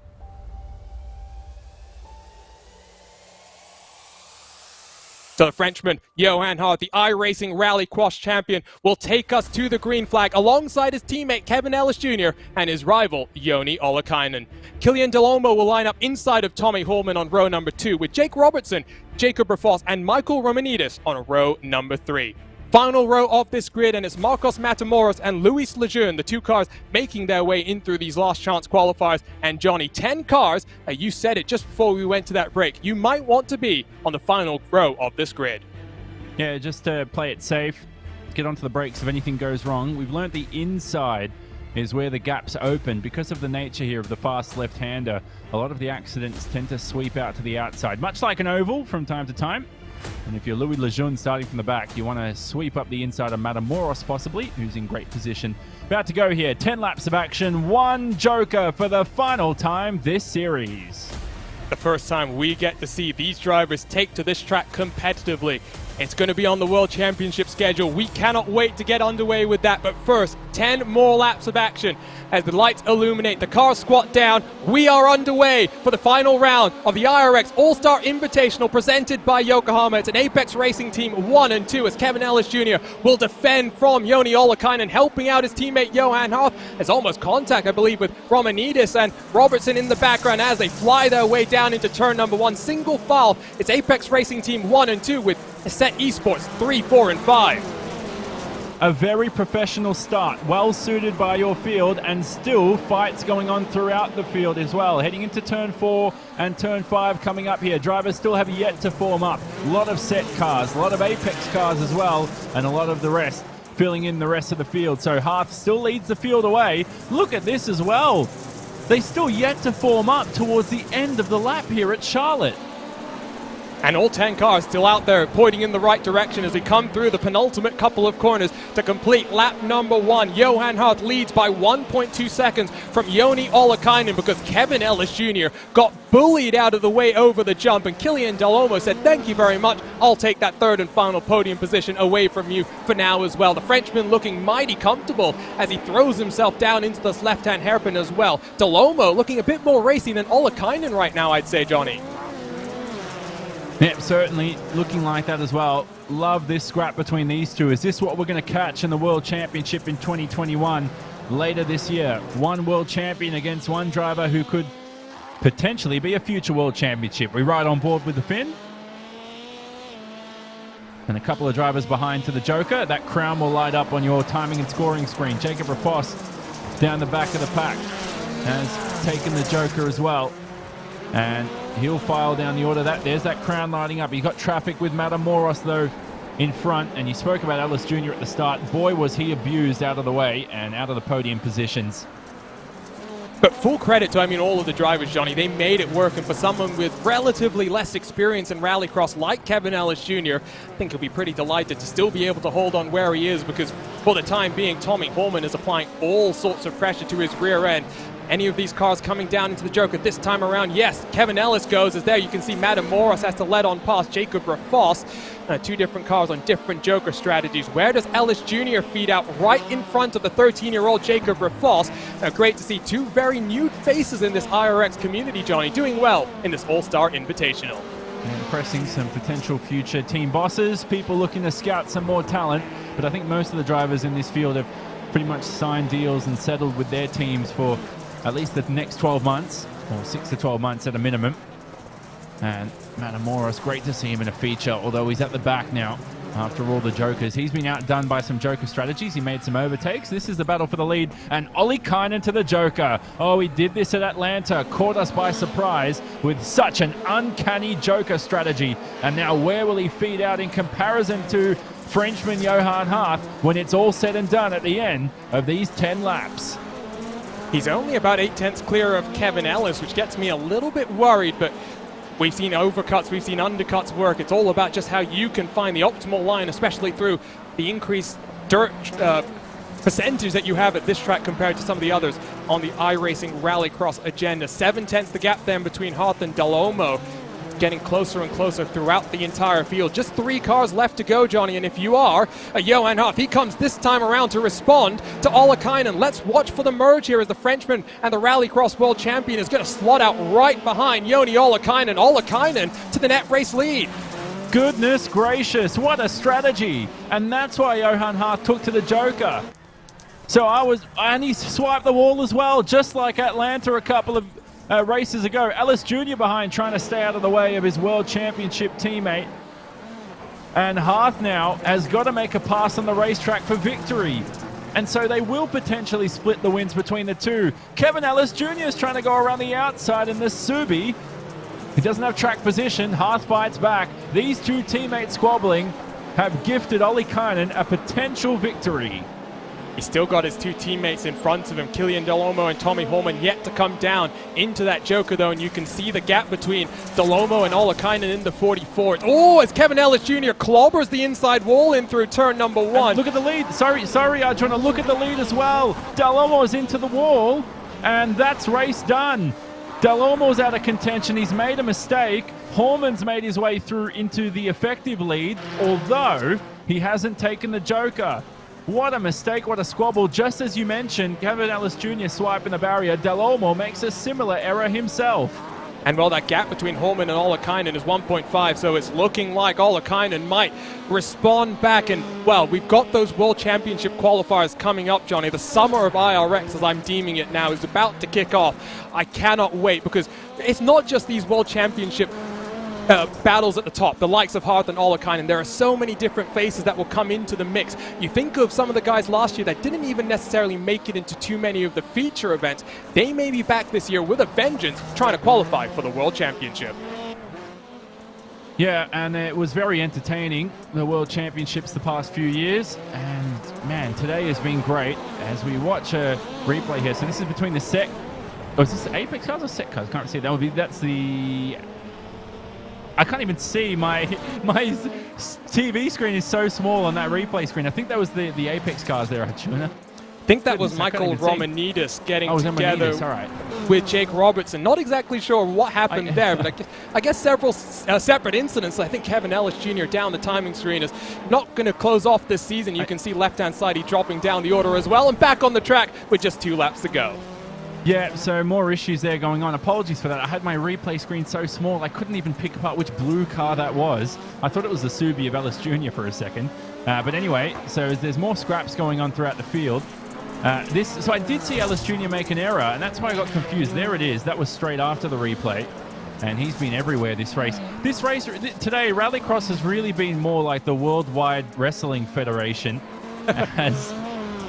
So the Frenchman, Johan Hart, the iRacing Rallycross champion, will take us to the green flag alongside his teammate Kevin Ellis Jr. and his rival, Joni Ollikainen. Killian Delomo will line up inside of Tommy Holman on row number 2, with Jake Robertson, Jacob Rafos, and Michael Romanidis on row number 3. Final row of this grid, and it's Marcos Matamoros and Luis Lejeune, the two cars making their way in through these last chance qualifiers. And Johnny, 10 cars, you said it just before we went to that break, you might want to be on the final row of this grid. Yeah, just to play it safe, get onto the brakes if anything goes wrong. We've learned the inside is where the gaps open. Because of the nature here of the fast left-hander, a lot of the accidents tend to sweep out to the outside, much like an oval from time to time. And if you're Louis Lejeune starting from the back, you want to sweep up the inside of Matamoros possibly, who's in great position. About to go here, 10 laps of action, one joker for the final time this series. The first time we get to see these drivers take to this track competitively. It's going to be on the World Championship schedule. We cannot wait to get underway with that. But first, 10 more laps of action. As the lights illuminate, the cars squat down. We are underway for the final round of the IRX All-Star Invitational presented by Yokohama. It's an Apex Racing Team 1 and 2 as Kevin Ellis Jr. will defend from Joni Ollikainen, helping out his teammate Johan Hart. There's almost contact, I believe, with Romanidis and Robertson in the background as they fly their way down into turn number 1. Single file. It's Apex Racing Team 1 and 2 with Set Esports 3, 4, and 5. A very professional start, well suited by your field, and still fights going on throughout the field as well. Heading into turn 4 and turn 5 coming up here. Drivers still have yet to form up. A lot of set cars, a lot of Apex cars as well, and a lot of the rest filling in the rest of the field. So Hearth still leads the field away. Look at this as well. They still yet to form up towards the end of the lap here at Charlotte. And all 10 cars still out there pointing in the right direction as we come through the penultimate couple of corners to complete lap number 1. Johan Hart leads by 1.2 seconds from Joni Ollikainen because Kevin Ellis Jr. got bullied out of the way over the jump, and Killian Delomo said, "Thank you very much. I'll take that third and final podium position away from you for now as well." The Frenchman looking mighty comfortable as he throws himself down into this left-hand hairpin as well. Delomo looking a bit more racy than Ollikainen right now, I'd say, Johnny. Yep, certainly looking like that as well. Love this scrap between these two. Is this what we're going to catch in the World Championship in 2021 later this year? One world champion against one driver who could potentially be a future World Championship. We ride on board with the Finn. And a couple of drivers behind to the Joker. That crown will light up on your timing and scoring screen. Jacob Rafos down the back of the pack has taken the Joker as well. And he'll file down the order. There's that crown lighting up. You've got traffic with Matamoros, though, in front. And you spoke about Ellis Jr. at the start. Boy, was he abused out of the way and out of the podium positions. But full credit to, all of the drivers, Johnny. They made it work. And for someone with relatively less experience in rallycross like Kevin Ellis Jr., I think he'll be pretty delighted to still be able to hold on where he is, because for the time being, Tommy Holman is applying all sorts of pressure to his rear end. Any of these cars coming down into the Joker this time around? Yes, Kevin Ellis goes as there. You can see Matamoros has to let on past Jacob Rafos. Two different cars on different Joker strategies. Where does Ellis Jr. feed out? Right in front of the 13-year-old Jacob Rafos. Great to see two very new faces in this IRX community, Johnny, doing well in this All-Star Invitational. Impressing some potential future team bosses, people looking to scout some more talent. But I think most of the drivers in this field have pretty much signed deals and settled with their teams for at least the next 12 months, or 6 to 12 months at a minimum. And Matamoros, great to see him in a feature, although he's at the back now after all the Jokers. He's been outdone by some Joker strategies. He made some overtakes. This is the battle for the lead, and Ollikainen to the Joker. Oh, he did this at Atlanta, caught us by surprise with such an uncanny Joker strategy. And now where will he feed out in comparison to Frenchman Johan Hart when it's all said and done at the end of these 10 laps? He's only about 8/10 clear of Kevin Ellis, which gets me a little bit worried, but we've seen overcuts, we've seen undercuts work. It's all about just how you can find the optimal line, especially through the increased dirt percentage that you have at this track compared to some of the others on the iRacing Rallycross agenda. 7/10 the gap then between Hart and Delomo. getting closer and closer throughout the entire field. Just 3 cars left to go, Johnny, and if you are Johan Hart, he comes this time around to respond to Ollikainen. Let's watch for the merge here as the Frenchman and the Rallycross World Champion is going to slot out right behind Joni Ollikainen. Ollikainen to the net race lead. Goodness gracious, what a strategy. And that's why Johan Hart took to the Joker. And he swiped the wall as well, just like Atlanta a couple of races ago. Ellis Jr. behind, trying to stay out of the way of his World Championship teammate. And Hart now has got to make a pass on the racetrack for victory. And so they will potentially split the wins between the two. Kevin Ellis Jr. is trying to go around the outside in this Subi. He doesn't have track position. Hart fights back. These two teammates squabbling have gifted Ollikainen a potential victory. He's still got his 2 teammates in front of him, Killian Delomo and Tommy Holman, yet to come down into that Joker, though, and you can see the gap between Delomo and Ollikainen in the 44. Oh, as Kevin Ellis Jr. clobbers the inside wall in through turn number 1. And look at the lead. Sorry, Arjuna, look at the lead as well. Delomo's into the wall, and that's race done. Delomo's out of contention. He's made a mistake. Holman's made his way through into the effective lead, although he hasn't taken the Joker. What a mistake, what a squabble. Just as you mentioned, Kevin Ellis Jr. swiping the barrier. Delomo makes a similar error himself. And well, that gap between Holman and Ollikainen is 1.5, so it's looking like Ollikainen might respond back. And well, we've got those World Championship qualifiers coming up, Johnny. The summer of IRX, as I'm deeming it now, is about to kick off. I cannot wait, because it's not just these World Championship battles at the top, the likes of Hart and Ollikainen. There are so many different faces that will come into the mix. You think of some of the guys last year that didn't even necessarily make it into too many of the feature events. They may be back this year with a vengeance, trying to qualify for the World Championship. Yeah, and it was very entertaining, the World Championships the past few years. And man, today has been great as we watch a replay here. So this is between the set. Oh, is this the Apex cars or set cars? Can't see. That's the. I can't even see. My TV screen is so small on that replay screen. I think that was the Apex cars there, Arjuna. I think that was Michael Romanidis getting together right, with Jake Robertson. Not exactly sure what happened there, but I guess several separate incidents. I think Kevin Ellis Jr. down the timing screen is not going to close off this season. You can see left-hand side, he dropping down the order as well, and back on the track with just 2 laps to go. Yeah, so more issues there going on. Apologies for that. I had my replay screen so small, I couldn't even pick apart which blue car that was. I thought it was the Subi of Ellis Jr. for a second. But anyway, so there's more scraps going on throughout the field. So I did see Ellis Jr. make an error, and that's why I got confused. There it is. That was straight after the replay. And he's been everywhere this race. This race today, Rallycross has really been more like the Worldwide Wrestling Federation as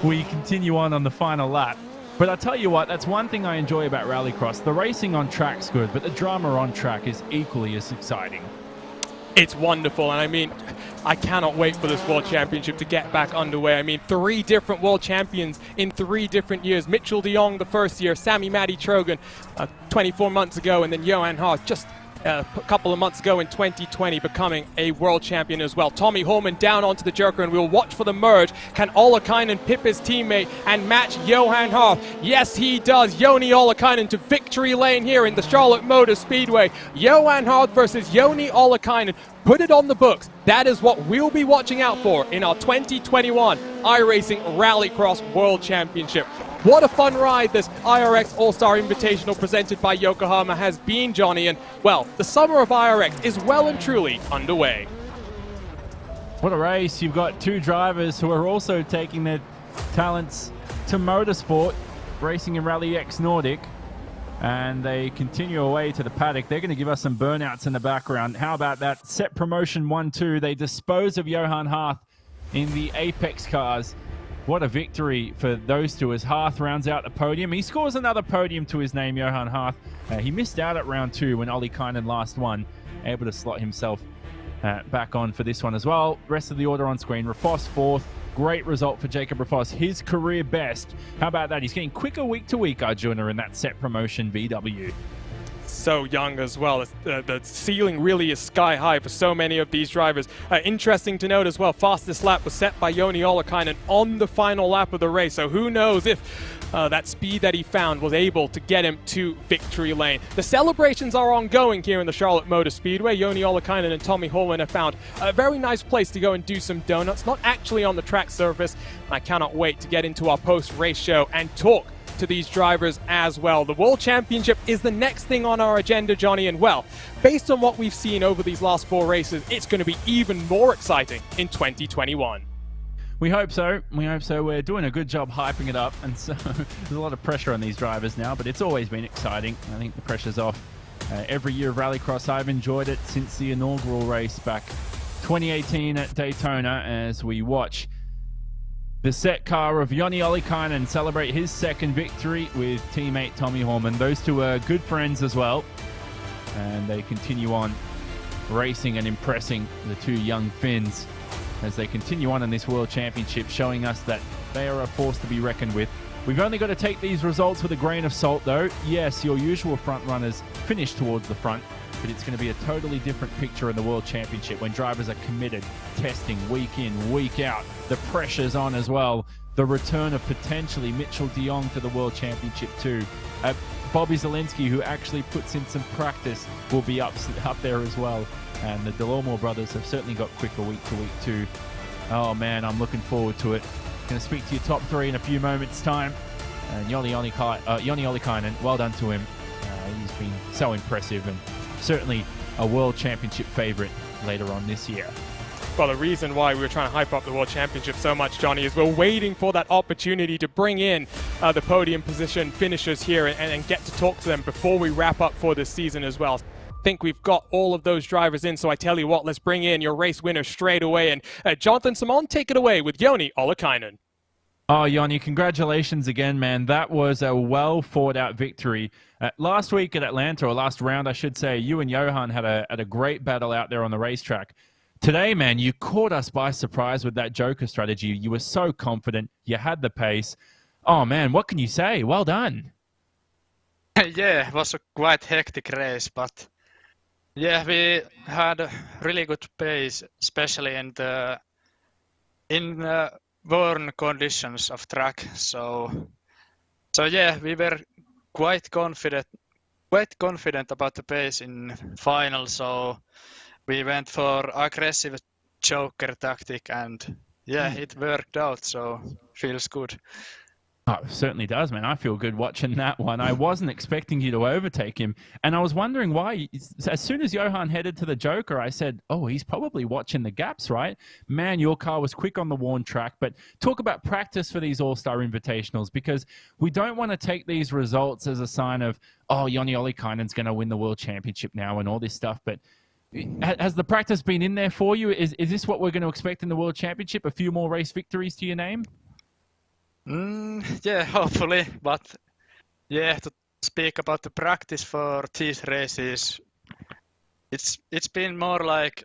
we continue on the final lap. But I'll tell you what, that's one thing I enjoy about Rallycross. The racing on track's good, but the drama on track is equally as exciting. It's wonderful, and I mean, I cannot wait for this World Championship to get back underway. I mean, 3 different World Champions in 3 different years. Mitchell de Jong the first year, Sammy Matty Trogan 24 months ago, and then Johan Hart just a couple of months ago in 2020 becoming a world champion as well. Tommy Holman down onto the Joker, and we'll watch for the merge. Can Ollikainen pip his teammate and match Johan Hart? Yes, he does. Joni Ollikainen to victory lane here in the Charlotte Motor Speedway. Johan Hart versus Joni Ollikainen. Put it on the books. That is what we'll be watching out for in our 2021 iRacing Rallycross World Championship. What a fun ride this IRX All-Star Invitational presented by Yokohama has been, Johnny, and, well, the summer of IRX is well and truly underway. What a race. You've got 2 drivers who are also taking their talents to motorsport, racing in Rally X Nordic, and they continue away to the paddock. They're going to give us some burnouts in the background. How about that? Set promotion 1-2. They dispose of Johan Hart in the Apex cars. What a victory for those two as Hart rounds out the podium. He scores another podium to his name, Johan Hart. He missed out at round 2 when Ollikainen last won, able to slot himself back on for this one as well. Rest of the order on screen. Rafos 4th. Great result for Jacob Rafos. His career best. How about that? He's getting quicker week to week, Arjuna, in that set promotion VW. So young as well. The ceiling really is sky high for so many of these drivers. Interesting to note as well, fastest lap was set by Joni Ollikainen on the final lap of the race. So who knows if that speed that he found was able to get him to victory lane. The celebrations are ongoing here in the Charlotte Motor Speedway. Joni Ollikainen and Tommy Holman have found a very nice place to go and do some donuts, not actually on the track surface. I cannot wait to get into our post-race show and talk to these drivers as well. The World Championship is the next thing on our agenda, Johnny, and well, based on what we've seen over these last 4 races, it's going to be even more exciting in 2021. We hope so. We hope so. We're doing a good job hyping it up, and so there's a lot of pressure on these drivers now, but it's always been exciting. I think the pressure's off. Every year of Rallycross, I've enjoyed it since the inaugural race back 2018 at Daytona, as we watch the set car of Joni Ollikainen celebrate his second victory with teammate Tommy Holman. Those two are good friends as well, and they continue on racing and impressing the two young Finns as they continue on in this World Championship, showing us that they are a force to be reckoned with. We've only got to take these results with a grain of salt, though. Yes, your usual front runners finish towards the front, but it's going to be a totally different picture in the World Championship when drivers are committed, testing week in, week out. The pressure's on as well. The return of potentially Mitchell de Jong to the World Championship too. Bobby Zielinski, who actually puts in some practice, will be up there as well. And the Delormeau brothers have certainly got quicker week to week too. Oh man, I'm looking forward to it. Going to speak to your top 3 in a few moments' time. And Joni Ollikainen, well done to him. He's been so impressive and certainly a World Championship favorite later on this year. Well, the reason why we were trying to hype up the World Championship so much, Johnny, is we're waiting for that opportunity to bring in the podium position finishers here and get to talk to them before we wrap up for this season as well. I think we've got all of those drivers in, so I tell you what, let's bring in your race winner straight away. And Jonathan Simon, take it away with Joni Ollikainen. Oh, Joni, congratulations again, man. That was a well fought out victory. Last week at Atlanta, or last round, I should say, you and Johan had a great battle out there on the racetrack. Today, man, you caught us by surprise with that Joker strategy. You were so confident. You had the pace. Oh, man, what can you say? Well done. Yeah, it was a quite hectic race, but yeah, we had a really good pace, especially in worn conditions of track. So yeah, we were quite confident about the pace in final. So we went for aggressive Joker tactic, and yeah, it worked out. So feels good. Oh, it certainly does, man. I feel good watching that one. I wasn't expecting you to overtake him, and I was wondering why. As soon as Johan headed to the Joker, I said, oh, he's probably watching the gaps, right? Man, your car was quick on the worn track. But talk about practice for these All-Star Invitationals, because we don't want to take these results as a sign of, oh, Joni Ollikainen's going to win the World Championship now and all this stuff. But has the practice been in there for you? Is this what we're going to expect in the World Championship? A few more race victories to your name? Yeah, hopefully, but yeah, to speak about the practice for these races, it's been more like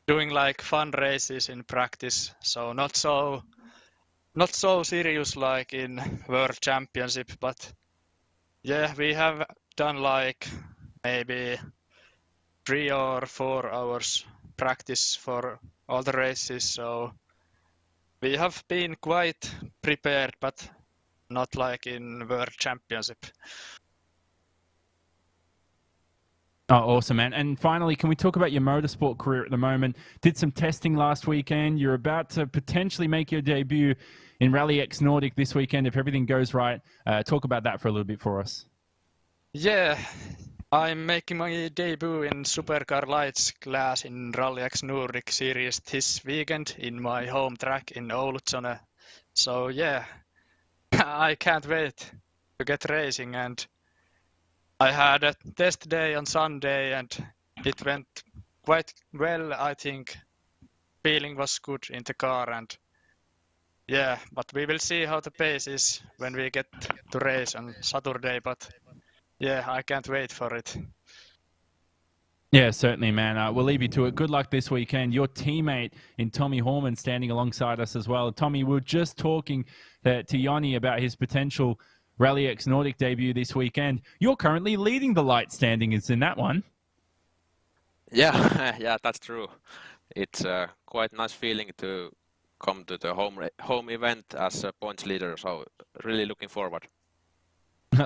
doing like fun races in practice, so not so serious like in World Championship, but yeah, we have done like maybe 3 or 4 hours practice for all the races, so we have been quite prepared, but not like in World Championship. Oh, awesome, man. And finally, can we talk about your motorsport career at the moment? Did some testing last weekend. You're about to potentially make your debut in Rally X Nordic this weekend if everything goes right. Talk about that for a little bit for us. Yeah, I'm making my debut in Supercar Lights class in Rally X Nordic series this weekend in my home track in Oulutsone. So yeah, I can't wait to get racing, and I had a test day on Sunday and it went quite well, I think. Feeling was good in the car, and yeah, but we will see how the pace is when we get to race on Saturday, but yeah, I can't wait for it. Yeah, certainly, man. We'll leave you to it. Good luck this weekend. Your teammate in Tommy Horman standing alongside us as well. Tommy, we were just talking to Joni about his potential RallyX Nordic debut this weekend. You're currently leading the light standings in that one. Yeah, yeah, that's true. It's quite nice feeling to come to the home event as a points leader. So really looking forward.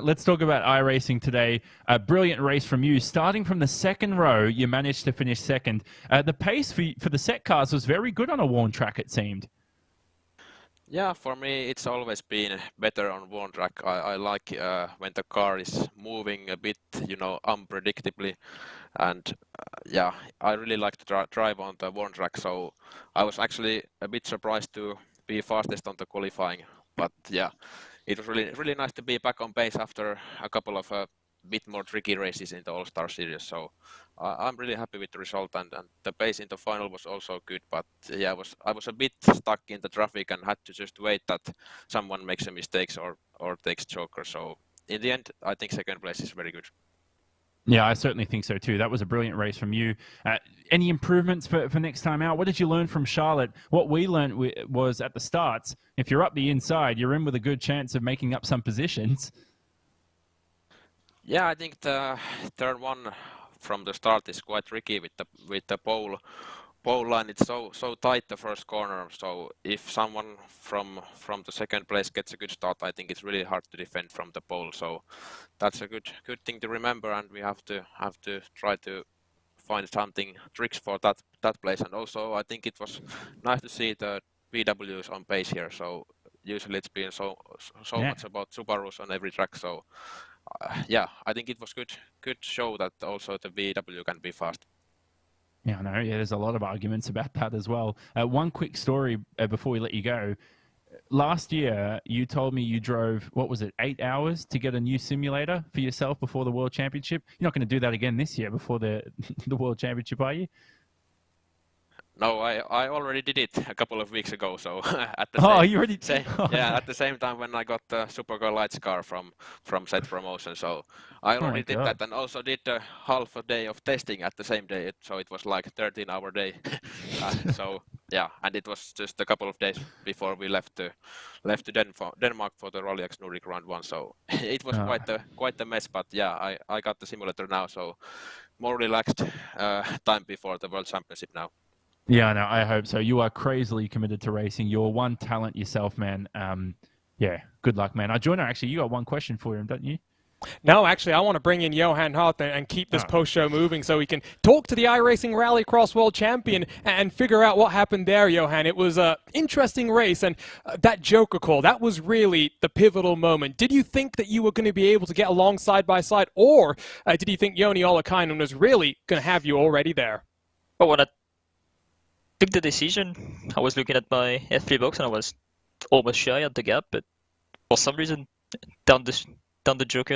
Let's talk about iRacing today. A brilliant race from you. Starting from the second row, you managed to finish second. The pace for the set cars was very good on a worn track, it seemed. Yeah, for me, it's always been better on worn track. I like when the car is moving a bit, unpredictably. And yeah, I really like to drive on the worn track. So I was actually a bit surprised to be fastest on the qualifying. But yeah, it was really nice to be back on pace after a couple of bit more tricky races in the All-Star Series. So I'm really happy with the result, and the pace in the final was also good. But yeah, I was a bit stuck in the traffic and had to just wait that someone makes a mistake or takes joker. So in the end, I think second place is very good. Yeah, I certainly think so too. That was a brilliant race from you. Any improvements for next time out? What did you learn from Charlotte? What we learned was at the starts, if you're up the inside, you're in with a good chance of making up some positions. Yeah, I think the turn one from the start is quite tricky with the pole line. It's so tight the first corner. So if someone from the second place gets a good start, I think it's really hard to defend from the pole. So that's a good thing to remember, and we have to try to find something tricks for that place. And also I think it was nice to see the VWs on pace here. So usually it's been so much about Subarus on every track. So yeah, I think it was good show that also the VW can be fast. Yeah, I know. Yeah, there's a lot of arguments about that as well. One quick story before we let you go. Last year, you told me you drove, 8 hours to get a new simulator for yourself before the World Championship? You're not going to do that again this year before the World Championship, are you? No, I already did it a couple of weeks ago. So at the you already did? Yeah, at the same time when I got the Supercar Lights car from Set Promotion. So I already did that, and also did half a day of testing at the same day. So it was like a 13-hour day. So yeah, and it was just a couple of days before we left to Denmark for the RallyX Nordic Round 1. So it was quite a mess. But yeah, I got the simulator now, so more relaxed time before the World Championship now. Yeah, no, I hope so. You are crazily committed to racing. You're one talent yourself, man. Yeah, good luck, man. Joyner, actually, you got one question for him, don't you? No, actually, I want to bring in Johan Hart and keep this post-show moving so we can talk to the iRacing Rallycross World Champion and figure out what happened there, Johan. It was an interesting race, and that Joker call, that was really the pivotal moment. Did you think that you were going to be able to get along side by side, or did you think Joni Ollikainen was really going to have you already there? Well, when I took the decision, I was looking at my F3 box and I was almost shy at the gap, but for some reason, down the Joker.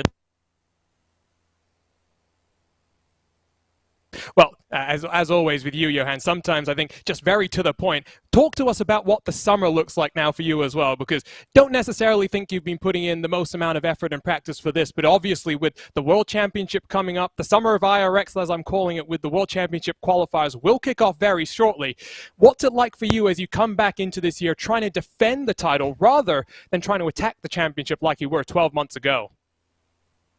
Well, as always with you, Johan, sometimes I think just very to the point. Talk to us about what the summer looks like now for you as well, because don't necessarily think you've been putting in the most amount of effort and practice for this, but obviously with the World Championship coming up, the summer of IRX, as I'm calling it, with the World Championship qualifiers will kick off very shortly. What's it like for you as you come back into this year trying to defend the title rather than trying to attack the championship like you were 12 months ago?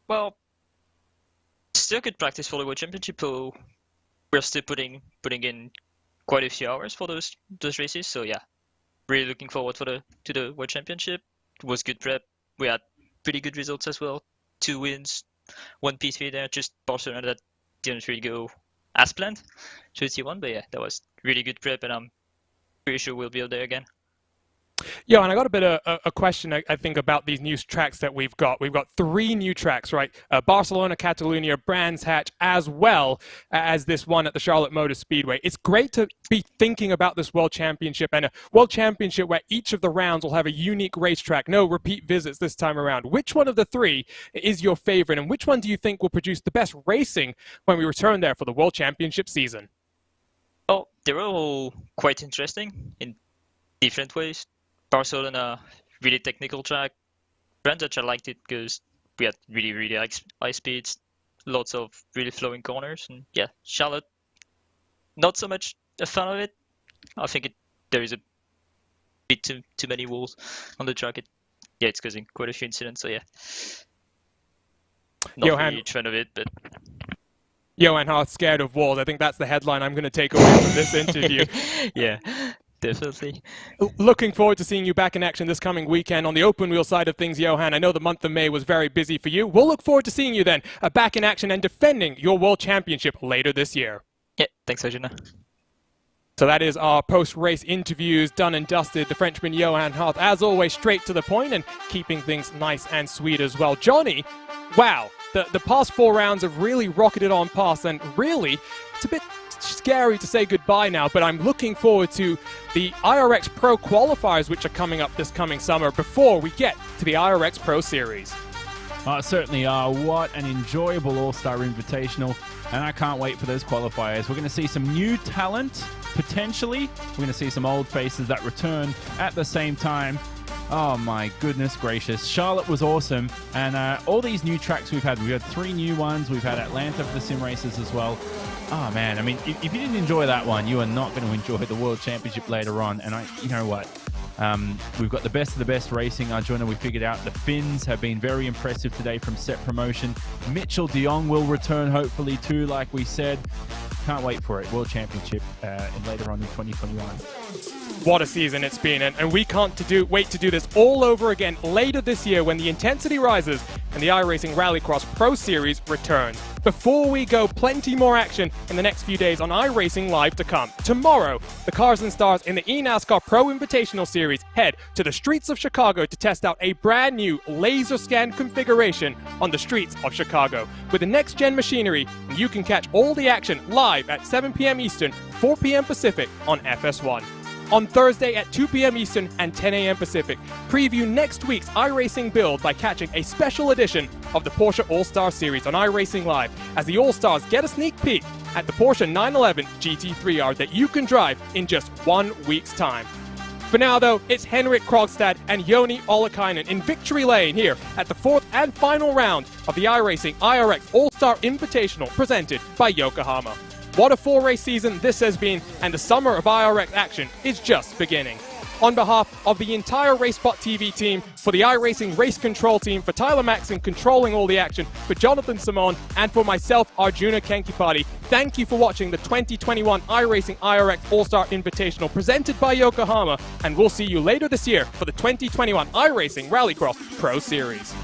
Well, still good practice for the World Championship, so we're still putting in quite a few hours for those races. So yeah, really looking forward to the World Championship. It was good prep. We had pretty good results as well. 2 wins, 1 P3 there. Just Barcelona that didn't really go as planned. So it's T1, but yeah, that was really good prep, and I'm pretty sure we'll be out there again. Yeah, and I got a bit of a question, I think, about these new tracks that we've got. We've got 3 new tracks, right? Barcelona, Catalunya, Brands Hatch, as well as this one at the Charlotte Motor Speedway. It's great to be thinking about this World Championship, and a World Championship where each of the rounds will have a unique racetrack. No repeat visits this time around. Which one of the 3 is your favorite, and which one do you think will produce the best racing when we return there for the World Championship season? Oh, they're all quite interesting in different ways. Barcelona, really technical track. Brands Hatch, I liked it because we had really high speeds, lots of really flowing corners, and yeah, Charlotte, not so much a fan of it. I think there is a bit too many walls on the track. It yeah, it's causing quite a few incidents. So yeah, not Johan, really a huge fan of it, but. Johan Hart scared of walls. I think that's the headline I'm going to take away from this interview. Yeah, definitely. Looking forward to seeing you back in action this coming weekend on the open wheel side of things, Johan. I know the month of May was very busy for you. We'll look forward to seeing you then back in action and defending your World Championship later this year. Yeah, thanks, Arjuna. So that is our post-race interviews done and dusted. The Frenchman Johan Hart, as always, straight to the point and keeping things nice and sweet as well. Johnny, wow, the past 4 rounds have really rocketed on past, and really, it's a bit scary to say goodbye now, but I'm looking forward to the iRacing Pro qualifiers, which are coming up this coming summer, before we get to the iRacing Pro Series. Certainly are. What an enjoyable All-Star Invitational, and I can't wait for those qualifiers. We're going to see some new talent, potentially. We're going to see some old faces that return at the same time. Oh my goodness gracious. Charlotte was awesome, and all these new tracks we've had 3 new ones. We've had Atlanta for the sim races as well. Oh man, I mean, if you didn't enjoy that one, you are not going to enjoy the World Championship later on. And you know what? We've got the best of the best racing. Arjuna, we figured out the Finns have been very impressive today from Set Promotion. Mitchell de Jong will return hopefully too, like we said. Can't wait for it. World Championship later on in 2021. What a season it's been, and we can't wait to do this all over again later this year when the intensity rises and the iRacing Rallycross Pro Series returns. Before we go, plenty more action in the next few days on iRacing Live to come. Tomorrow, the cars and stars in the eNASCAR Pro Invitational Series head to the streets of Chicago to test out a brand new laser scan configuration on the streets of Chicago. With the next-gen machinery, you can catch all the action live at 7 p.m. Eastern, 4 p.m. Pacific on FS1. On Thursday at 2 p.m. Eastern and 10 a.m. Pacific, preview next week's iRacing build by catching a special edition of the Porsche All-Star Series on iRacing Live, as the All-Stars get a sneak peek at the Porsche 911 GT3R that you can drive in just 1 week's time. For now, though, it's Henrik Krogstad and Joni Ollikainen in victory lane here at the 4th and final round of the iRacing IRX All-Star Invitational presented by Yokohama. What a 4-race season this has been, and the summer of iRacing action is just beginning. On behalf of the entire RaceBot TV team, for the iRacing Race Control team, for Tyler Maxon controlling all the action, for Jonathan Simon, and for myself, Arjuna Kenkipati, thank you for watching the 2021 iRacing IRX All-Star Invitational presented by Yokohama, and we'll see you later this year for the 2021 iRacing Rallycross Pro Series.